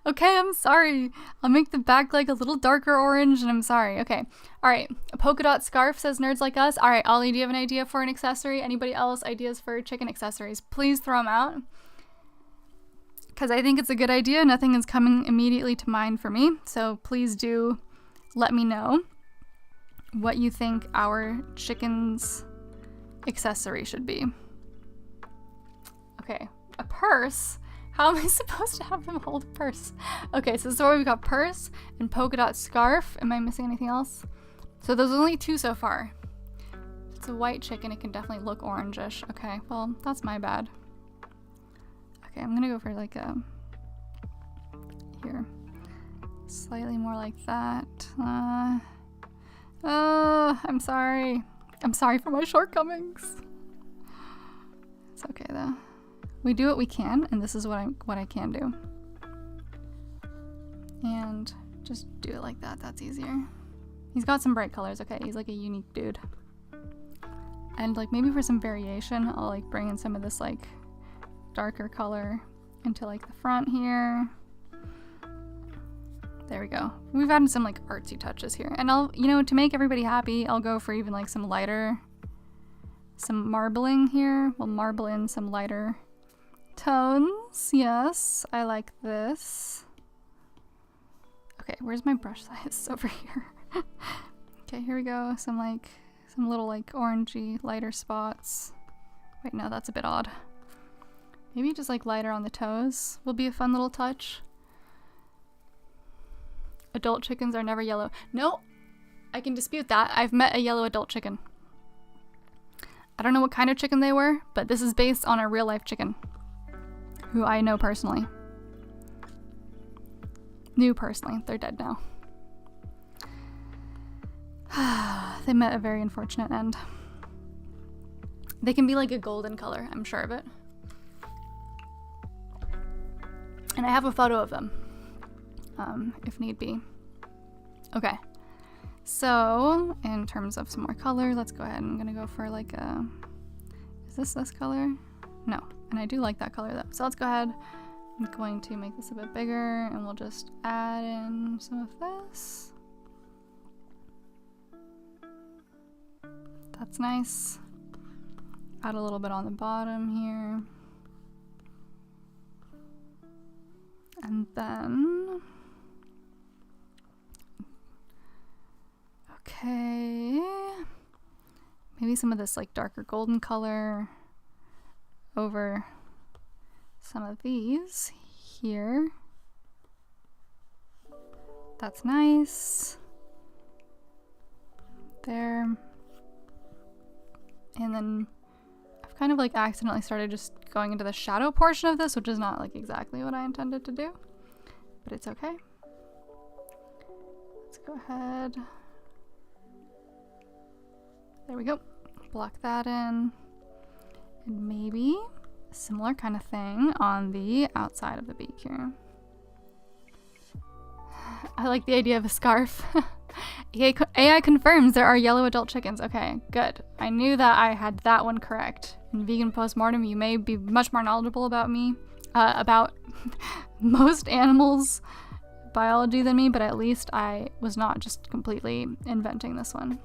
Okay, I'm sorry. I'll make the back like a little darker orange, and I'm sorry. Okay. All right. A polka dot scarf, says Nerds Like Us. All right, Ollie, do you have an idea for an accessory? Anybody else ideas for chicken accessories? Please throw them out. Because I think it's a good idea. Nothing is coming immediately to mind for me. So please do let me know what you think our chicken's accessory should be. Okay. A purse? How am I supposed to have them hold a purse? Okay, so this is where we've got purse and polka dot scarf. Am I missing anything else? So those are only two so far. If it's a white chicken, it can definitely look orangish. Okay, well, that's my bad. Okay, I'm gonna go for like a... here. Slightly more like that. I'm sorry. I'm sorry for my shortcomings. It's okay though. We do what we can, and this is what I can do. And just do it like that. That's easier. He's got some bright colors. Okay, he's like a unique dude. And like maybe for some variation, I'll like bring in some of this like darker color into like the front here. There we go. We've added some like artsy touches here. And I'll, you know, to make everybody happy, I'll go for even like some marbling here. We'll marble in some lighter tones. Yes, I like this. Okay, where's my brush size? It's over here. Okay, here we go. Some little like orangey lighter spots. Wait, no, that's a bit odd. Maybe just like lighter on the toes will be a fun little touch. Adult chickens are never yellow. No, I can dispute that. I've met a yellow adult chicken. I don't know what kind of chicken they were, but this is based on a real life chicken who I know personally. Knew personally. They're dead now. They met a very unfortunate end. They can be like a golden color, I'm sure of it. And I have a photo of them, if need be. Okay, so in terms of some more color, let's go ahead. I'm gonna go for like a, is this color? No, and I do like that color though. So let's go ahead. I'm going to make this a bit bigger and we'll just add in some of this. That's nice. Add a little bit on the bottom here. And then, okay, maybe some of this like darker golden color over some of these here. That's nice. There. And then I've kind of like accidentally started just going into the shadow portion of this, which is not like exactly what I intended to do, but it's okay. Let's go ahead. There we go. Block that in. And maybe a similar kind of thing on the outside of the beak here. I like the idea of a scarf. AI confirms there are yellow adult chickens. Okay, good. I knew that I had that one correct. In vegan postmortem, you may be much more knowledgeable about me, about most animals' biology than me, but at least I was not just completely inventing this one.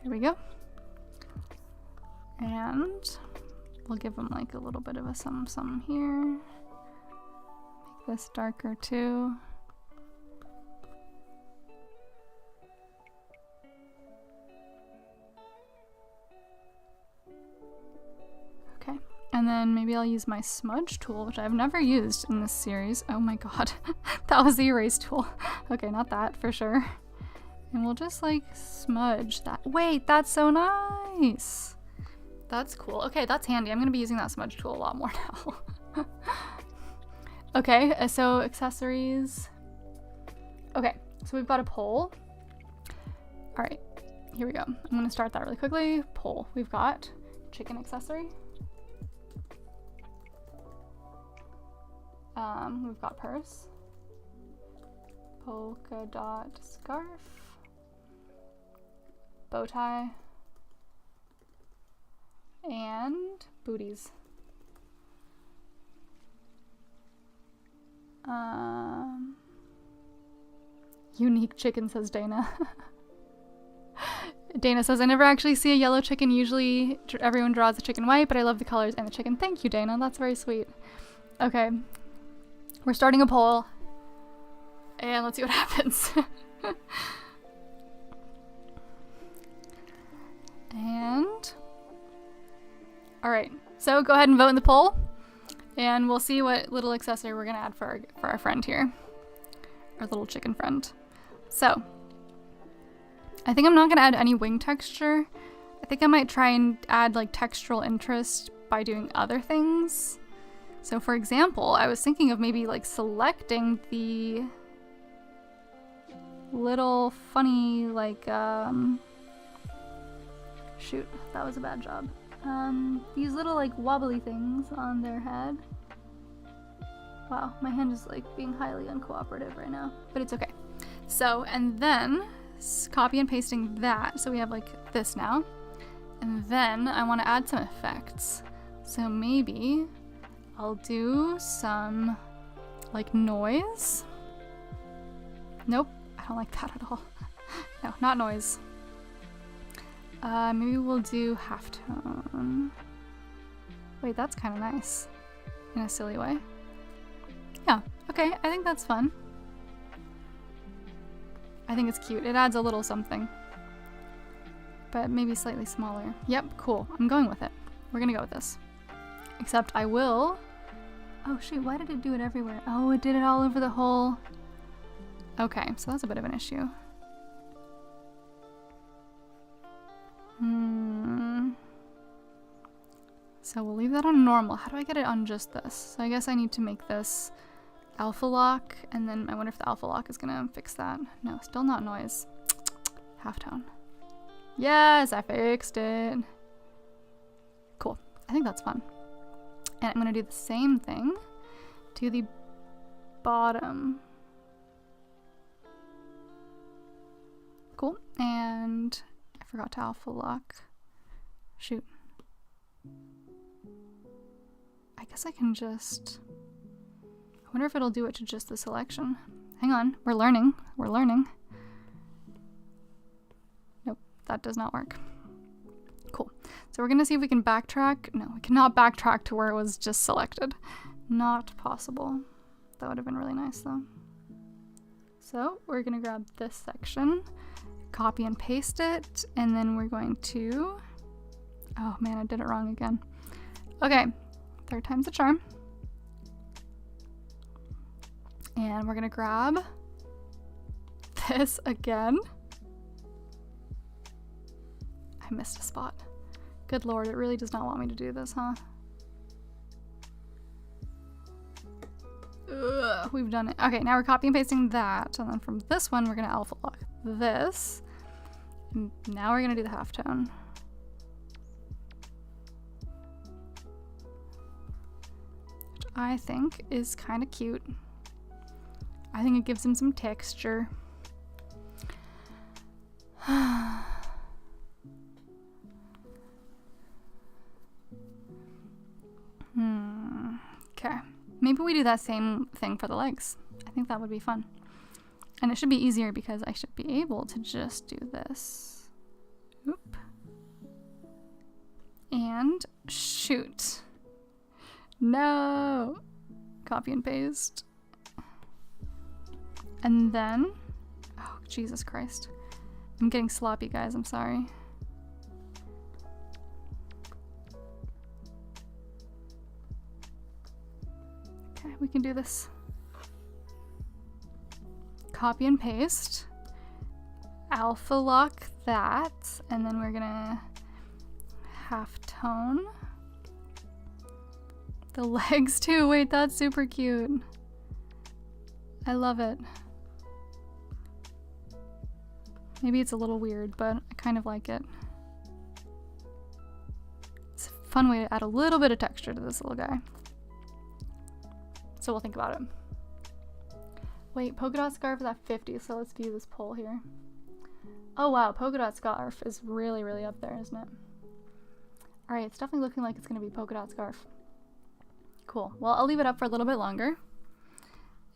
There we go. And we'll give them like a little bit of a some here. Make this darker too. Okay, and then maybe I'll use my smudge tool, which I've never used in this series. Oh my god, that was the erase tool. Okay, not that for sure. And we'll just like smudge that. Wait, that's so nice. That's cool. Okay, that's handy. I'm gonna be using that smudge tool a lot more now. Okay, so accessories. Okay, so we've got a pole. All right, here we go. I'm gonna start that really quickly. Pole. We've got chicken accessory. We've got purse. Polka dot scarf. Bow tie. And booties. Unique chicken, says Dana. Dana says, I never actually see a yellow chicken. Usually everyone draws a chicken white, but I love the colors and the chicken. Thank you, Dana. That's very sweet. Okay. We're starting a poll. And let's see what happens. And all right, so go ahead and vote in the poll, and we'll see what little accessory we're gonna add for our friend here, our little chicken friend. So I think I'm not gonna add any wing texture. I think I might try and add like textural interest by doing other things. So for example, I was thinking of maybe like selecting the little funny like, shoot, that was a bad job. These little like wobbly things on their head. Wow, my hand is like being highly uncooperative right now, but it's okay. So, and then copy and pasting that. So we have like this now. And then I want to add some effects. So maybe I'll do some like noise. Nope, I don't like that at all. No, not noise. Maybe we'll do halftone. Wait, that's kind of nice in a silly way. Yeah, okay, I think that's fun. I think it's cute. It adds a little something. But maybe slightly smaller. Yep, cool. I'm going with it. We're gonna go with this. Except I will... Oh shoot, why did it do it everywhere? Oh, it did it all over the whole... Okay, so that's a bit of an issue. So we'll leave that on normal. How do I get it on just this? So I guess I need to make this alpha lock, and then I wonder if the alpha lock is gonna fix that. No, still not noise. Halftone. Yes, I fixed it. Cool. I think that's fun. And I'm gonna do the same thing to the bottom. Cool. And I forgot to alpha lock. Shoot. I guess I can just... I wonder if it'll do it to just the selection. Hang on. We're learning. We're learning. Nope. That does not work. Cool. So we're going to see if we can backtrack. No, we cannot backtrack to where it was just selected. Not possible. That would have been really nice though. So we're going to grab this section, copy and paste it, and then we're going to... Oh man, I did it wrong again. Okay, third time's the charm. And we're gonna grab this again. I missed a spot. Good lord, it really does not want me to do this, huh? Ugh, we've done it. Okay, now we're copy and pasting that, and then from this one we're gonna alpha lock this. And now we're gonna do the halftone. Which I think is kind of cute. I think it gives him some texture. Okay. Maybe we do that same thing for the legs. I think that would be fun. And it should be easier because I should be able to just do this. Oop. And shoot. No. Copy and paste. And then, oh, Jesus Christ. I'm getting sloppy, guys. I'm sorry. Okay, we can do this. Copy and paste. Alpha lock that. And then we're gonna halftone the legs too. Wait, that's super cute. I love it. Maybe it's a little weird, but I kind of like it. It's a fun way to add a little bit of texture to this little guy. So we'll think about it. Wait, polka dot scarf is at 50, so let's view this poll here. Oh wow, polka dot scarf is really, really up there, isn't it? Alright, it's definitely looking like it's gonna be polka dot scarf. Cool. Well, I'll leave it up for a little bit longer.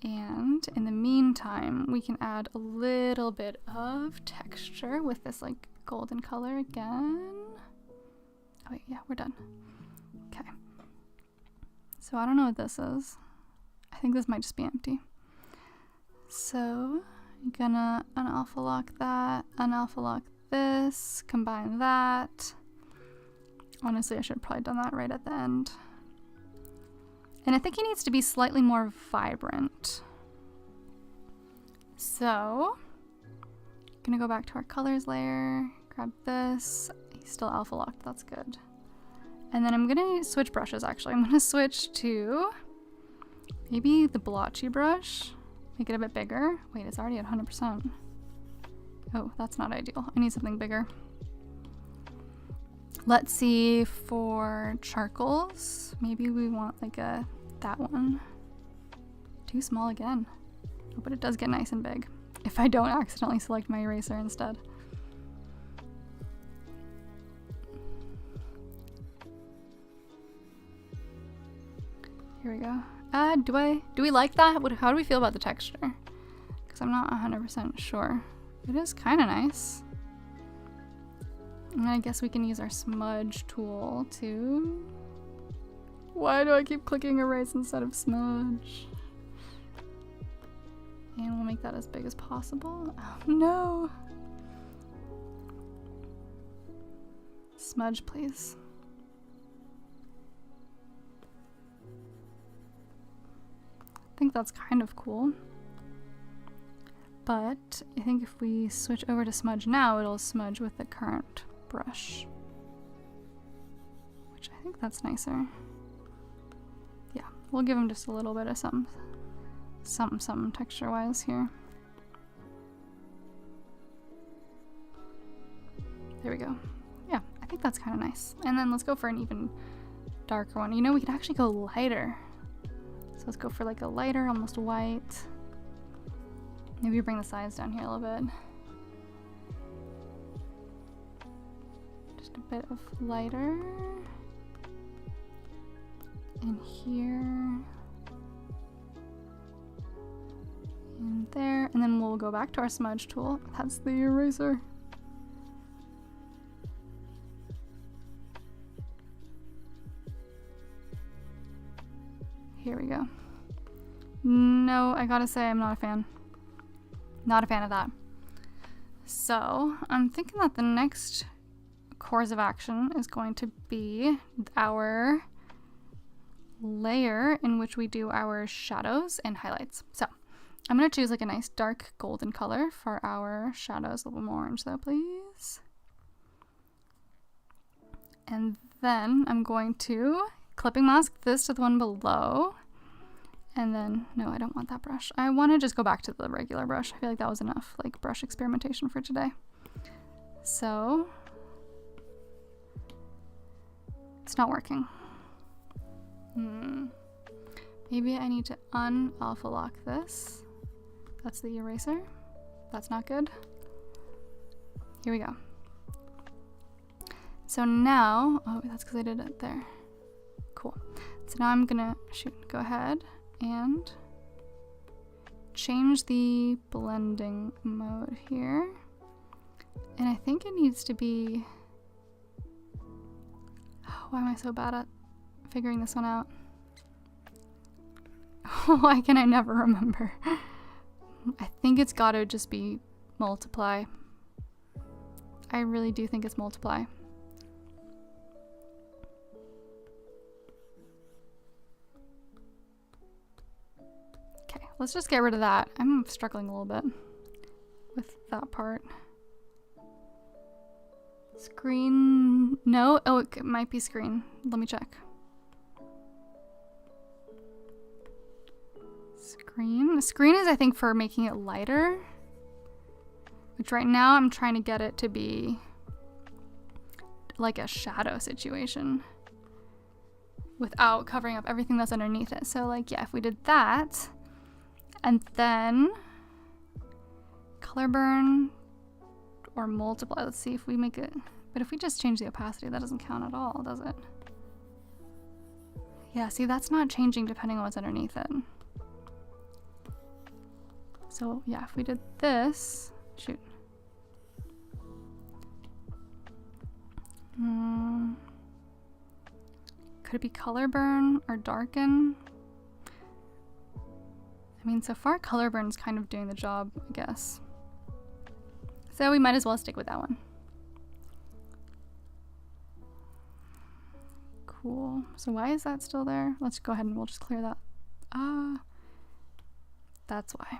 And in the meantime, we can add a little bit of texture with this like golden color again. Oh wait, yeah, we're done. Okay. So I don't know what this is. I think this might just be empty. So I'm gonna unalpha lock that, unalpha lock this, combine that. Honestly, I should have probably done that right at the end. And I think he needs to be slightly more vibrant. So, gonna go back to our colors layer, grab this. He's still alpha locked, that's good. And then I'm gonna switch brushes actually. I'm gonna switch to maybe the blotchy brush. Make it a bit bigger. Wait, it's already at 100%. Oh, that's not ideal. I need something bigger. Let's see for charcoals. Maybe we want like that one. Too small again. Oh, but it does get nice and big if I don't accidentally select my eraser instead. Here we go. Do we like that? How do we feel about the texture? Because I'm not 100% sure. It is kind of nice. And I guess we can use our smudge tool to... Why do I keep clicking erase instead of smudge? And we'll make that as big as possible. Oh no! Smudge, please. I think that's kind of cool. But I think if we switch over to smudge now, it'll smudge with the current brush. Which I think that's nicer. Yeah, we'll give them just a little bit of something texture-wise here. There we go. Yeah, I think that's kind of nice. And then let's go for an even darker one. You know, we could actually go lighter. So let's go for like a lighter, almost white. Maybe bring the size down here a little bit. Just a bit of lighter. In here. In there. And then we'll go back to our smudge tool. That's the eraser. Here we go. No, I gotta say I'm not a fan. Not a fan of that. So I'm thinking that the next course of action is going to be our layer in which we do our shadows and highlights. So I'm going to choose like a nice dark golden color for our shadows. A little more orange though, please. And then I'm going to clipping mask this to the one below. And then, no, I don't want that brush. I want to just go back to the regular brush. I feel like that was enough like brush experimentation for today. So it's not working. Maybe I need to un-alpha lock this. That's the eraser. That's not good. Here we go. So now, oh, that's because I did it there. Cool. So now I'm gonna go ahead and change the blending mode here. And I think it needs to be, oh, why am I so bad at figuring this one out? Why can I never remember? I think it's gotta just be multiply. I really do think it's multiply. Okay, let's just get rid of that. I'm struggling a little bit with that part. Screen, no, oh, it might be screen. Let me check. Screen. The screen is, I think, for making it lighter. Which right now I'm trying to get it to be like a shadow situation without covering up everything that's underneath it. So like, yeah, if we did that and then color burn or multiply, let's see if we make it, but if we just change the opacity, that doesn't count at all, does it? Yeah, see, that's not changing depending on what's underneath it. So yeah, if we did this, shoot. Could it be color burn or darken? I mean, so far color burn's kind of doing the job, I guess. So we might as well stick with that one. Cool. So why is that still there? Let's go ahead and we'll just clear that. That's why.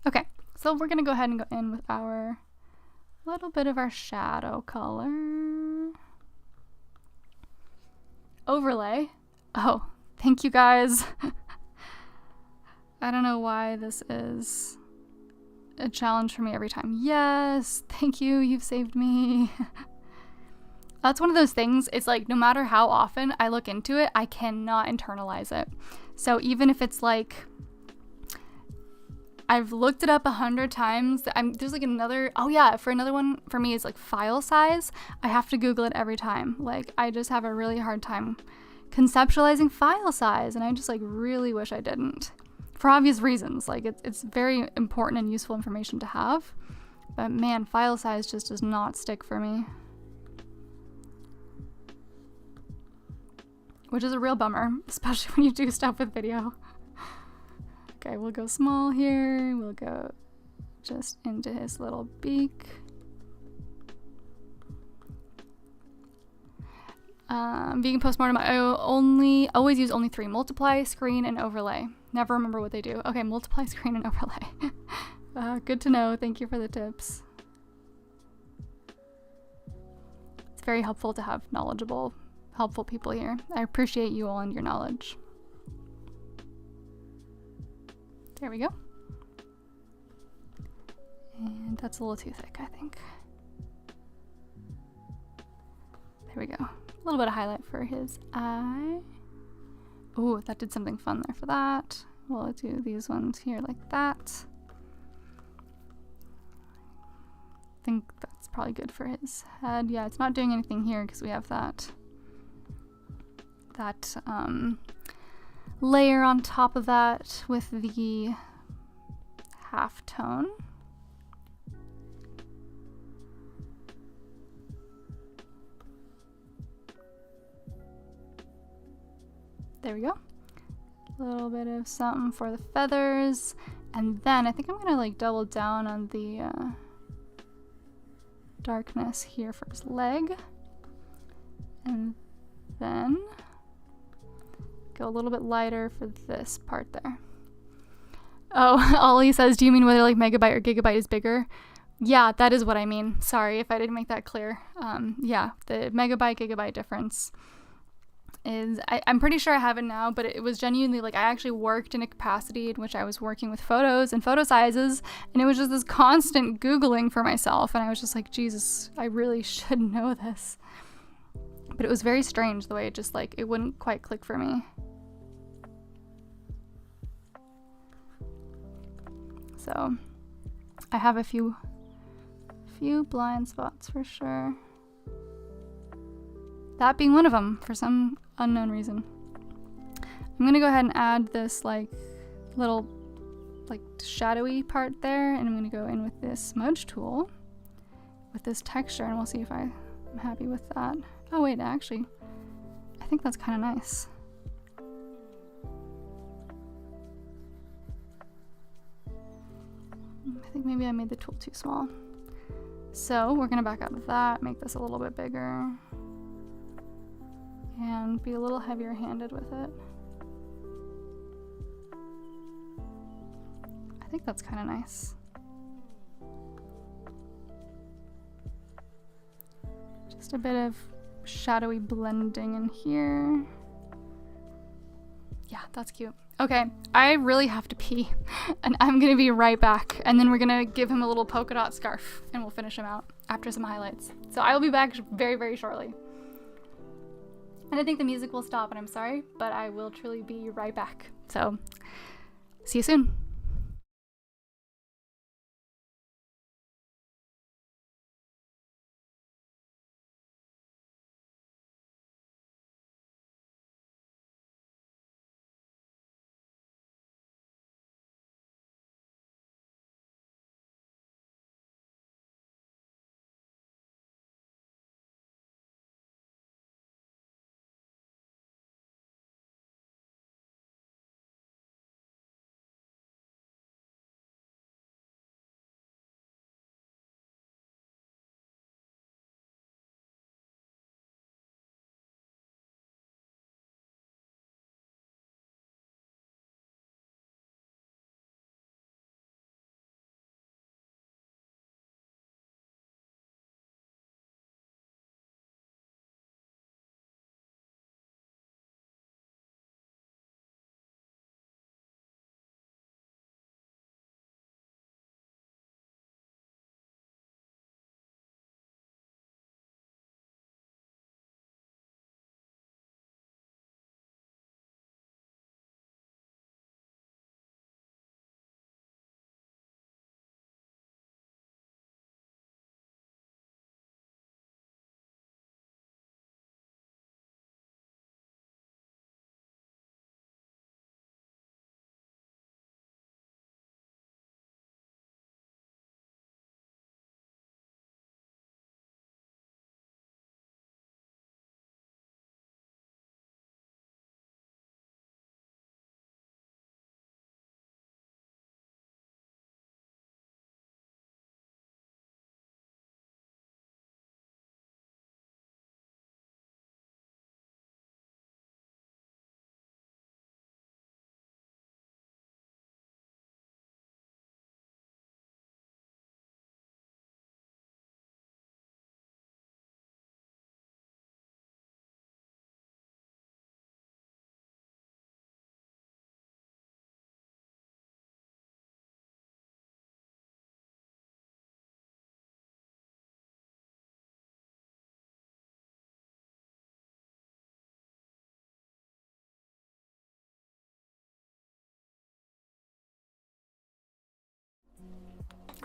Okay, so we're gonna go ahead and go in with our little bit of our shadow color. overlay. Oh, thank you guys. I don't know why this is a challenge for me every time. Yes, thank you, you've saved me. That's one of those things, it's like no matter how often I look into it, I cannot internalize it. So even if it's like, I've looked it up 100 times, there's like another, oh yeah, for another one for me is like file size. I have to Google it every time. Like I just have a really hard time conceptualizing file size, and I just like really wish I didn't. For obvious reasons, like it's very important and useful information to have, but man, file size just does not stick for me. Which is a real bummer, especially when you do stuff with video. Okay, we'll go small here. We'll go just into his little beak. Vegan postmortem, I always use only 3: multiply, screen, and overlay. Never remember what they do. Okay, multiply, screen, and overlay. Good to know. Thank you for the tips. It's very helpful to have knowledgeable, helpful people here. I appreciate you all and your knowledge. There we go. And that's a little too thick, I think. There we go. A little bit of highlight for his eye. Oh, that did something fun there for that. We'll do these ones here like that. I think that's probably good for his head. Yeah, it's not doing anything here because we have that layer on top of that with the half tone. There we go. A little bit of something for the feathers. And then I think I'm gonna like double down on the darkness here for his leg. And then go a little bit lighter for this part there. Oh, Ollie says, do you mean whether like megabyte or gigabyte is bigger? Yeah, that is what I mean. Sorry if I didn't make that clear. Yeah, the megabyte gigabyte difference is, I'm pretty sure I have it now, but it was genuinely like I actually worked in a capacity in which I was working with photos and photo sizes, and it was just this constant Googling for myself, and I was just like, Jesus, I really should know this. But it was very strange the way it just like, it wouldn't quite click for me. So I have a few blind spots for sure. That being one of them for some unknown reason. I'm gonna go ahead and add this like little like shadowy part there, and I'm gonna go in with this smudge tool with this texture, and we'll see if I'm happy with that. Oh wait, actually, I think that's kind of nice. I think maybe I made the tool too small. So we're gonna back out of that, make this a little bit bigger, and be a little heavier handed with it. I think that's kind of nice. Just a bit of shadowy blending in here. Yeah, that's cute. Okay, I really have to pee, and I'm gonna be right back, and then we're gonna give him a little polka dot scarf, and we'll finish him out after some highlights. So I will be back very, very shortly. And I think the music will stop, and I'm sorry, but I will truly be right back. So, see you soon.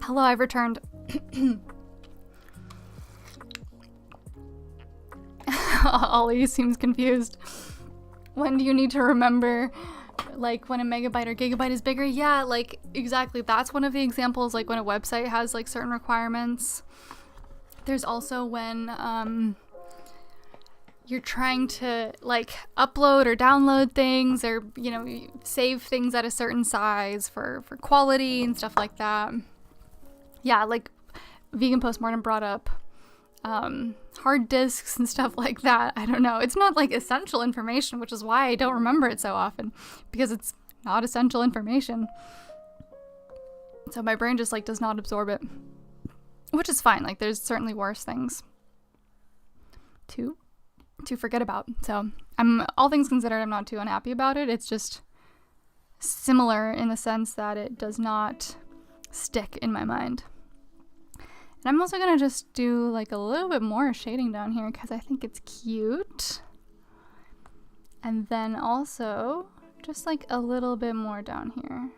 Hello, I've returned. Ollie seems confused. When do you need to remember, like, when a megabyte or gigabyte is bigger? Yeah, like, exactly. That's one of the examples, like, when a website has, like, certain requirements. There's also when, you're trying to, like, upload or download things, or, you know, save things at a certain size for quality and stuff like that. Yeah, like, Vegan Postmortem brought up hard disks and stuff like that. I don't know. It's not like essential information, which is why I don't remember it so often, because it's not essential information. So my brain just like does not absorb it, which is fine. Like there's certainly worse things to forget about. So all things considered, I'm not too unhappy about it. It's just similar in the sense that it does not stick in my mind. And I'm also going to just do like a little bit more shading down here because I think it's cute. And then also just like a little bit more down here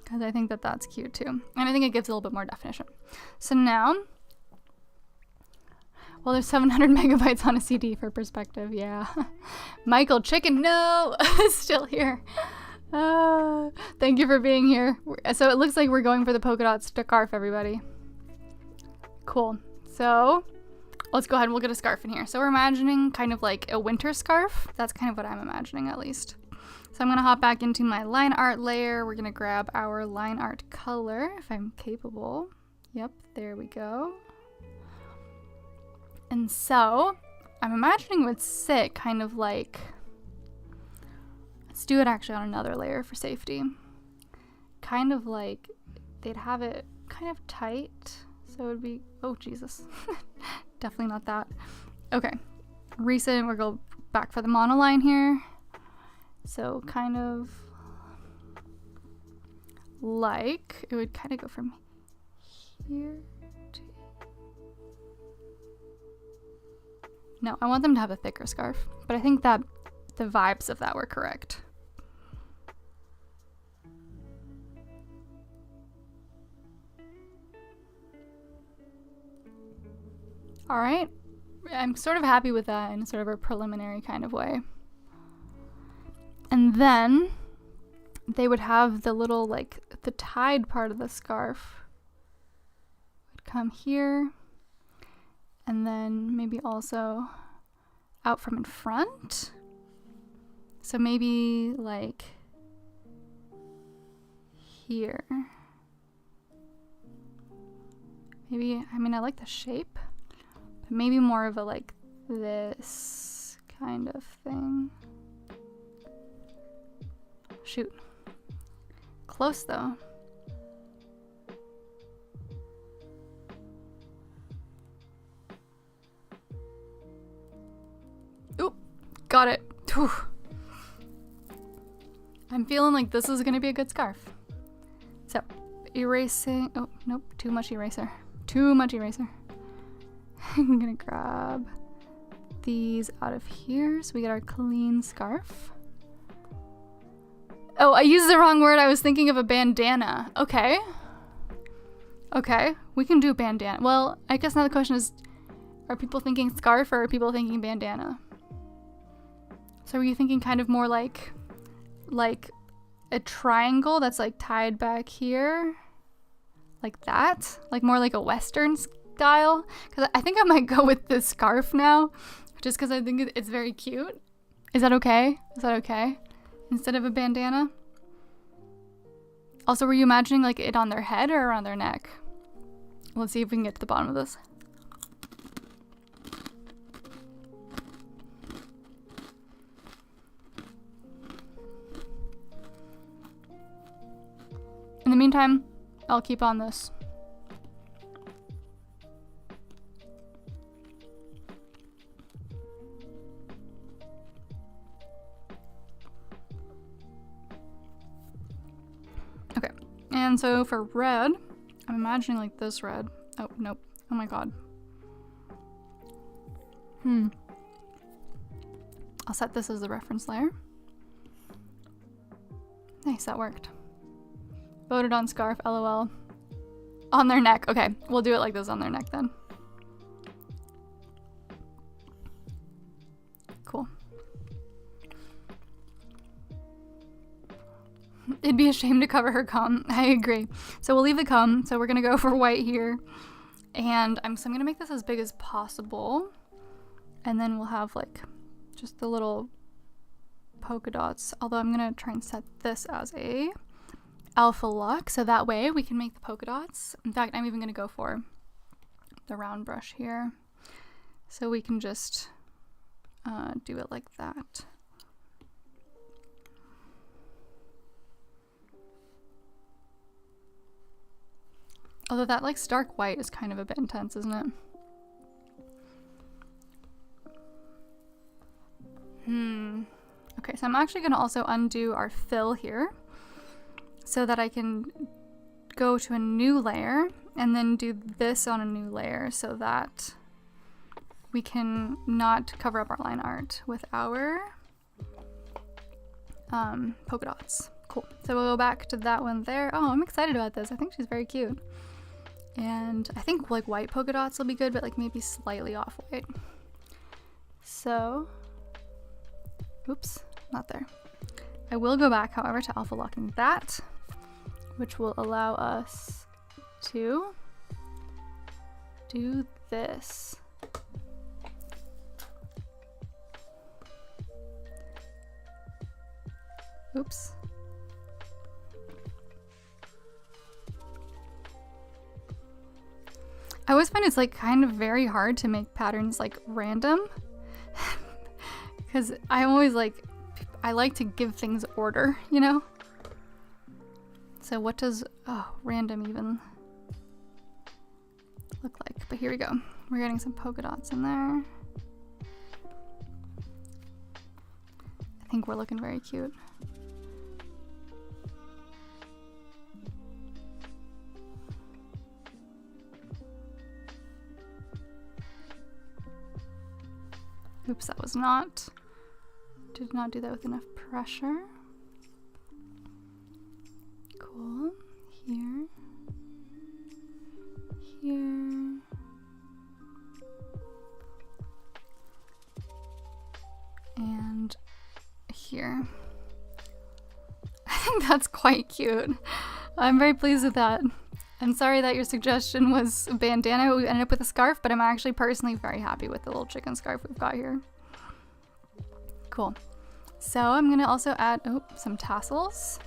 because I think that that's cute too. And I think it gives a little bit more definition. So now, well, there's 700 megabytes on a CD for perspective. Yeah. Michael Chicken, no, still here. Thank you for being here. So it looks like we're going for the polka dot scarf, everybody. Cool. So let's go ahead and we'll get a scarf in here. So we're imagining kind of like a winter scarf. That's kind of what I'm imagining, at least. So I'm going to hop back into my line art layer. We're going to grab our line art color if I'm capable. Yep, there we go. And so I'm imagining would sit kind of like, let's do it actually on another layer for safety. Kind of like they'd have it kind of tight. So it would be, oh Jesus, definitely not that. Okay, recent, we'll go back for the monoline here. So kind of like, it would kind of go from here to, no, I want them to have a thicker scarf, but I think that the vibes of that were correct. All right, I'm sort of happy with that in sort of a preliminary kind of way. And then they would have the little, like, the tied part of the scarf would come here, and then maybe also out from in front. So maybe like here. Maybe, I mean, I like the shape, but maybe more of a like this kind of thing. Shoot. Close though. Oop, got it. Whew. I'm feeling like this is gonna be a good scarf. So, erasing, oh, nope, too much eraser. Too much eraser. I'm gonna grab these out of here so we get our clean scarf. Oh, I used the wrong word. I was thinking of a bandana. Okay. Okay, we can do bandana. Well, I guess now the question is, are people thinking scarf or are people thinking bandana? So are you thinking kind of more like a triangle that's like tied back here? Like that? Like more like a Western style? Because I think I might go with the scarf now, just because I think it's very cute. Is that okay? Is that okay? Instead of a bandana? Also, were you imagining like it on their head or around their neck? Let's see if we can get to the bottom of this. In the meantime, I'll keep on this. Okay, and so for red, I'm imagining like this red. Oh, nope. Oh my god. I'll set this as the reference layer. Nice, that worked. Voted on scarf, LOL. On their neck. Okay, we'll do it like this on their neck then. Cool. It'd be a shame to cover her cum. I agree. So we'll leave the cum. So we're gonna go for white here. And I'm gonna make this as big as possible. And then we'll have like just the little polka dots. Although I'm gonna try and set this as a alpha lock, so that way we can make the polka dots. In fact, I'm even gonna go for the round brush here. So we can just do it like that. Although that like stark white is kind of a bit intense, isn't it? Okay, so I'm actually gonna also undo our fill here so that I can go to a new layer and then do this on a new layer so that we can not cover up our line art with our polka dots. Cool. So we'll go back to that one there. Oh, I'm excited about this. I think she's very cute. And I think like white polka dots will be good, but like maybe slightly off white. So, oops, not there. I will go back, however, to alpha locking that, which will allow us to do this. Oops. I always find it's like kind of very hard to make patterns like random because I'm always like, I like to give things order, you know? So what does, random even look like? But here we go. We're getting some polka dots in there. I think we're looking very cute. Oops, that was not, did not do that with enough pressure. Cool, here, here, and here. I think that's quite cute. I'm very pleased with that. I'm sorry that your suggestion was a bandana. We ended up with a scarf, but I'm actually personally very happy with the little chicken scarf we've got here. Cool. So I'm gonna also add, some tassels.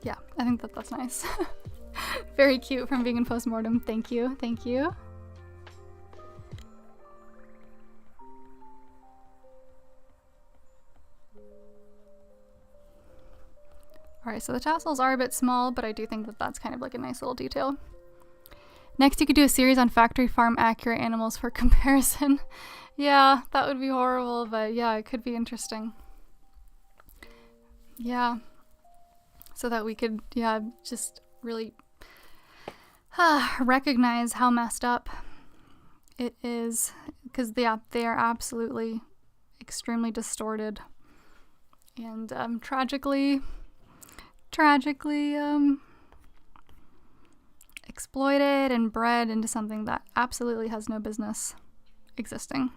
Yeah, I think that that's nice. Very cute from Vegan Postmortem. Thank you, thank you. Alright, so the tassels are a bit small, but I do think that that's kind of like a nice little detail. Next, you could do a series on factory farm accurate animals for comparison. Yeah, that would be horrible, but yeah, it could be interesting. Yeah. So that we could, yeah, just really recognize how messed up it is. Because, yeah, they are absolutely extremely distorted. And tragically exploited and bred into something that absolutely has no business existing.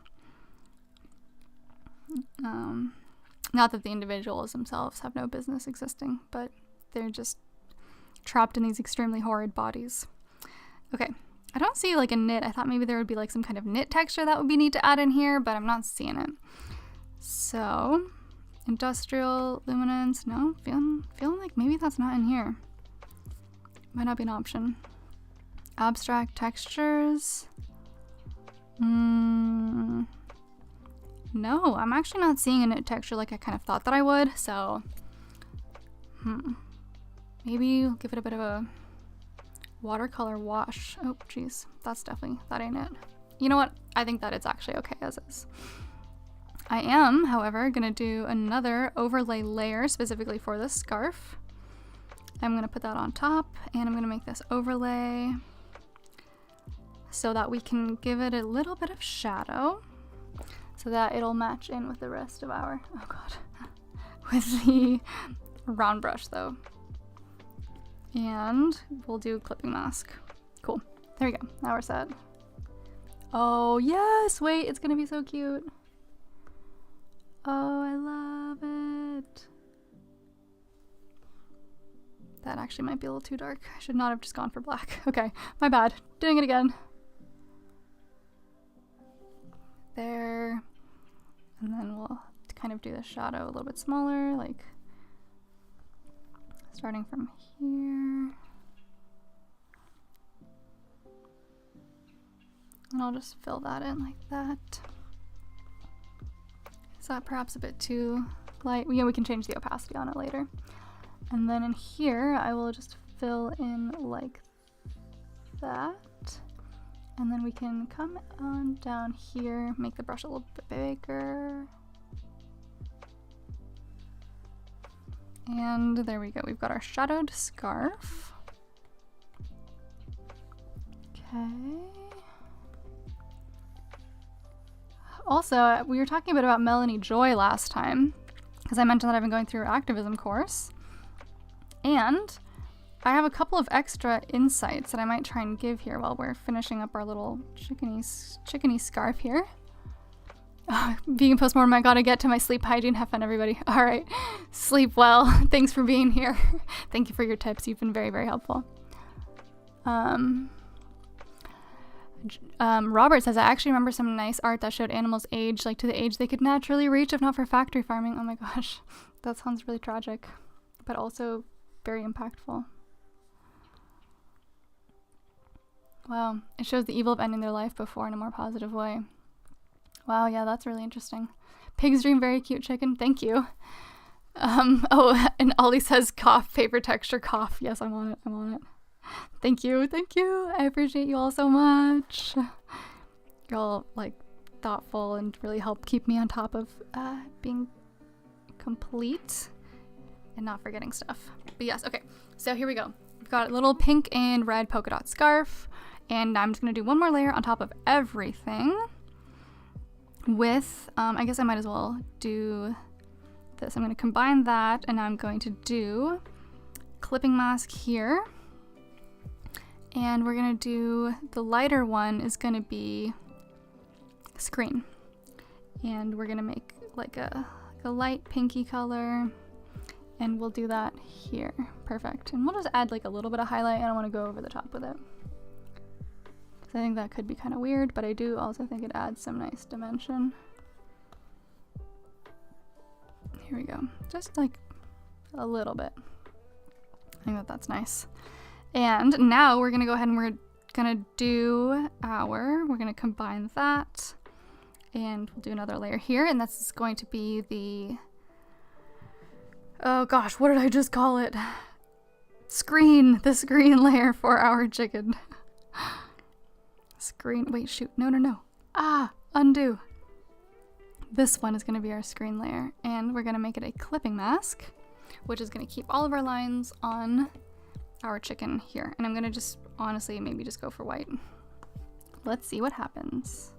Not that the individuals themselves have no business existing, but they're just trapped in these extremely horrid bodies. Okay, I don't see like a knit. I thought maybe there would be like some kind of knit texture that would be neat to add in here, but I'm not seeing it. So, industrial luminance, no, feeling like maybe that's not in here. Might not be an option. Abstract textures. No, I'm actually not seeing a knit texture like I kind of thought that I would, so maybe we'll give it a bit of a watercolor wash. Oh, geez, that ain't it. You know what? I think that it's actually okay as is. I am, however, gonna do another overlay layer specifically for this scarf. I'm gonna put that on top, and I'm gonna make this overlay so that we can give it a little bit of shadow so that it'll match in with the rest of our, oh god, with the round brush though. And we'll do clipping mask. Cool. There we go. Now we're set. Oh yes, wait, it's gonna be so cute. Oh, I love it. That actually might be a little too dark. I should not have just gone for black. Okay, my bad. Doing it again. There. And then we'll kind of do the shadow a little bit smaller, like starting from here. And I'll just fill that in like that. Is that perhaps a bit too light? Yeah, we can change the opacity on it later. And then in here, I will just fill in like that. And then we can come on down here, make the brush a little bit bigger. And there we go. We've got our shadowed scarf. Okay. Also, we were talking a bit about Melanie Joy last time, because I mentioned that I've been going through her activism course. And I have a couple of extra insights that I might try and give here while we're finishing up our little chickeny scarf here. Vegan postmortem, I gotta get to my sleep hygiene. Have fun, everybody. All right, sleep well. Thanks for being here. Thank you for your tips. You've been very, very helpful. Robert says, I actually remember some nice art that showed animals age, like to the age they could naturally reach if not for factory farming. Oh my gosh, that sounds really tragic, but also very impactful. Wow, it shows the evil of ending their life before in a more positive way. Wow, yeah, that's really interesting. Pig's dream, very cute chicken. Thank you. Oh, and Ollie says cough, paper texture cough. Yes, I'm on it. I'm on it. Thank you. Thank you. I appreciate you all so much. You're all like thoughtful and really help keep me on top of being complete and not forgetting stuff. But yes, okay. So here we go. We've got a little pink and red polka dot scarf, and I'm just gonna do one more layer on top of everything with, I guess I might as well do this. I'm gonna combine that, and I'm going to do clipping mask here. And we're gonna do, the lighter one is gonna be screen. And we're gonna make like a light pinky color, and we'll do that here. Perfect. And we'll just add like a little bit of highlight. I don't wanna go over the top with it, I think that could be kind of weird, but I do also think it adds some nice dimension. Here we go. Just like a little bit. I think that that's nice. And now we're gonna go ahead and we're gonna do we're gonna combine that, and we'll do another layer here, and that's going to be the, oh gosh, what did I just call it? Screen, the screen layer for our chicken. Screen, wait, shoot, no. Undo. This one is gonna be our screen layer, and we're gonna make it a clipping mask, which is gonna keep all of our lines on our chicken here. And I'm gonna just, honestly, maybe just go for white. Let's see what happens.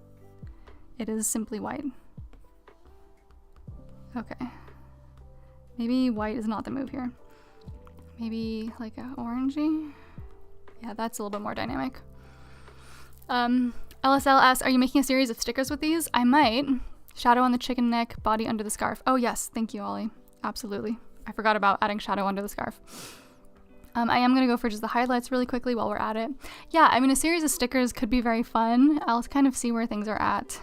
It is simply white. Okay. Maybe white is not the move here. Maybe like a orangey. Yeah, that's a little bit more dynamic. LSL asks, are you making a series of stickers with these? I might. Shadow on the chicken neck, body under the scarf. Oh yes, thank you, Ollie. Absolutely. I forgot about adding shadow under the scarf. I am gonna go for just the highlights really quickly while we're at it. Yeah, I mean, a series of stickers could be very fun. I'll kind of see where things are at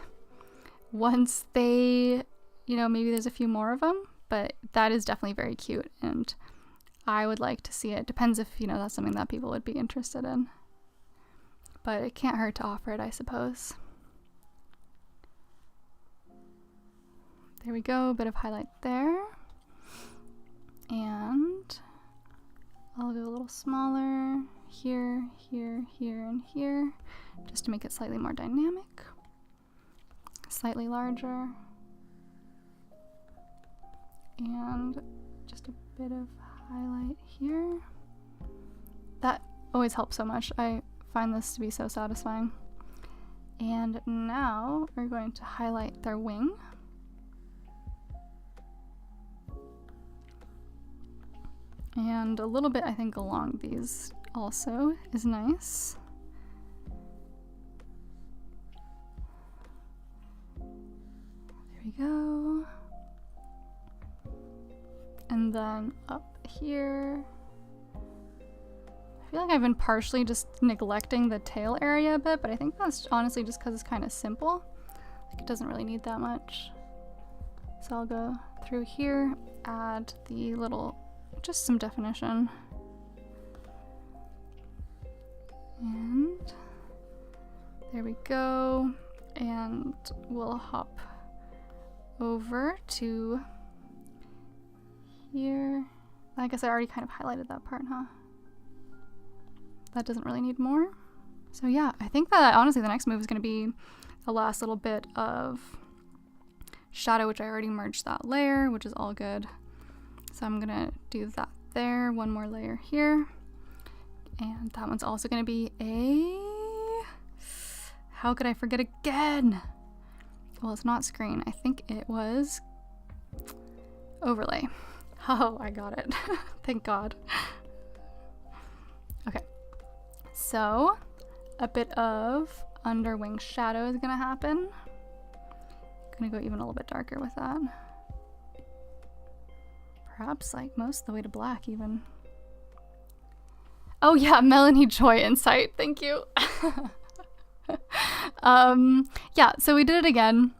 once they, you know, maybe there's a few more of them, but that is definitely very cute, and I would like to see it. Depends if, you know, that's something that people would be interested in. But it can't hurt to offer it, I suppose. There we go, a bit of highlight there. And I'll do a little smaller here, here, here, and here, just to make it slightly more dynamic. Slightly larger. And just a bit of highlight here. That always helps so much. I find this to be so satisfying. And now we're going to highlight their wing. And a little bit, I think, along these also is nice. There we go. And then up here. I feel like I've been partially just neglecting the tail area a bit, but I think that's honestly just because it's kind of simple. Like, it doesn't really need that much. So I'll go through here, add the little, just some definition. And there we go. And we'll hop over to here. I guess I already kind of highlighted that part, huh? That doesn't really need more. So yeah, I think that honestly the next move is going to be the last little bit of shadow, which I already merged that layer, which is all good. So I'm going to do that there. One more layer here. And that one's also going to be a... How could I forget again? Well, it's not screen. I think it was overlay. Oh, I got it. Thank God. Okay. So, a bit of underwing shadow is gonna happen. Gonna go even a little bit darker with that. Perhaps like most of the way to black even. Oh yeah, Melanie Joy Insight, thank you. Yeah, so we did it again.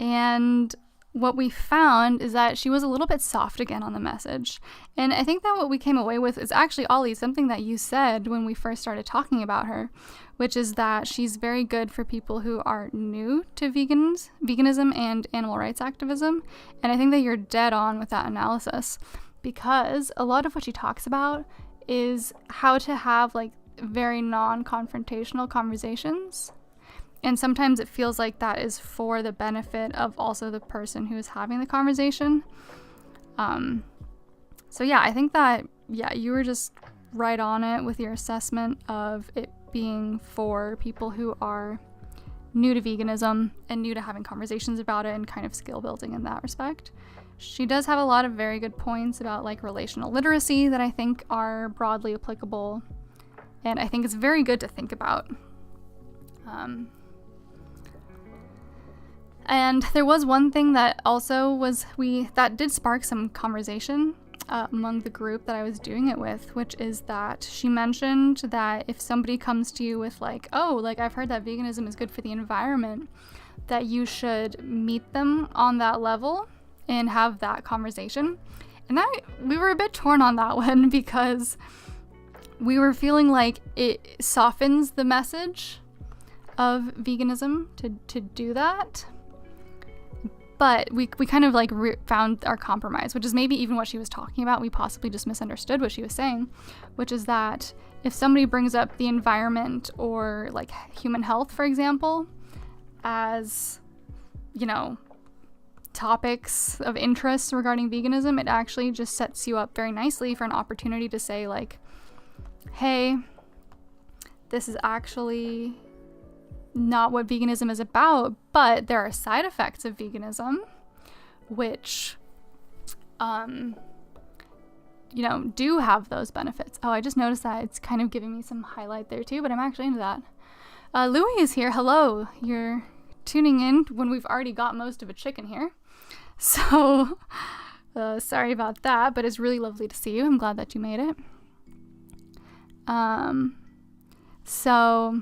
And what we found is that she was a little bit soft again on the message. And I think that what we came away with is actually, Ollie, something that you said when we first started talking about her, which is that she's very good for people who are new to veganism and animal rights activism. And I think that you're dead on with that analysis, because a lot of what she talks about is how to have like very non-confrontational conversations. And sometimes it feels like that is for the benefit of also the person who is having the conversation. So yeah, I think that, yeah, you were just right on it with your assessment of it being for people who are new to veganism and new to having conversations about it and kind of skill building in that respect. She does have a lot of very good points about like relational literacy that I think are broadly applicable. And I think it's very good to think about. And there was one thing that also was that did spark some conversation among the group that I was doing it with, which is that she mentioned that if somebody comes to you with like, oh, like I've heard that veganism is good for the environment, that you should meet them on that level and have that conversation. And we were a bit torn on that one because we were feeling like it softens the message of veganism to do that. But we kind of like found our compromise, which is maybe even what she was talking about. We possibly just misunderstood what she was saying, which is that if somebody brings up the environment or like human health, for example, as, you know, topics of interest regarding veganism, it actually just sets you up very nicely for an opportunity to say like, hey, this is actually not what veganism is about, but there are side effects of veganism, which, you know, do have those benefits. Oh, I just noticed that it's kind of giving me some highlight there too, but I'm actually into that. Louie is here. Hello. You're tuning in when we've already got most of a chicken here. So, sorry about that, but it's really lovely to see you. I'm glad that you made it. So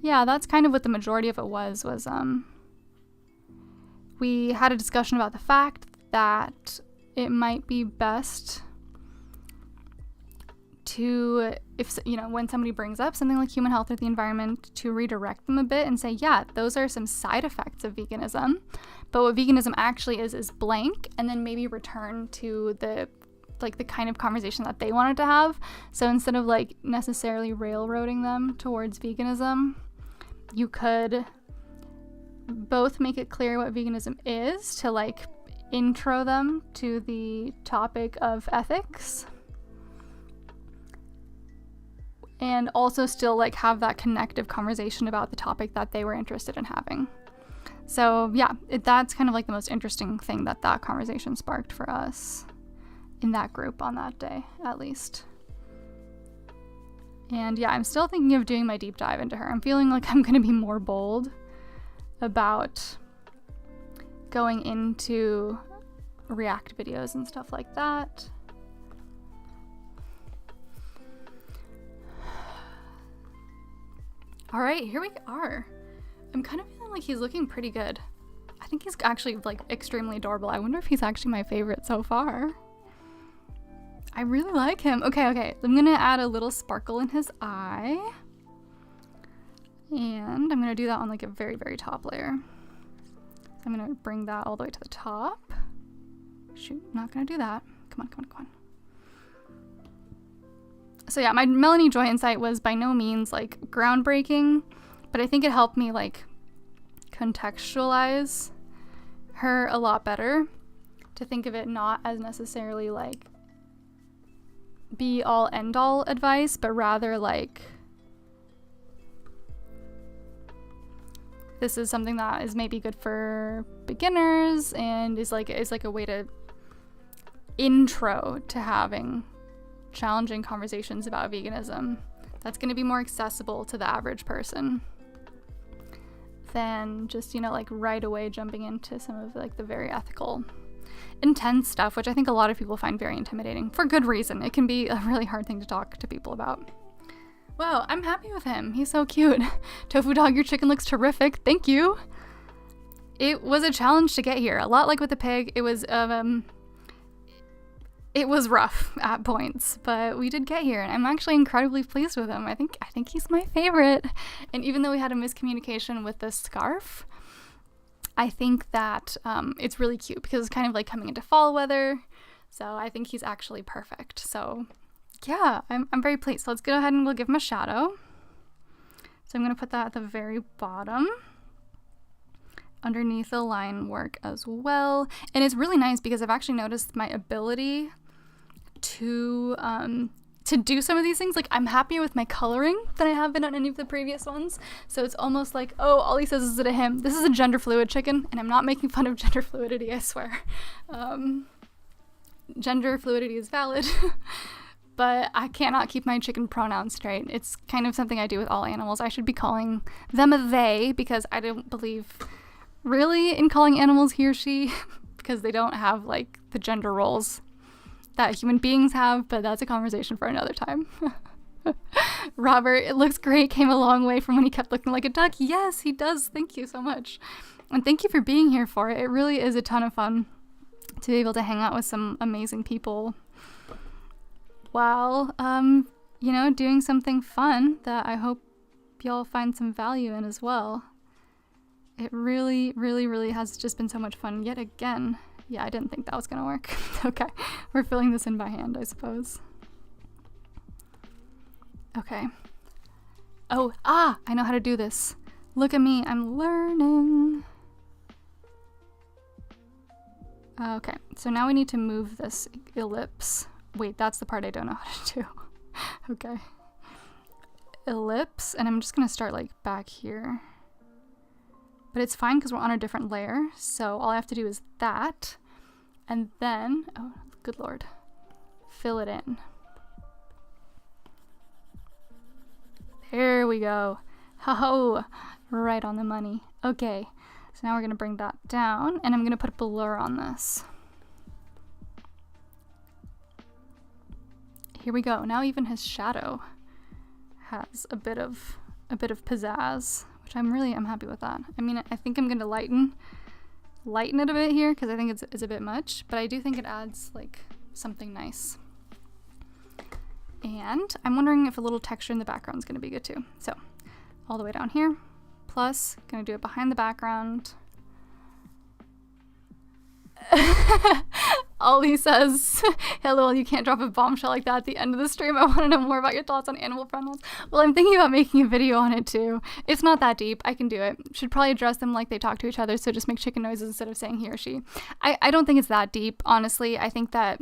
yeah, that's kind of what the majority of it was we had a discussion about the fact that it might be best to, if, you know, when somebody brings up something like human health or the environment, to redirect them a bit and say, yeah, those are some side effects of veganism, but what veganism actually is blank, and then maybe return to the kind of conversation that they wanted to have. So instead of like necessarily railroading them towards veganism, you could both make it clear what veganism is to like intro them to the topic of ethics, and also still like have that connective conversation about the topic that they were interested in having. So yeah, that's kind of like the most interesting thing that conversation sparked for us in that group on that day, at least. And yeah, I'm still thinking of doing my deep dive into her. I'm feeling like I'm going to be more bold about going into React videos and stuff like that. All right, here we are. I'm kind of feeling like he's looking pretty good. I think he's actually like extremely adorable. I wonder if he's actually my favorite so far. I really like him. Okay. I'm gonna add a little sparkle in his eye. And I'm gonna do that on like a very, very top layer. So I'm gonna bring that all the way to the top. Shoot, not gonna do that. Come on. So yeah, my Melanie Joy insight was by no means like groundbreaking, but I think it helped me like contextualize her a lot better, to think of it not as necessarily like be all end all advice, but rather like this is something that is maybe good for beginners and is like a way to intro to having challenging conversations about veganism that's going to be more accessible to the average person than just, you know, like right away jumping into some of like the very ethical, intense stuff, which I think a lot of people find very intimidating for good reason. It can be a really hard thing to talk to people about. Wow, I'm happy with him. He's so cute. Tofu dog, your chicken looks terrific. Thank you. It was a challenge to get here. A lot like with the pig, it was rough at points, but we did get here, and I'm actually incredibly pleased with him. I think he's my favorite. And even though we had a miscommunication with the scarf, I think that it's really cute because it's kind of like coming into fall weather. So I think he's actually perfect. So yeah, I'm very pleased. So let's go ahead and we'll give him a shadow. So I'm going to put that at the very bottom, underneath the line work as well. And it's really nice because I've actually noticed my ability to do some of these things. Like, I'm happier with my coloring than I have been on any of the previous ones. So it's almost like, oh, all he says is it a him. This is a gender fluid chicken, and I'm not making fun of gender fluidity, I swear. Gender fluidity is valid, but I cannot keep my chicken pronouns straight. It's kind of something I do with all animals. I should be calling them a they, because I don't believe really in calling animals he or she, because they don't have like the gender roles that human beings have, but that's a conversation for another time. Robert, it looks great, came a long way from when he kept looking like a duck. Yes, he does. Thank you so much. And thank you for being here for it. It really is a ton of fun to be able to hang out with some amazing people while, you know, doing something fun that I hope y'all find some value in as well. It really, really, really has just been so much fun yet again. Yeah, I didn't think that was gonna work. Okay, we're filling this in by hand, I suppose. Okay. Oh, I know how to do this. Look at me, I'm learning. Okay, so now we need to move this ellipse. Wait, that's the part I don't know how to do. Okay. Ellipse, and I'm just gonna start like back here. But it's fine because we're on a different layer, so all I have to do is that, and then, oh, good lord, fill it in. There we go. Ho-ho, right on the money. Okay, so now we're gonna bring that down, and I'm gonna put a blur on this. Here we go. Now even his shadow has a bit of pizzazz, which I'm happy with that. I mean, I think I'm going to lighten it a bit here because I think it's a bit much, but I do think it adds like something nice. And I'm wondering if a little texture in the background is going to be good too. So all the way down here, plus going to do it behind the background. Ollie says, hello, you can't drop a bombshell like that at the end of the stream. I want to know more about your thoughts on animal friendliness. Well, I'm thinking about making a video on it too. It's not that deep. I can do it. Should probably address them like they talk to each other, so just make chicken noises instead of saying he or she. I don't think it's that deep, honestly. I think that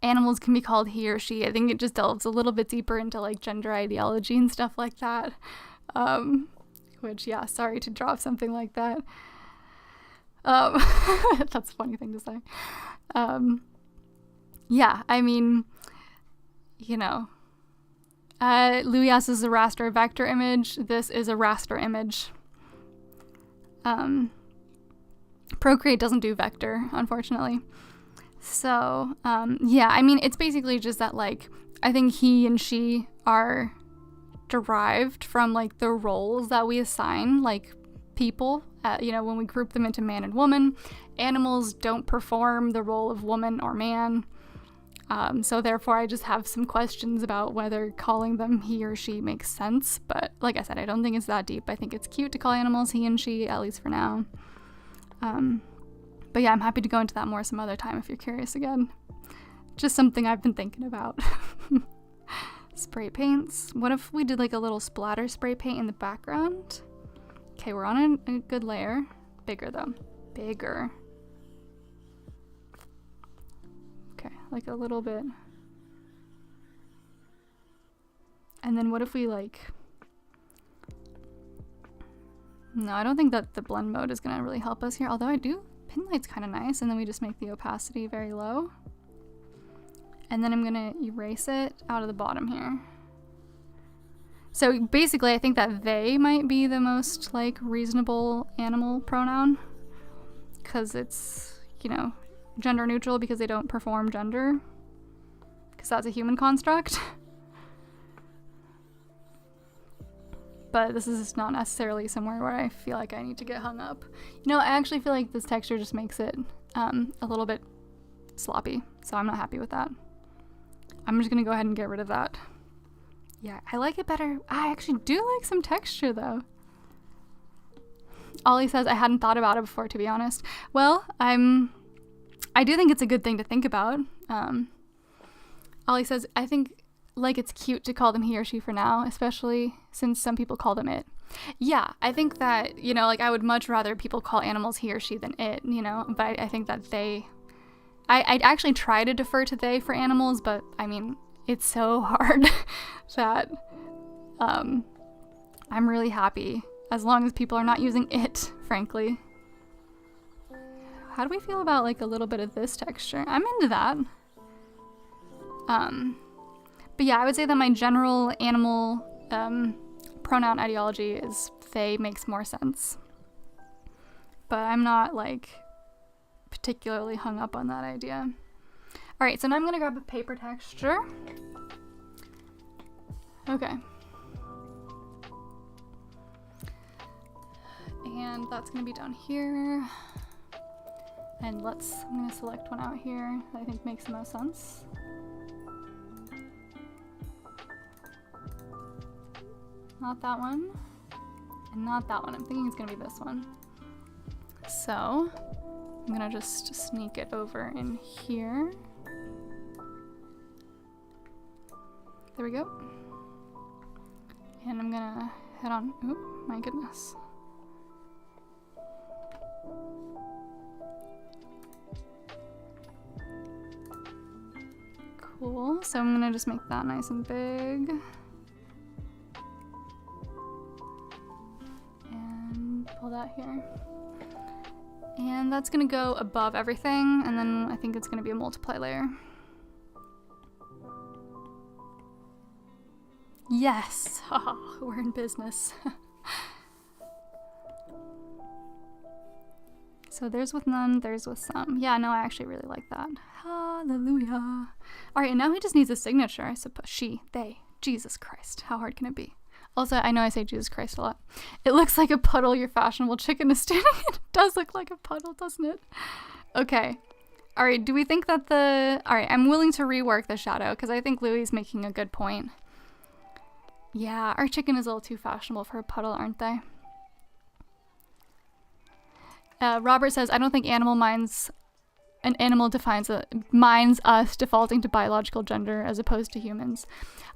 animals can be called he or she. I think it just delves a little bit deeper into like gender ideology and stuff like that. Which, yeah, sorry to drop something like that. That's a funny thing to say. Yeah, I mean, you know, Louis asks, is a raster a vector image? This is a raster image. Procreate doesn't do vector, unfortunately. So, yeah, I mean, it's basically just that, like, I think he and she are derived from, like, the roles that we assign, like, people, you know, when we group them into man and woman. Animals don't perform the role of woman or man. So therefore, I just have some questions about whether calling them he or she makes sense. But like I said, I don't think it's that deep. I think it's cute to call animals he and she, at least for now. But yeah, I'm happy to go into that more some other time if you're curious again. Just something I've been thinking about. Spray paints. What if we did like a little splatter spray paint in the background? Okay, we're on a good layer. Bigger though. Bigger. Okay, like a little bit. And then what if we like... No, I don't think that the blend mode is gonna really help us here, although I do... Pin light's kind of nice, and then we just make the opacity very low. And then I'm gonna erase it out of the bottom here. So basically, I think that they might be the most, like, reasonable animal pronoun. Because it's, you know, gender neutral because they don't perform gender. Because that's a human construct. But this is not necessarily somewhere where I feel like I need to get hung up. You know, I actually feel like this texture just makes it a little bit sloppy. So I'm not happy with that. I'm just gonna go ahead and get rid of that. Yeah, I like it better. I actually do like some texture though. Ollie says, I hadn't thought about it before, to be honest. Well, I do think it's a good thing to think about. Ollie says, I think like it's cute to call them he or she for now, especially since some people call them it. Yeah, I think that, you know, like I would much rather people call animals he or she than it, you know, but I think that I'd actually try to defer to they for animals, but I mean, it's so hard that I'm really happy as long as people are not using it, frankly. How do we feel about like a little bit of this texture? I'm into that. But yeah, I would say that my general animal pronoun ideology is they makes more sense. But I'm not like particularly hung up on that idea. Alright, so now I'm gonna grab a paper texture. Okay. And that's gonna be down here. And I'm gonna select one out here that I think makes the most sense. Not that one, and not that one. I'm thinking it's gonna be this one. So, I'm gonna just sneak it over in here. There we go. And I'm gonna head on, oh my goodness. Cool, so I'm gonna just make that nice and big. Pull that here. And that's gonna go above everything, and then I think it's gonna be a multiply layer. Yes! Oh, we're in business. So there's with none, there's with some. Yeah, no, I actually really like that. Hallelujah. Alright, and now he just needs a signature, I suppose. She, they, Jesus Christ. How hard can it be? Also, I know I say Jesus Christ a lot. It looks like a puddle your fashionable chicken is standing in. It does look like a puddle, doesn't it? Okay. Alright, do we think that Alright, I'm willing to rework the shadow, because I think Louis is making a good point. Yeah, our chicken is a little too fashionable for a puddle, aren't they? Robert says, I don't think an animal minds us defaulting to biological gender as opposed to humans.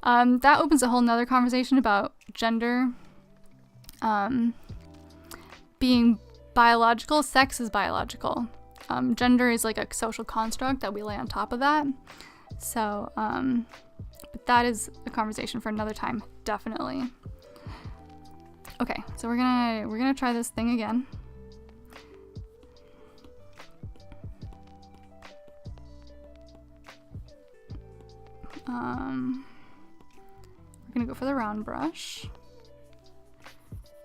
That opens a whole nother conversation about gender being biological. Sex is biological. Gender is like a social construct that we lay on top of that. So, but that is a conversation for another time, definitely. Okay, so we're gonna try this thing again. We're gonna go for the round brush.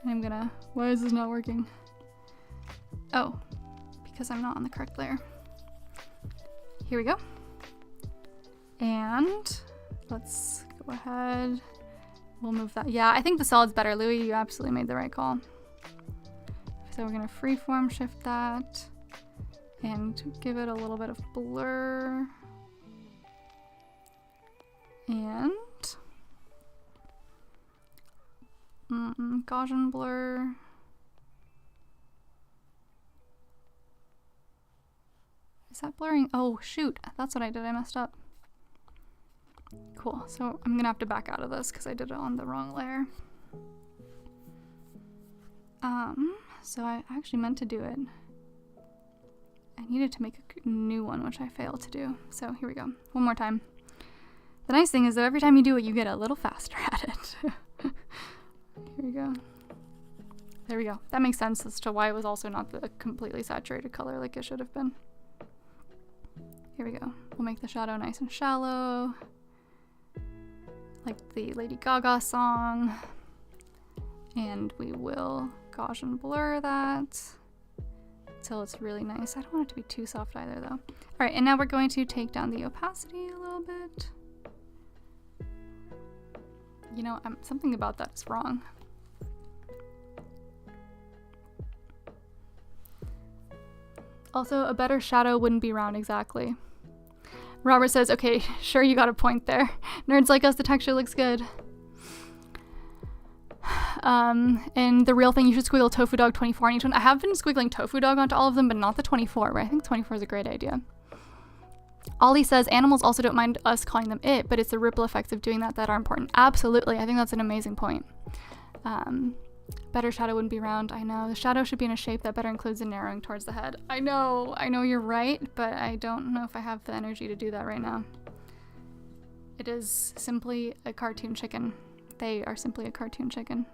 And I'm gonna, why is this not working? Oh, because I'm not on the correct layer. Here we go. And let's go ahead. We'll move that. Yeah, I think the solid's better. Louis, you absolutely made the right call. So we're gonna freeform shift that and give it a little bit of blur. And Gaussian blur. Is that blurring? Oh shoot, that's what I did. I messed up. Cool, so I'm gonna have to back out of this because I did it on the wrong layer. So I actually meant to do it. I needed to make a new one, which I failed to do. So here we go, one more time. The nice thing is that every time you do it, you get a little faster at it. Here we go. There we go. That makes sense as to why it was also not the completely saturated color like it should have been. Here we go. We'll make the shadow nice and shallow, like the Lady Gaga song. And we will Gaussian blur that till it's really nice. I don't want it to be too soft either though. All right, and now we're going to take down the opacity a little bit. You know, something about that is wrong. Also, a better shadow wouldn't be round exactly. Robert says, okay, sure, you got a point there. Nerds like us, the texture looks good. And the real thing, you should squiggle Tofu Dog 24 on each one. I have been squiggling Tofu Dog onto all of them, but not the 24, right? I think 24 is a great idea. Ollie says, animals also don't mind us calling them it, but it's the ripple effects of doing that are important. Absolutely, I think that's an amazing point. Better shadow wouldn't be round. I know, the shadow should be in a shape that better includes the narrowing towards the head. I know you're right, but I don't know if I have the energy to do that right now. It is simply a cartoon chicken. They are simply a cartoon chicken.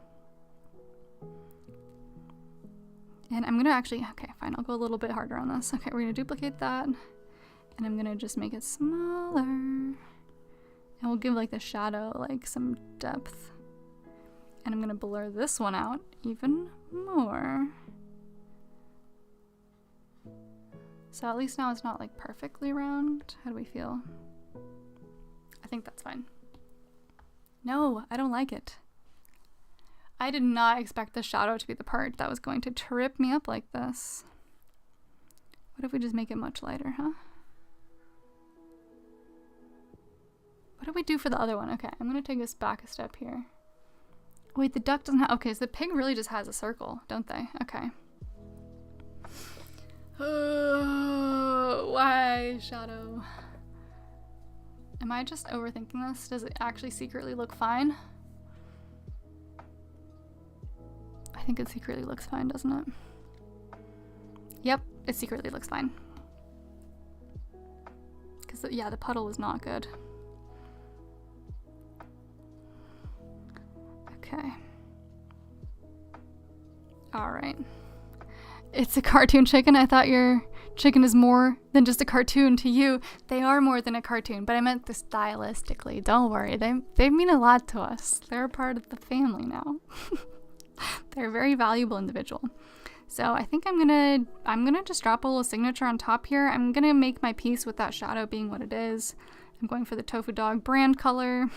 And I'm gonna actually, okay, fine, I'll go a little bit harder on this. Okay, we're gonna duplicate that. And I'm gonna just make it smaller. And we'll give like the shadow like some depth. And I'm gonna blur this one out even more. So at least now it's not like perfectly round. How do we feel? I think that's fine. No, I don't like it. I did not expect the shadow to be the part that was going to trip me up like this. What if we just make it much lighter, huh? What do we do for the other one? Okay, I'm gonna take us back a step here. Wait, the duck doesn't have, okay, so the pig really just has a circle, don't they? Okay. Why, shadow? Am I just overthinking this? Does it actually secretly look fine? I think it secretly looks fine, doesn't it? Yep, it secretly looks fine. Because, yeah, the puddle is not good. Okay. Alright. It's a cartoon chicken. I thought your chicken is more than just a cartoon to you. They are more than a cartoon, but I meant this stylistically. Don't worry. They mean a lot to us. They're a part of the family now. They're a very valuable individual. So I think I'm gonna just drop a little signature on top here. I'm gonna make my piece with that shadow being what it is. I'm going for the Tofu Dog brand color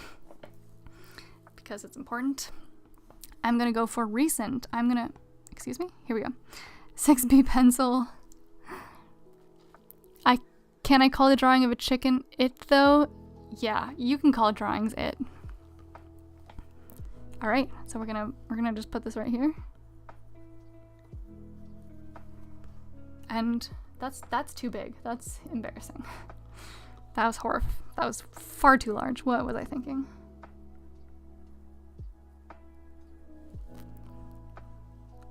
because it's important. I'm gonna go for recent. Excuse me, here we go. 6B pencil. Can I call the drawing of a chicken it though? Yeah, you can call drawings it. All right, so we're gonna just put this right here. And that's too big. That's embarrassing. That was horrible. That was far too large. What was I thinking?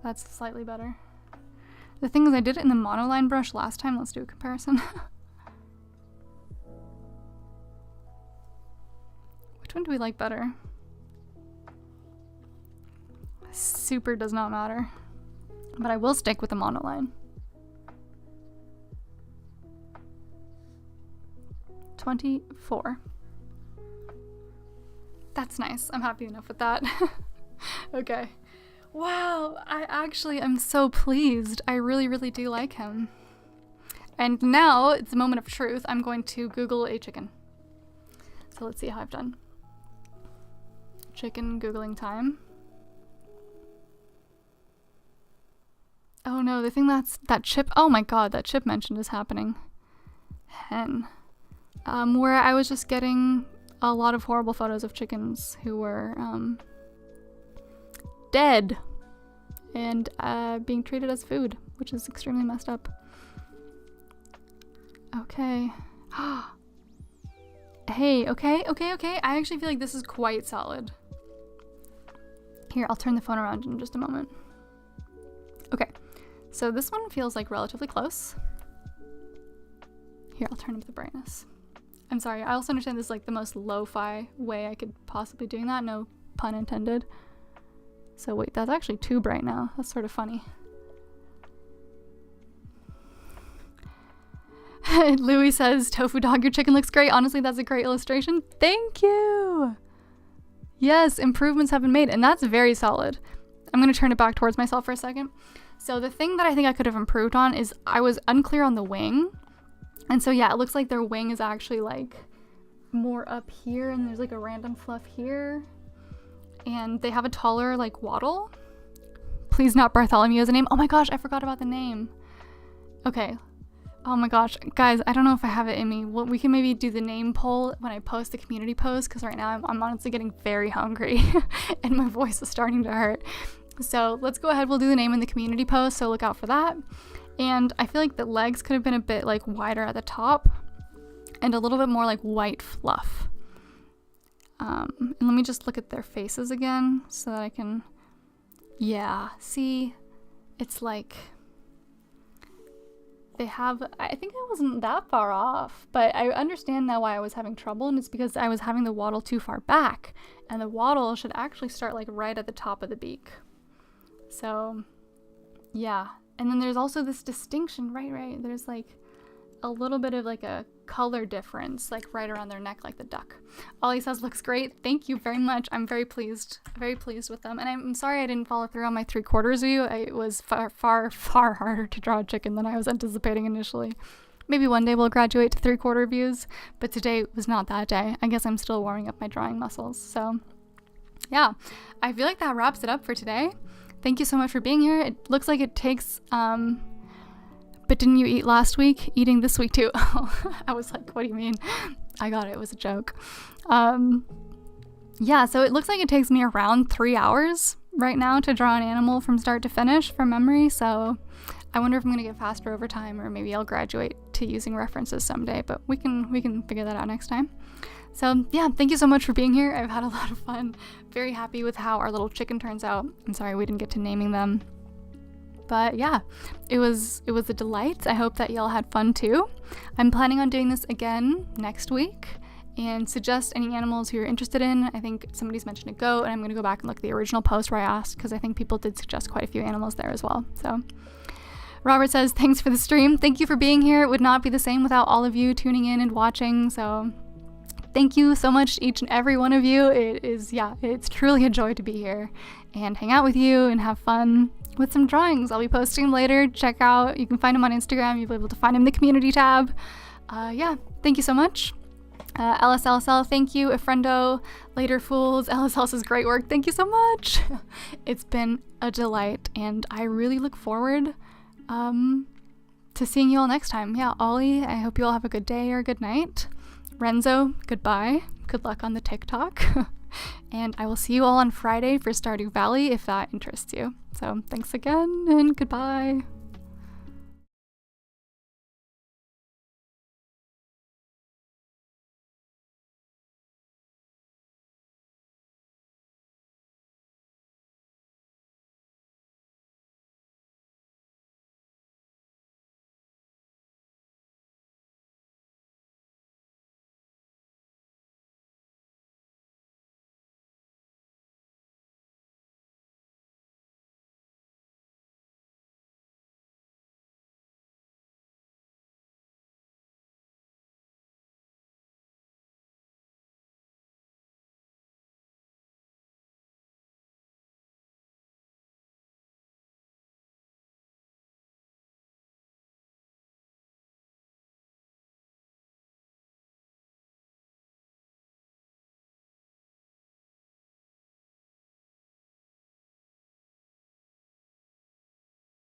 That's slightly better. The thing is, I did it in the monoline brush last time. Let's do a comparison. Which one do we like better? Super does not matter. But I will stick with the monoline. 24. That's nice. I'm happy enough with that. Okay. Wow, I actually am so pleased. I really, really do like him. And now it's a moment of truth. I'm going to Google a chicken. So let's see how I've done. Chicken Googling time. Oh no, the thing that Chip, oh my god, that Chip mentioned is happening. Hen. Where I was just getting a lot of horrible photos of chickens who were dead and being treated as food, which is extremely messed up. Okay. Hey, okay. I actually feel like this is quite solid. Here, I'll turn the phone around in just a moment. Okay, so this one feels like relatively close. Here, I'll turn up the brightness. I'm sorry, I also understand this is like the most lo-fi way I could possibly doing that, no pun intended. So wait, that's actually too bright now. That's sort of funny. Louis says, tofu dog, your chicken looks great. Honestly, that's a great illustration. Thank you. Yes, improvements have been made, and that's very solid. I'm going to turn it back towards myself for a second. So the thing that I think I could have improved on is I was unclear on the wing. And so yeah, it looks like their wing is actually like more up here, and there's like a random fluff here. And they have a taller like wattle. Please not Bartholomew as a name. Oh my gosh, I forgot about the name. Okay. Oh my gosh, guys, I don't know if I have it in me. Well, we can maybe do the name poll when I post the community post, because right now I'm honestly getting very hungry and my voice is starting to hurt. So let's go ahead, we'll do the name in the community post, so look out for that. And I feel like the legs could have been a bit like wider at the top and a little bit more like white fluff. And let me just look at their faces again so that I can, yeah, see, it's like, they have, I think I wasn't that far off, but I understand now why I was having trouble, and it's because I was having the wattle too far back, and the wattle should actually start like right at the top of the beak. So, yeah. And then there's also this distinction, right, there's like a little bit of like a color difference, like right around their neck, like the duck. Ollie says, looks great. Thank you very much. I'm very pleased with them. And I'm sorry I didn't follow through on my 3/4 view. It was far harder to draw a chicken than I was anticipating initially. Maybe one day we'll graduate to 3/4 views, but today was not that day. I guess I'm still warming up my drawing muscles. So yeah, I feel like that wraps it up for today. Thank you so much for being here. It looks like it takes, but didn't you eat last week? Eating this week too. I was like, what do you mean? I got it. It was a joke. Yeah, so it looks like it takes me around 3 hours right now to draw an animal from start to finish from memory. So I wonder if I'm going to get faster over time, or maybe I'll graduate to using references someday, but we can figure that out next time. So yeah, thank you so much for being here. I've had a lot of fun. Very happy with how our little chicken turns out. I'm sorry we didn't get to naming them. But yeah, it was a delight. I hope that y'all had fun too. I'm planning on doing this again next week, and suggest any animals who you're interested in. I think somebody's mentioned a goat, and I'm going to go back and look at the original post where I asked, because I think people did suggest quite a few animals there as well. So Robert says, thanks for the stream. Thank you for being here. It would not be the same without all of you tuning in and watching. So thank you so much, each and every one of you. It's truly a joy to be here and hang out with you and have fun with some drawings. I'll be posting them later. Check out, you can find them on Instagram. You'll be able to find them in the community tab. Yeah, thank you so much. LSLSL, thank you. Efrendo, Later Fools, LSL says great work. Thank you so much. It's been a delight, and I really look forward to seeing you all next time. Yeah, Ollie, I hope you all have a good day or a good night. Renzo, goodbye. Good luck on the TikTok. And I will see you all on Friday for Stardew Valley if that interests you. So thanks again, and goodbye.